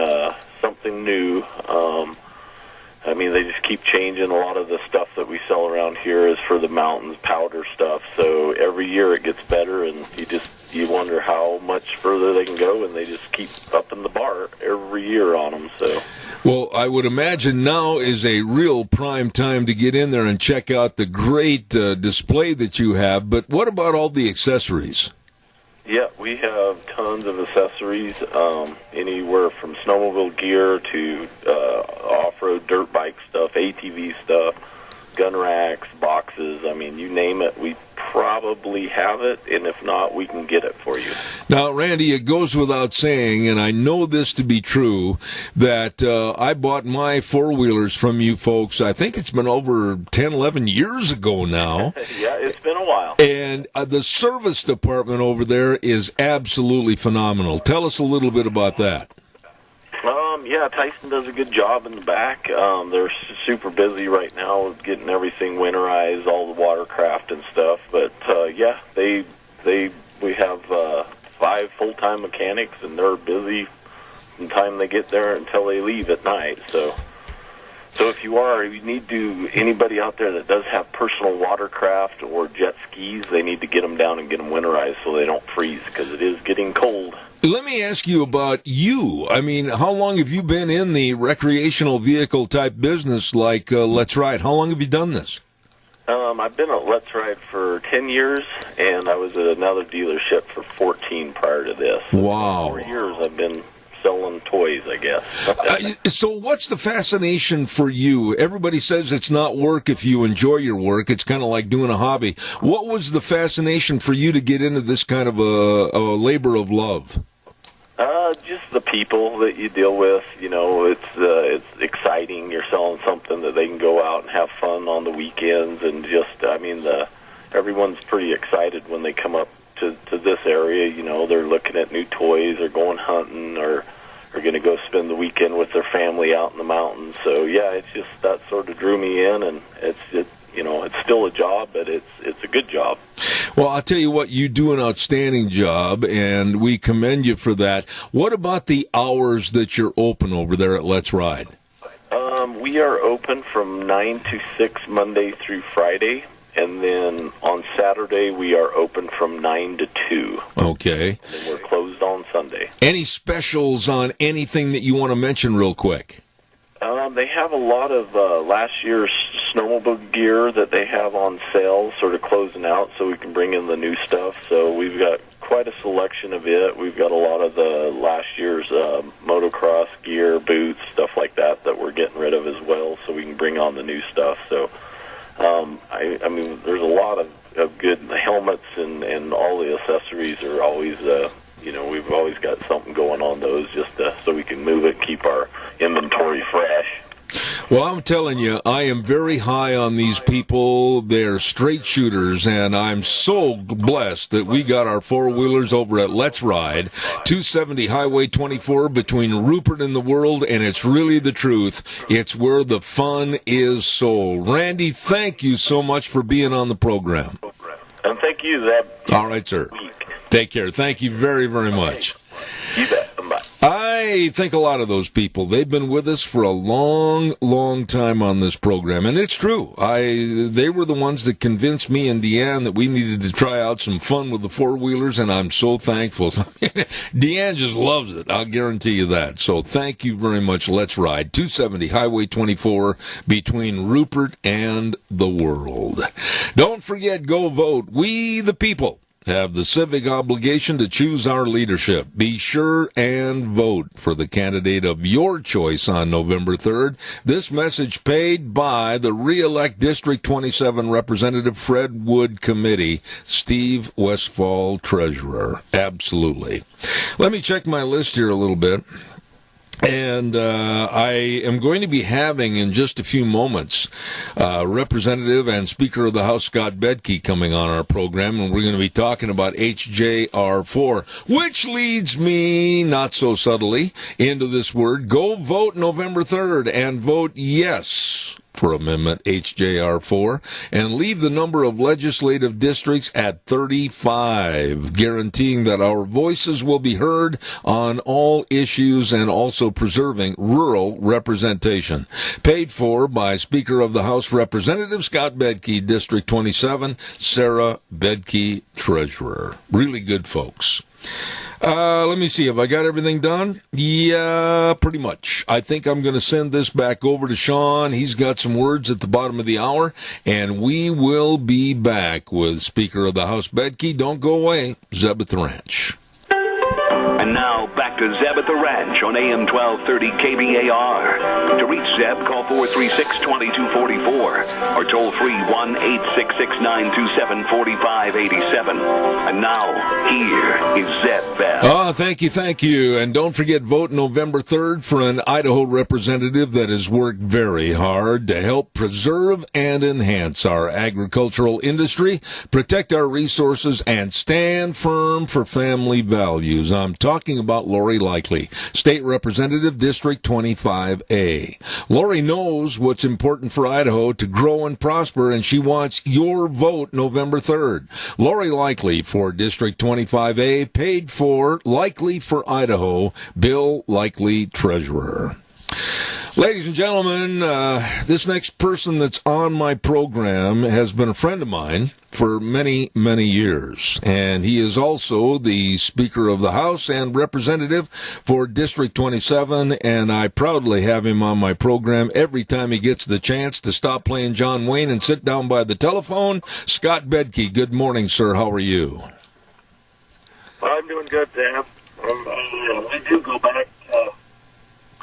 Speaker 18: new. I mean, they just keep changing. A lot of the stuff that we sell around here is for the mountains, powder stuff. So every year it gets better, and you wonder how much further they can go, and they just keep upping the bar every year on them. So,
Speaker 2: well, I would imagine now is a real prime time to get in there and check out the great display that you have. But what about all the accessories?
Speaker 18: Yeah, we have tons of accessories, anywhere from snowmobile gear to off-road dirt bike stuff, ATV stuff, gun racks, boxes. I mean, you name it, we probably have it, and if not, we can get it for you.
Speaker 2: Now, Randy, it goes without saying, and I know this to be true, that I bought my four-wheelers from you folks, I think it's been over 10, 11 years ago now.
Speaker 18: Yeah, it's been a while.
Speaker 2: And the service department over there is absolutely phenomenal. Tell us a little bit about that.
Speaker 18: Yeah, Tyson does a good job in the back. They're super busy right now with getting everything winterized, all the watercraft and stuff. But yeah, we have 5 full-time mechanics, and they're busy from the time they get there until they leave at night. So if you need to, anybody out there that does have personal watercraft or jet skis, they need to get them down and get them winterized so they don't freeze, because it is getting cold.
Speaker 2: Let me ask you about you. I mean, how long have you been in the recreational vehicle type business like Let's Ride? How long have you done this?
Speaker 18: I've been at Let's Ride for 10 years, and I was at another dealership for 14 prior to this.
Speaker 2: Wow.
Speaker 18: 4 years I've been selling toys, I guess.
Speaker 2: So what's the fascination for you? Everybody says it's not work if you enjoy your work. It's kind of like doing a hobby. What was the fascination for you to get into this kind of a labor of love?
Speaker 18: Just the people that you deal with. You know, it's exciting. You're selling something that they can go out and have fun on the weekends, and just, I mean, everyone's pretty excited when they come up to this area. You know, they're looking at new toys, or going hunting, or going to go spend the weekend with their family out in the mountains. So yeah, it's just that sort of drew me in, and it's still a job, but it's a good job.
Speaker 2: Well, I'll tell you what, you do an outstanding job, and we commend you for that. What about the hours that you're open over there at Let's Ride?
Speaker 18: We are open from 9 to 6 Monday through Friday, and then on Saturday we are open from 9 to 2.
Speaker 2: Okay.
Speaker 18: And then we're closed on Sunday.
Speaker 2: Any specials on anything that you want to mention real quick?
Speaker 18: They have a lot of last year's snowmobile gear that they have on sale, sort of closing out, so we can bring in the new stuff. So we've got quite a selection of it. We've got a lot of the last year's motocross gear, boots, stuff like that we're getting rid of as well, so we can bring on the new stuff. So, I mean, there's a lot of good helmets, and all the accessories are always, we've always got something going on those, just so we can move it, keep our inventory fresh.
Speaker 2: Well, I'm telling you, I am very high on these people. They're straight shooters, and I'm so blessed that we got our four-wheelers over at Let's Ride, 270 Highway 24 between Rupert and the World, and it's really the truth. It's where the fun is sold. Randy, thank you so much for being on the program.
Speaker 18: And thank you, Zeb.
Speaker 2: All right, sir. Take care. Thank you very, very much.
Speaker 18: You bet. Bye.
Speaker 2: I think a lot of those people, they've been with us for a long, long time on this program, and it's true. They were the ones that convinced me and Deanne that we needed to try out some fun with the four-wheelers, and I'm so thankful. Deanne just loves it, I'll guarantee you that. So thank you very much. Let's Ride, 270 Highway 24 between Rupert and the World. Don't forget, go vote. We, the people, have the civic obligation to choose our leadership. Be sure and vote for the candidate of your choice on November 3rd. This message paid by the Re-elect District 27 Representative Fred Wood Committee, Steve Westfall, Treasurer. Absolutely. Let me check my list here a little bit. And I am going to be having in just a few moments Representative and Speaker of the House Scott Bedke coming on our program, and we're going to be talking about HJR4, which leads me, not so subtly, into this word. Go vote November 3rd and vote yes for Amendment HJR4 and leave the number of legislative districts at 35, guaranteeing that our voices will be heard on all issues and also preserving rural representation. Paid for by Speaker of the House Representative Scott Bedke, District 27, Sarah Bedke, Treasurer. Really good folks. Let me see. Have I got everything done? Yeah, pretty much. I think I'm going to send this back over to Sean. He's got some words at the bottom of the hour, and we will be back with Speaker of the House Bedke. Don't go away. Zeb at the Ranch.
Speaker 1: And now, back to Zeb at the Ranch on AM 1230 KBAR. To reach Zeb, call 436-2244 or toll free 1-866-927-4587. And now, here is Zeb Bell.
Speaker 2: Thank you. And don't forget, vote November 3rd for an Idaho representative that has worked very hard to help preserve and enhance our agricultural industry, protect our resources, and stand firm for family values. I'm talking about Lori Likely, State Representative, District 25A. Lori knows what's important for Idaho to grow and prosper, and she wants your vote November 3rd. Lori Likely for District 25A, paid for, Likely for Idaho, Bill Likely, Treasurer. Ladies and gentlemen, this next person that's on my program has been a friend of mine for many, many years, and he is also the Speaker of the House and Representative for District 27, and I proudly have him on my program every time he gets the chance to stop playing John Wayne and sit down by the telephone. Scott Bedke, good morning, sir. How are you?
Speaker 12: I'm doing good, Dan. We do go back.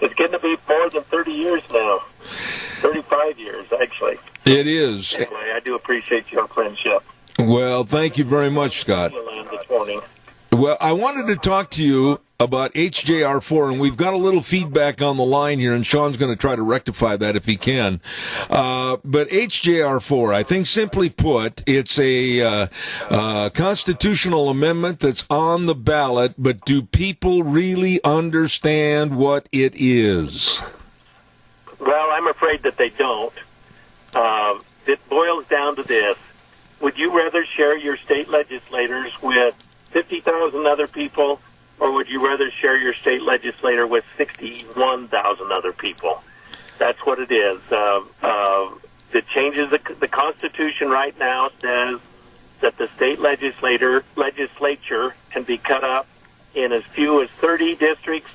Speaker 12: It's getting to be more than 30 years now. 35 years, actually.
Speaker 2: It is.
Speaker 12: Anyway, I do appreciate your friendship.
Speaker 2: Well, thank you very much, Scott.
Speaker 12: This morning.
Speaker 2: Well, I wanted to talk to you about HJR4, and we've got a little feedback on the line here, and Sean's going to try to rectify that if he can. But HJR4, I think simply put, it's a constitutional amendment that's on the ballot, but do people really understand what it is?
Speaker 19: Well, I'm afraid that they don't. It boils down to this. Would you rather share your state legislators with 50,000 other people, or would you rather share your state legislator with 61,000 other people? That's what it is. It changes the Constitution right now says that the state legislature can be cut up in as few as 30 districts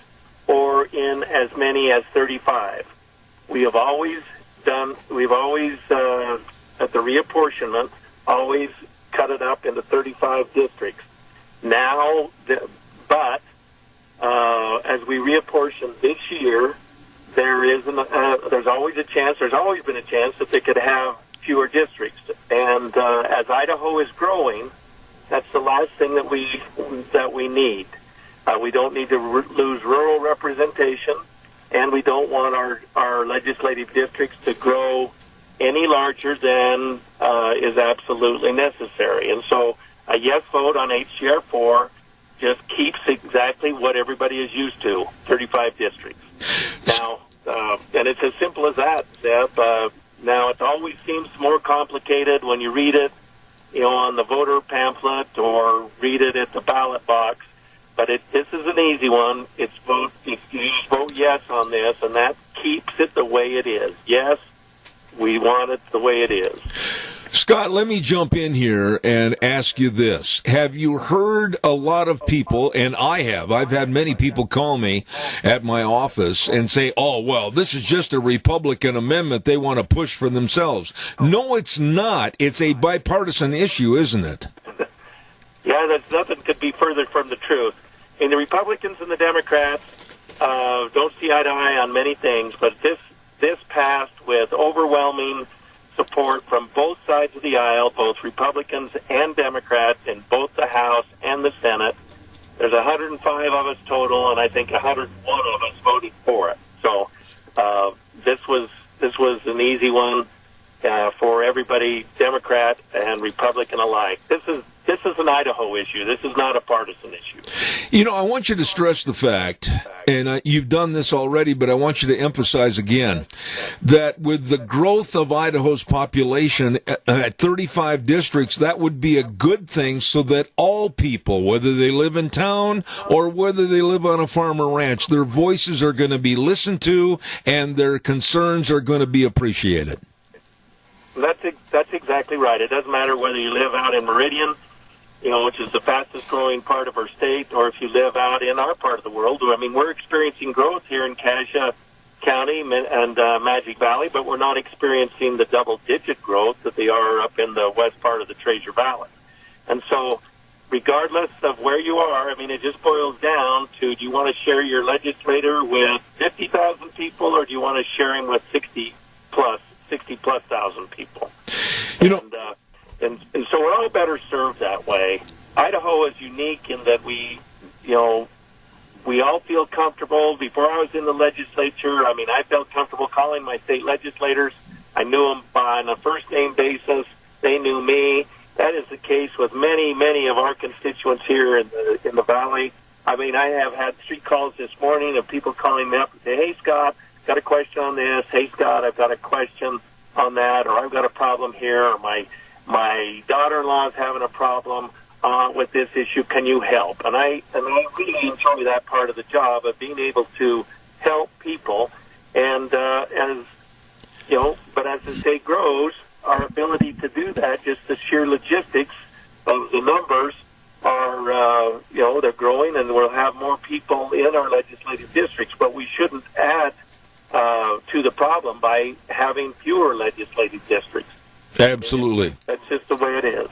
Speaker 19: or in as many as 35. We've always at the reapportionment, always cut it up into 35 districts. Now, as we reapportion this year, there's always a chance, there's always been a chance that they could have fewer districts. And as Idaho is growing, that's the last thing that we need. We don't need to lose rural representation, and we don't want our legislative districts to grow any larger than is absolutely necessary. And so a yes vote on HJR4 just keeps exactly what everybody is used to, 35 districts. Now, and it's as simple as that, Zeb. Now, it always seems more complicated when you read it, on the voter pamphlet or read it at the ballot box. But this is an easy one. You vote yes on this, and that keeps it the way it is. Yes, we want it the way it is.
Speaker 2: Scott, let me jump in here and ask you this. Have you heard a lot of people, and I've had many people call me at my office and say, oh, well, this is just a Republican amendment they want to push for themselves. No, it's not. It's a bipartisan issue, isn't it?
Speaker 19: Yeah, nothing could be further from the truth. And the Republicans and the Democrats don't see eye to eye on many things, but this passed with overwhelming support from both sides of the aisle, both Republicans and Democrats in both the House and the Senate. There's 105 of us total, and I think 101 of us voted for it. So this was an easy one for everybody, Democrat and Republican alike. This is an Idaho issue. This is not a partisan issue.
Speaker 2: I want you to stress the fact, and you've done this already, but I want you to emphasize again, that with the growth of Idaho's population at 35 districts, that would be a good thing so that all people, whether they live in town or whether they live on a farm or ranch, their voices are going to be listened to and their concerns are going to be appreciated.
Speaker 19: That's exactly right. It doesn't matter whether you live out in Meridian, which is the fastest growing part of our state, or if you live out in our part of the world. I mean, we're experiencing growth here in Cassia County and Magic Valley, but we're not experiencing the double-digit growth that they are up in the west part of the Treasure Valley. And so, regardless of where you are, I mean, it just boils down to, do you want to share your legislator with 50,000 people, or do you want to share him with 60-plus thousand people? And so we're all better served that way. Idaho is unique in that we all feel comfortable. Before I was in the legislature, I felt comfortable calling my state legislators. I knew them on a first-name basis. They knew me. That is the case with many, many of our constituents here in the Valley. I have had 3 calls this morning of people calling me up and say, hey, Scott, got a question on this. Hey, Scott, I've got a question on that, or I've got a problem here, or my daughter-in-law is having a problem with this issue. Can you help? And I really enjoy that part of the job of being able to help people. And but as the state grows, our ability to do that, just the sheer logistics of the numbers are, they're growing, and we'll have more people in our legislative districts. But we shouldn't add to the problem by having fewer legislative districts.
Speaker 2: Absolutely.
Speaker 19: That's just the way it is.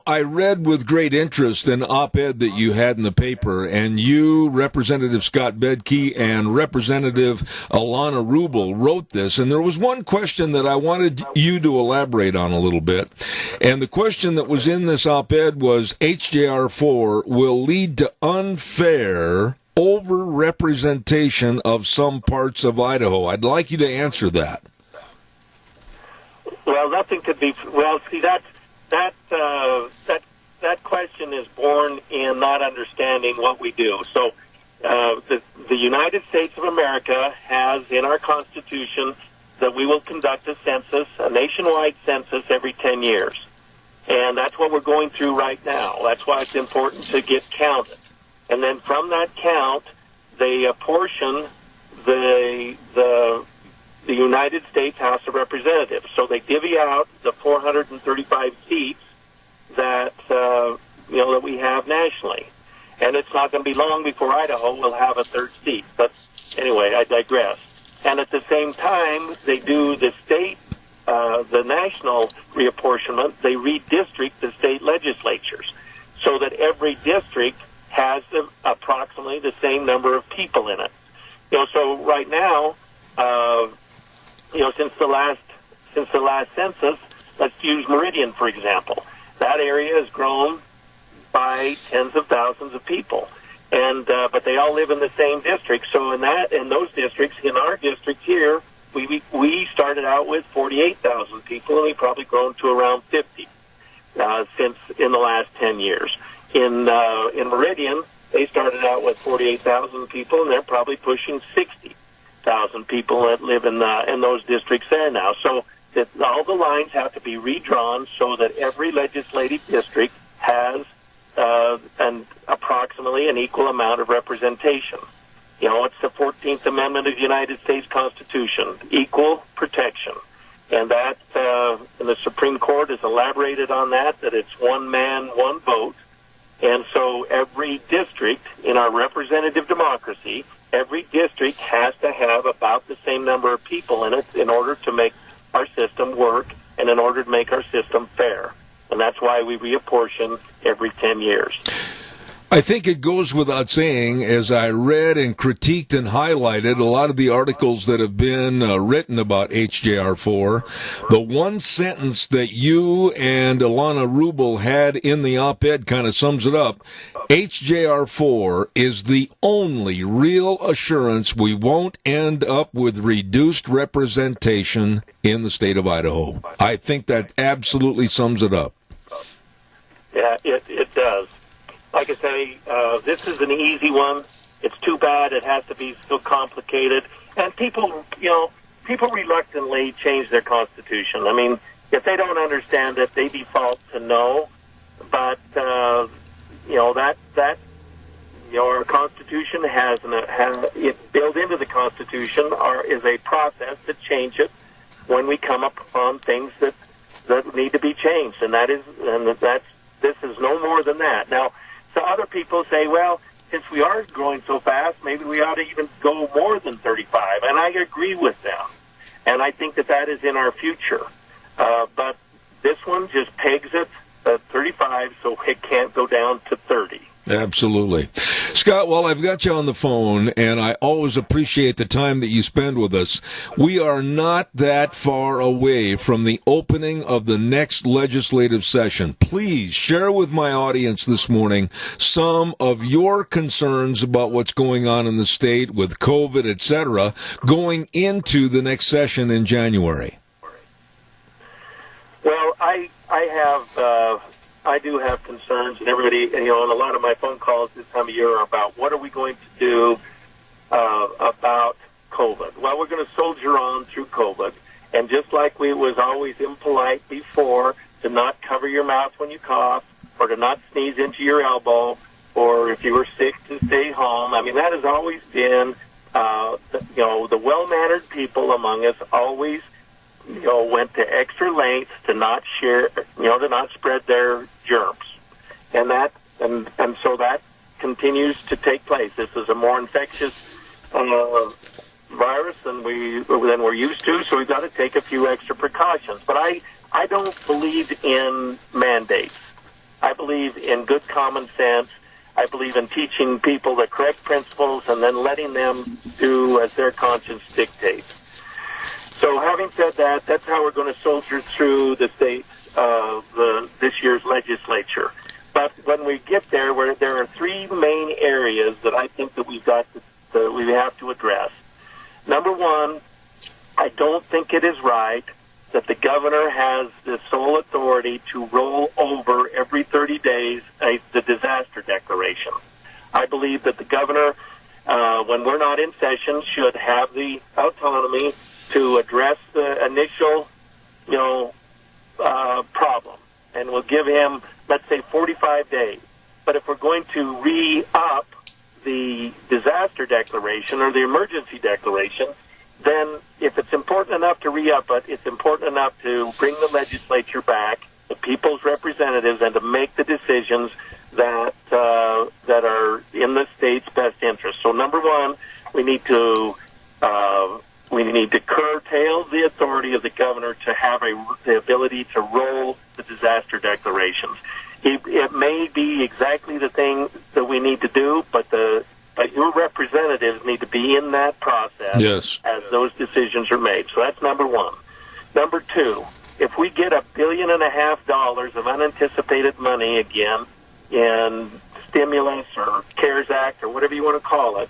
Speaker 2: I read with great interest an op-ed that you had in the paper, and you, Representative Scott Bedke, and Representative Alana Rubel wrote this, and there was one question that I wanted you to elaborate on a little bit. And the question that was in this op-ed was, HJR4 will lead to unfair over-representation of some parts of Idaho? I'd like you to answer that.
Speaker 19: Well, nothing could be. Well, see, that question is born in not understanding what we do. So, the United States of America has in our Constitution that we will conduct a census, a nationwide census, every 10 years. And that's what we're going through right now. That's why it's important to get counted. And then from that count, they apportion the United States House of Representatives. So they divvy out the 435 seats that that we have nationally. And it's not going to be long before Idaho will have a third seat. But anyway, I digress. And at the same time, they do the state, the national reapportionment. They redistrict the state legislatures so that every district has approximately the same number of people in it. So right now, since the last census, let's use Meridian for example. That area has grown by tens of thousands of people, and but they all live in the same district. So in those districts, in our district here, we started out with 48,000 people, and we've probably grown to around 50 since in the last 10 years. In Meridian, they started out with 48,000 people, and they're probably pushing 60,000 people that live in those districts there now. So that all the lines have to be redrawn so that every legislative district has approximately an equal amount of representation. It's the 14th Amendment of the United States Constitution, equal protection. And that, and the Supreme Court has elaborated on that it's one man, one vote. And so every district in our representative democracy, every district has to have about the same number of people in it in order to make our system work and in order to make our system fair. And that's why we reapportion every 10 years.
Speaker 2: I think it goes without saying, as I read and critiqued and highlighted a lot of the articles that have been written about HJR4, the one sentence that you and Alana Rubel had in the op-ed kind of sums it up. HJR4 is the only real assurance we won't end up with reduced representation in the state of Idaho. I think that absolutely sums it up.
Speaker 19: Yeah, it does. Like I say, this is an easy one. It's too bad it has to be so complicated. And people reluctantly change their constitution. I mean, if they don't understand it, they default to no. But our Constitution has it built into the Constitution is a process to change it when we come upon things that need to be changed, this is no more than that. Now, so other people say, well, since we are growing so fast, maybe we ought to even go more than 35, and I agree with them, and I think that is in our future. But this one just pegs it at 35, so it can't go down to 30.
Speaker 2: Absolutely. Scott, while I've got you on the phone, and I always appreciate the time that you spend with us, we are not that far away from the opening of the next legislative session. Please share with my audience this morning some of your concerns about what's going on in the state with COVID, etc., going into the next session in January.
Speaker 19: Well, I do have concerns, and everybody, and a lot of my phone calls this time of year are about what are we going to do about COVID. Well, we're going to soldier on through COVID, and just like we was always impolite before to not cover your mouth when you cough, or to not sneeze into your elbow, or if you were sick to stay home. I mean, that has always been, the well-mannered people among us always went to extra lengths to not share, to not spread their germs, and so that continues to take place. This is a more infectious virus than we're used to, so we've got to take a few extra precautions. But I don't believe in mandates. I believe in good common sense. I believe in teaching people the correct principles and then letting them do as their conscience dictates. So having said that, that's how we're going to soldier through the state, this year's legislature. But when we get there, where there are three main areas that I think that we have to address. Number one, I don't think it is right that the governor has the sole authority to roll over every 30 days the disaster declaration. I believe that the governor, when we're not in session, should have the autonomy to address the initial, problem. And we'll give him, let's say, 45 days. But if we're going to re-up the disaster declaration or the emergency declaration, then if it's important enough to re-up it, it's important enough to bring the legislature back, the people's representatives, and to make the decisions that are in the state's best interest. So, number one, we need to curtail the authority of the governor to have the ability to roll the disaster declarations. It may be exactly the thing that we need to do, but your representatives need to be in that process as those decisions are made. So that's number one. Number two, if we get $1.5 billion of unanticipated money again in stimulus or CARES Act or whatever you want to call it,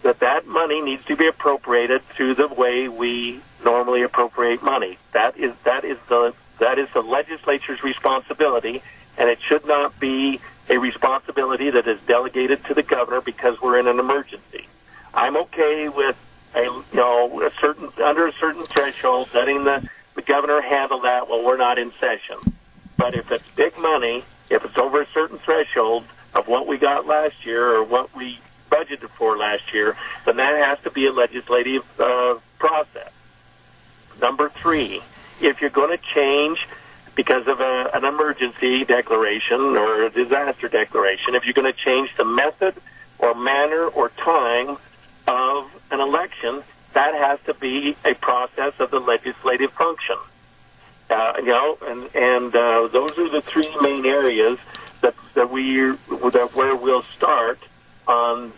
Speaker 19: that money needs to be appropriated through the way we normally appropriate money. That is the legislature's responsibility, and it should not be a responsibility that is delegated to the governor because we're in an emergency. I'm okay with under a certain threshold, letting the governor handle that while we're not in session. But if it's big money, if it's over a certain threshold of what we got last year or what we budgeted for last year, then that has to be a legislative process. Number three, if you're going to change because of an emergency declaration or a disaster declaration, if you're going to change the method or manner or time of an election, that has to be a process of the legislative function. Those are the three main areas where we'll start on.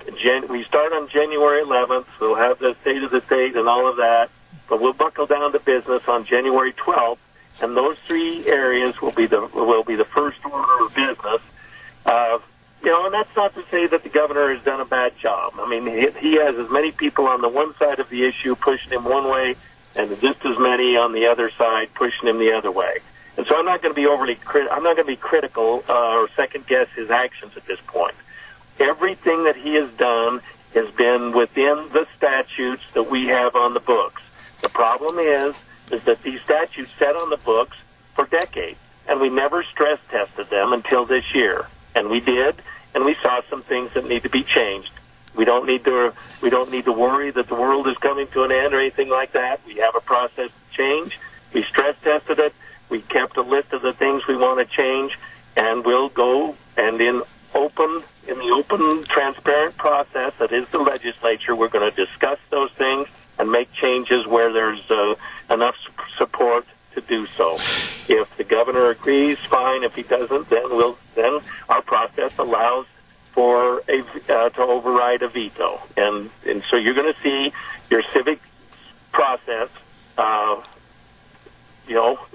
Speaker 19: We start on January 11th. We'll have the State of the State and all of that, but we'll buckle down to business on January 12th. And those three areas will be the first order of business. And that's not to say that the governor has done a bad job. I mean, he has as many people on the one side of the issue pushing him one way, and just as many on the other side pushing him the other way. And so I'm not going to be I'm not going to be critical or second guess his actions at this point. Everything that he has done has been within the statutes that we have on the books. The problem is that these statutes sat on the books for decades, and we never stress tested them until this year. And we did, and we saw some things that need to be changed. We don't need to worry that the world is coming to an end or anything like that. We have a process to change. We stress tested it. We kept a list of the things we want to change, and we'll go and in the open, transparent process that is the legislature, we're going to discuss those things and make changes where there's enough support to do so. If the governor agrees, fine. If he doesn't, then our process allows for to override a veto, and so you're going to see your civic process,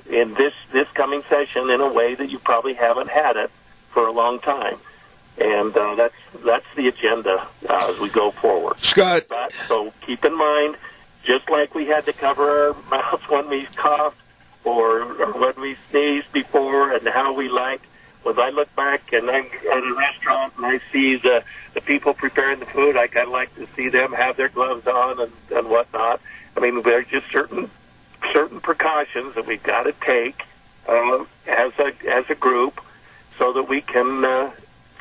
Speaker 19: in this coming session in a way that you probably haven't had it for a long time. And that's the agenda as we go forward.
Speaker 2: Scott.
Speaker 19: So keep in mind, just like we had to cover our mouths when we coughed or when we sneezed before, and how we like. When I look back and I'm at a restaurant and I see the people preparing the food, I kind of like to see them have their gloves on and whatnot. I mean, there's just certain precautions that we've got to take as a group so that we can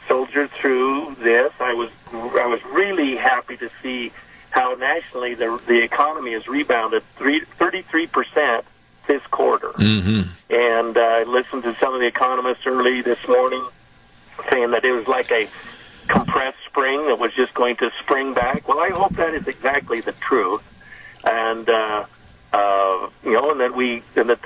Speaker 19: soldier through this. I was really happy to see how nationally the economy has rebounded 33% this quarter.
Speaker 2: Mm-hmm.
Speaker 19: And I listened to some of the economists early this morning saying that it was like a compressed spring that was just going to spring back. Well, I hope that is exactly the truth. And and that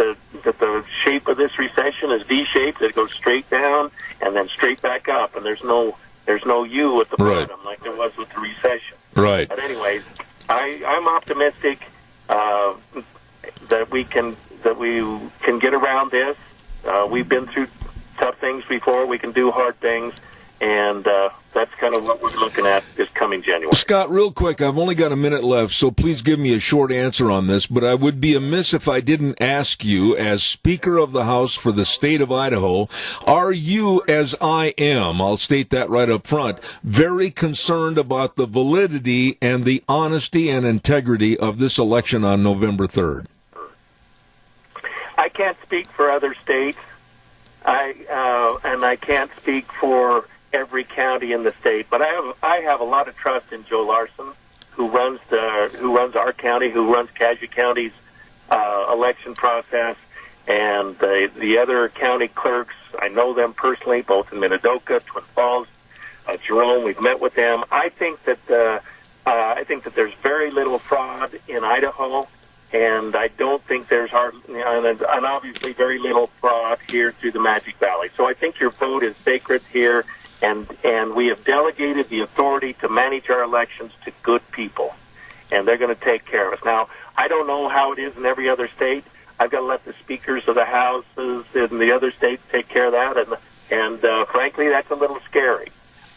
Speaker 19: the shape of this recession is V-shaped. It goes straight down and then straight back up, and there's no U at the bottom like there was with the recession.
Speaker 2: Right.
Speaker 19: But anyways, I'm optimistic that we can get around this. We've been through tough things things before we can do hard things, and that's kind of what we're looking at this coming January.
Speaker 2: Scott, real quick, I've only got a minute left, so please give me a short answer on this, but I would be amiss if I didn't ask you, as Speaker of the House for the state of Idaho, are you, as I am, I'll state that right up front, very concerned about the validity and the honesty and integrity of this election on November 3rd?
Speaker 19: I can't speak for other states, and I can't speak for every county in the state, but I have a lot of trust in Joe Larson, who runs our county, who runs Cassia County's election process, and the other county clerks. I know them personally, both in Minidoka, Twin Falls, Jerome. We've met with them. I think that there's very little fraud in Idaho, and I don't think there's and obviously very little fraud here through the Magic Valley. So I think your vote is sacred here, and we have delegated the authority to manage our elections to good people, and they're going to take care of us. Now, I don't know how it is in every other state. I've got to let the speakers of the houses in the other states take care of that, and frankly, that's a little scary.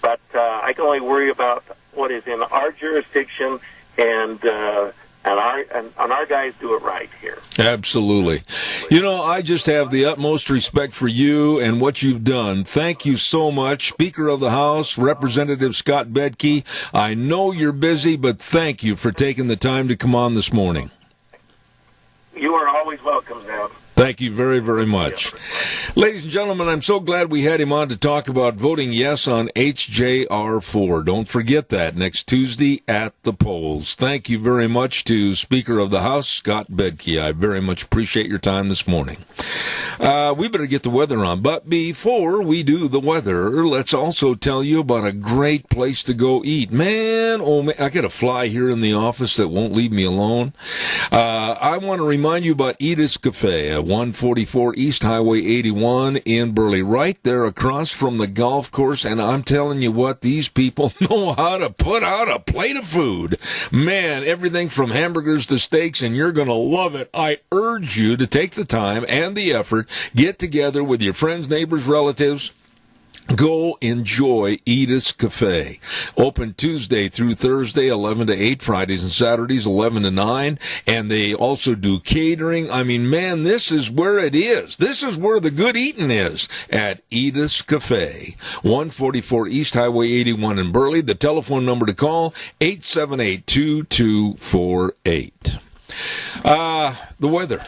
Speaker 19: But I can only worry about what is in our jurisdiction, and our guys do it right here.
Speaker 2: Absolutely. You know, I just have the utmost respect for you and what you've done. Thank you so much, Speaker of the House, Representative Scott Bedke. I know you're busy, but thank you for taking the time to come on this morning.
Speaker 19: You are always welcome, Zeb.
Speaker 2: Thank you very, very much. Ladies and gentlemen, I'm so glad we had him on to talk about voting yes on HJR4. Don't forget that next Tuesday at the polls. Thank you very much to Speaker of the House, Scott Bedke. I very much appreciate your time this morning. We better get the weather on. But before we do the weather, let's also tell you about a great place to go eat. Man, I got a fly here in the office that won't leave me alone. I want to remind you about Edith's Cafe at 144 East Highway 81 in Burley, right there across from the golf course. And I'm telling you what, these people know how to put out a plate of food. Man, everything from hamburgers to steaks, and you're going to love it. I urge you to take the time and the effort, get together with your friends, neighbors, relatives. Go enjoy Edith's Cafe. Open Tuesday through Thursday, 11 to 8, Fridays and Saturdays, 11 to 9. And they also do catering. I mean, man, this is where it is. This is where the good eating is, at Edith's Cafe. 144 East Highway 81 in Burley. The telephone number to call, 878-2248. The weather,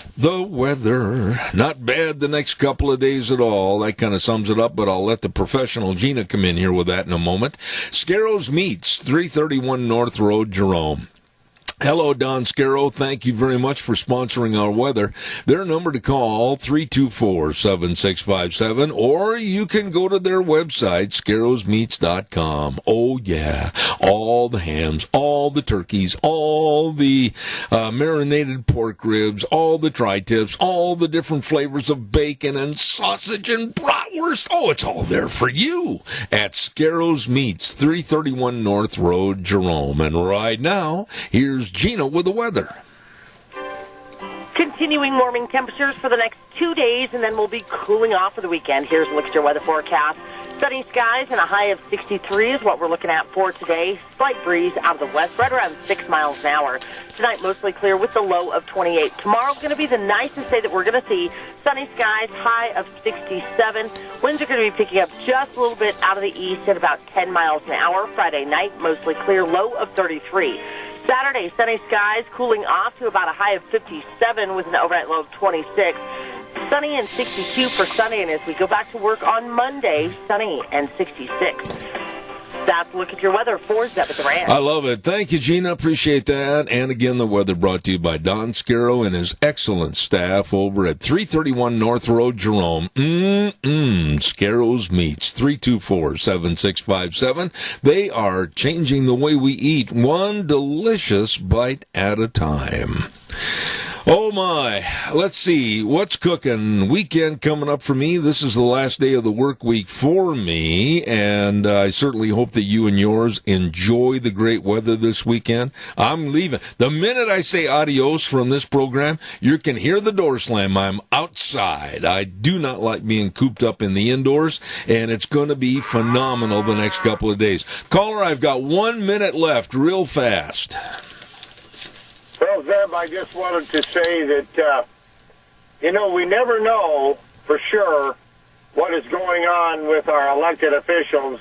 Speaker 2: not bad the next couple of days at all. That kind of sums it up, but I'll let the professional Gina come in here with that in a moment. Scarrows Meats, 331 North Road, Jerome. Hello, Don Scarrow. Thank you very much for sponsoring our weather. Their number to call, 324-7657, or you can go to their website, scarrowsmeats.com. Oh, yeah. All the hams, all the turkeys, all the marinated pork ribs, all the tri-tips, all the different flavors of bacon and sausage and bratwurst. Oh, it's all there for you at Scarrows Meats, 331 North Road, Jerome. And right now, here's Gina with the weather.
Speaker 4: Continuing warming temperatures for the next 2 days, and then we'll be cooling off for the weekend. Here's a look at your weather forecast. Sunny skies and a high of 63 is what we're looking at for today. Slight breeze out of the west, right around 6 miles an hour. Tonight, mostly clear with the low of 28. Tomorrow's going to be the nicest day that we're going to see. Sunny skies, high of 67. Winds are going to be picking up just a little bit out of the east at about 10 miles an hour. Friday night, mostly clear, low of 33. Saturday, sunny skies, cooling off to about a high of 57 with an overnight low of 26. Sunny and 62 for Sunday, and as we go back to work on Monday, sunny and 66. That's a look at your weather for Zeb at the Ranch.
Speaker 2: I love it. Thank you, Gina. Appreciate that. And again, the weather brought to you by Don Scarrow and his excellent staff over at 331 North Road, Jerome. Scarrows Meats, 324-7657. They are changing the way we eat, one delicious bite at a time. Oh, my. Let's see. What's cooking? Weekend coming up for me. This is the last day of the work week for me, and I certainly hope that you and yours enjoy the great weather this weekend. I'm leaving. The minute I say adios from this program, you can hear the door slam. I'm outside. I do not like being cooped up in the indoors, and it's going to be phenomenal the next couple of days. Caller, I've got 1 minute left, real fast.
Speaker 16: Well, Zeb, I just wanted to say that, we never know for sure what is going on with our elected officials.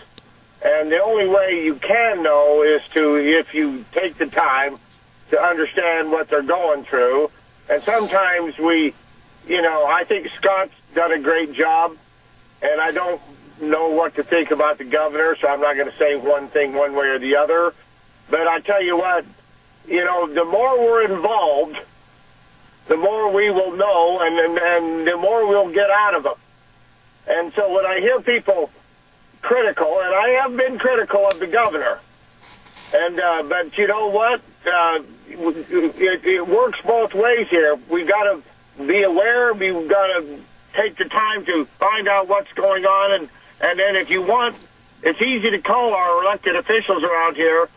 Speaker 16: And the only way you can know is if you take the time to understand what they're going through. And sometimes I think Scott's done a great job, and I don't know what to think about the governor, so I'm not going to say one thing one way or the other. But I tell you what, the more we're involved, the more we will know, and the more we'll get out of them. And so when I hear people critical, and I have been critical of the governor, but you know what? It works both ways here. We got to be aware. We've got to take the time to find out what's going on, and then if you want, it's easy to call our elected officials around here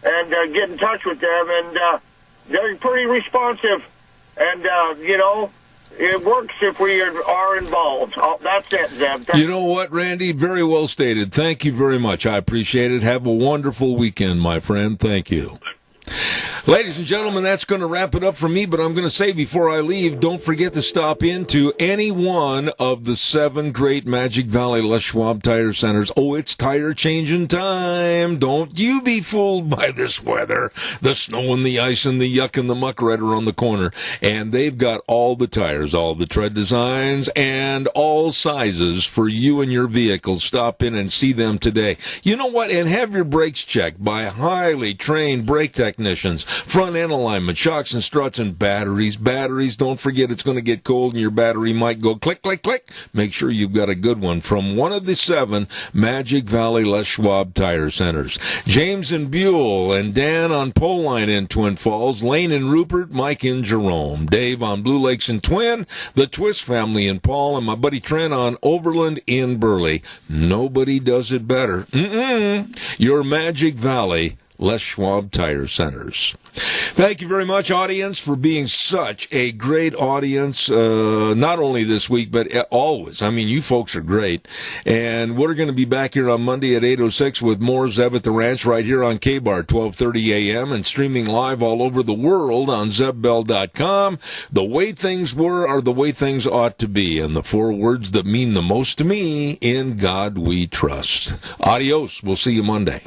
Speaker 16: and get in touch with them, and they're pretty responsive. And, it works if we are involved. That's it, Zeb.
Speaker 2: You know what, Randy? Very well stated. Thank you very much. I appreciate it. Have a wonderful weekend, my friend. Thank you. Ladies and gentlemen, that's going to wrap it up for me, but I'm going to say before I leave, don't forget to stop into any one of the 7 great Magic Valley Les Schwab Tire Centers. Oh, it's tire changing time. Don't you be fooled by this weather. The snow and the ice and the yuck and the muck right around the corner. And they've got all the tires, all the tread designs, and all sizes for you and your vehicle. Stop in and see them today. You know what? And have your brakes checked by highly trained brake technicians. Front end alignment, shocks and struts, and batteries. Batteries, don't forget it's going to get cold and your battery might go click, click, click. Make sure you've got a good one from one of the 7 Magic Valley Les Schwab Tire Centers. James in Buell, and Dan on Pole Line in Twin Falls, Lane in Rupert, Mike in Jerome, Dave on Blue Lakes in Twin, the Twist family in Paul, and my buddy Trent on Overland in Burley. Nobody does it better. Your Magic Valley Les Schwab Tire Centers. Thank you very much, audience, for being such a great audience, not only this week, but always. I mean, you folks are great. And we're going to be back here on Monday at 8:06 with more Zeb at the Ranch right here on K-Bar, 12:30 a.m., and streaming live all over the world on ZebBell.com. The way things were are the way things ought to be, and the 4 words that mean the most to me, in God we trust. Adios. We'll see you Monday.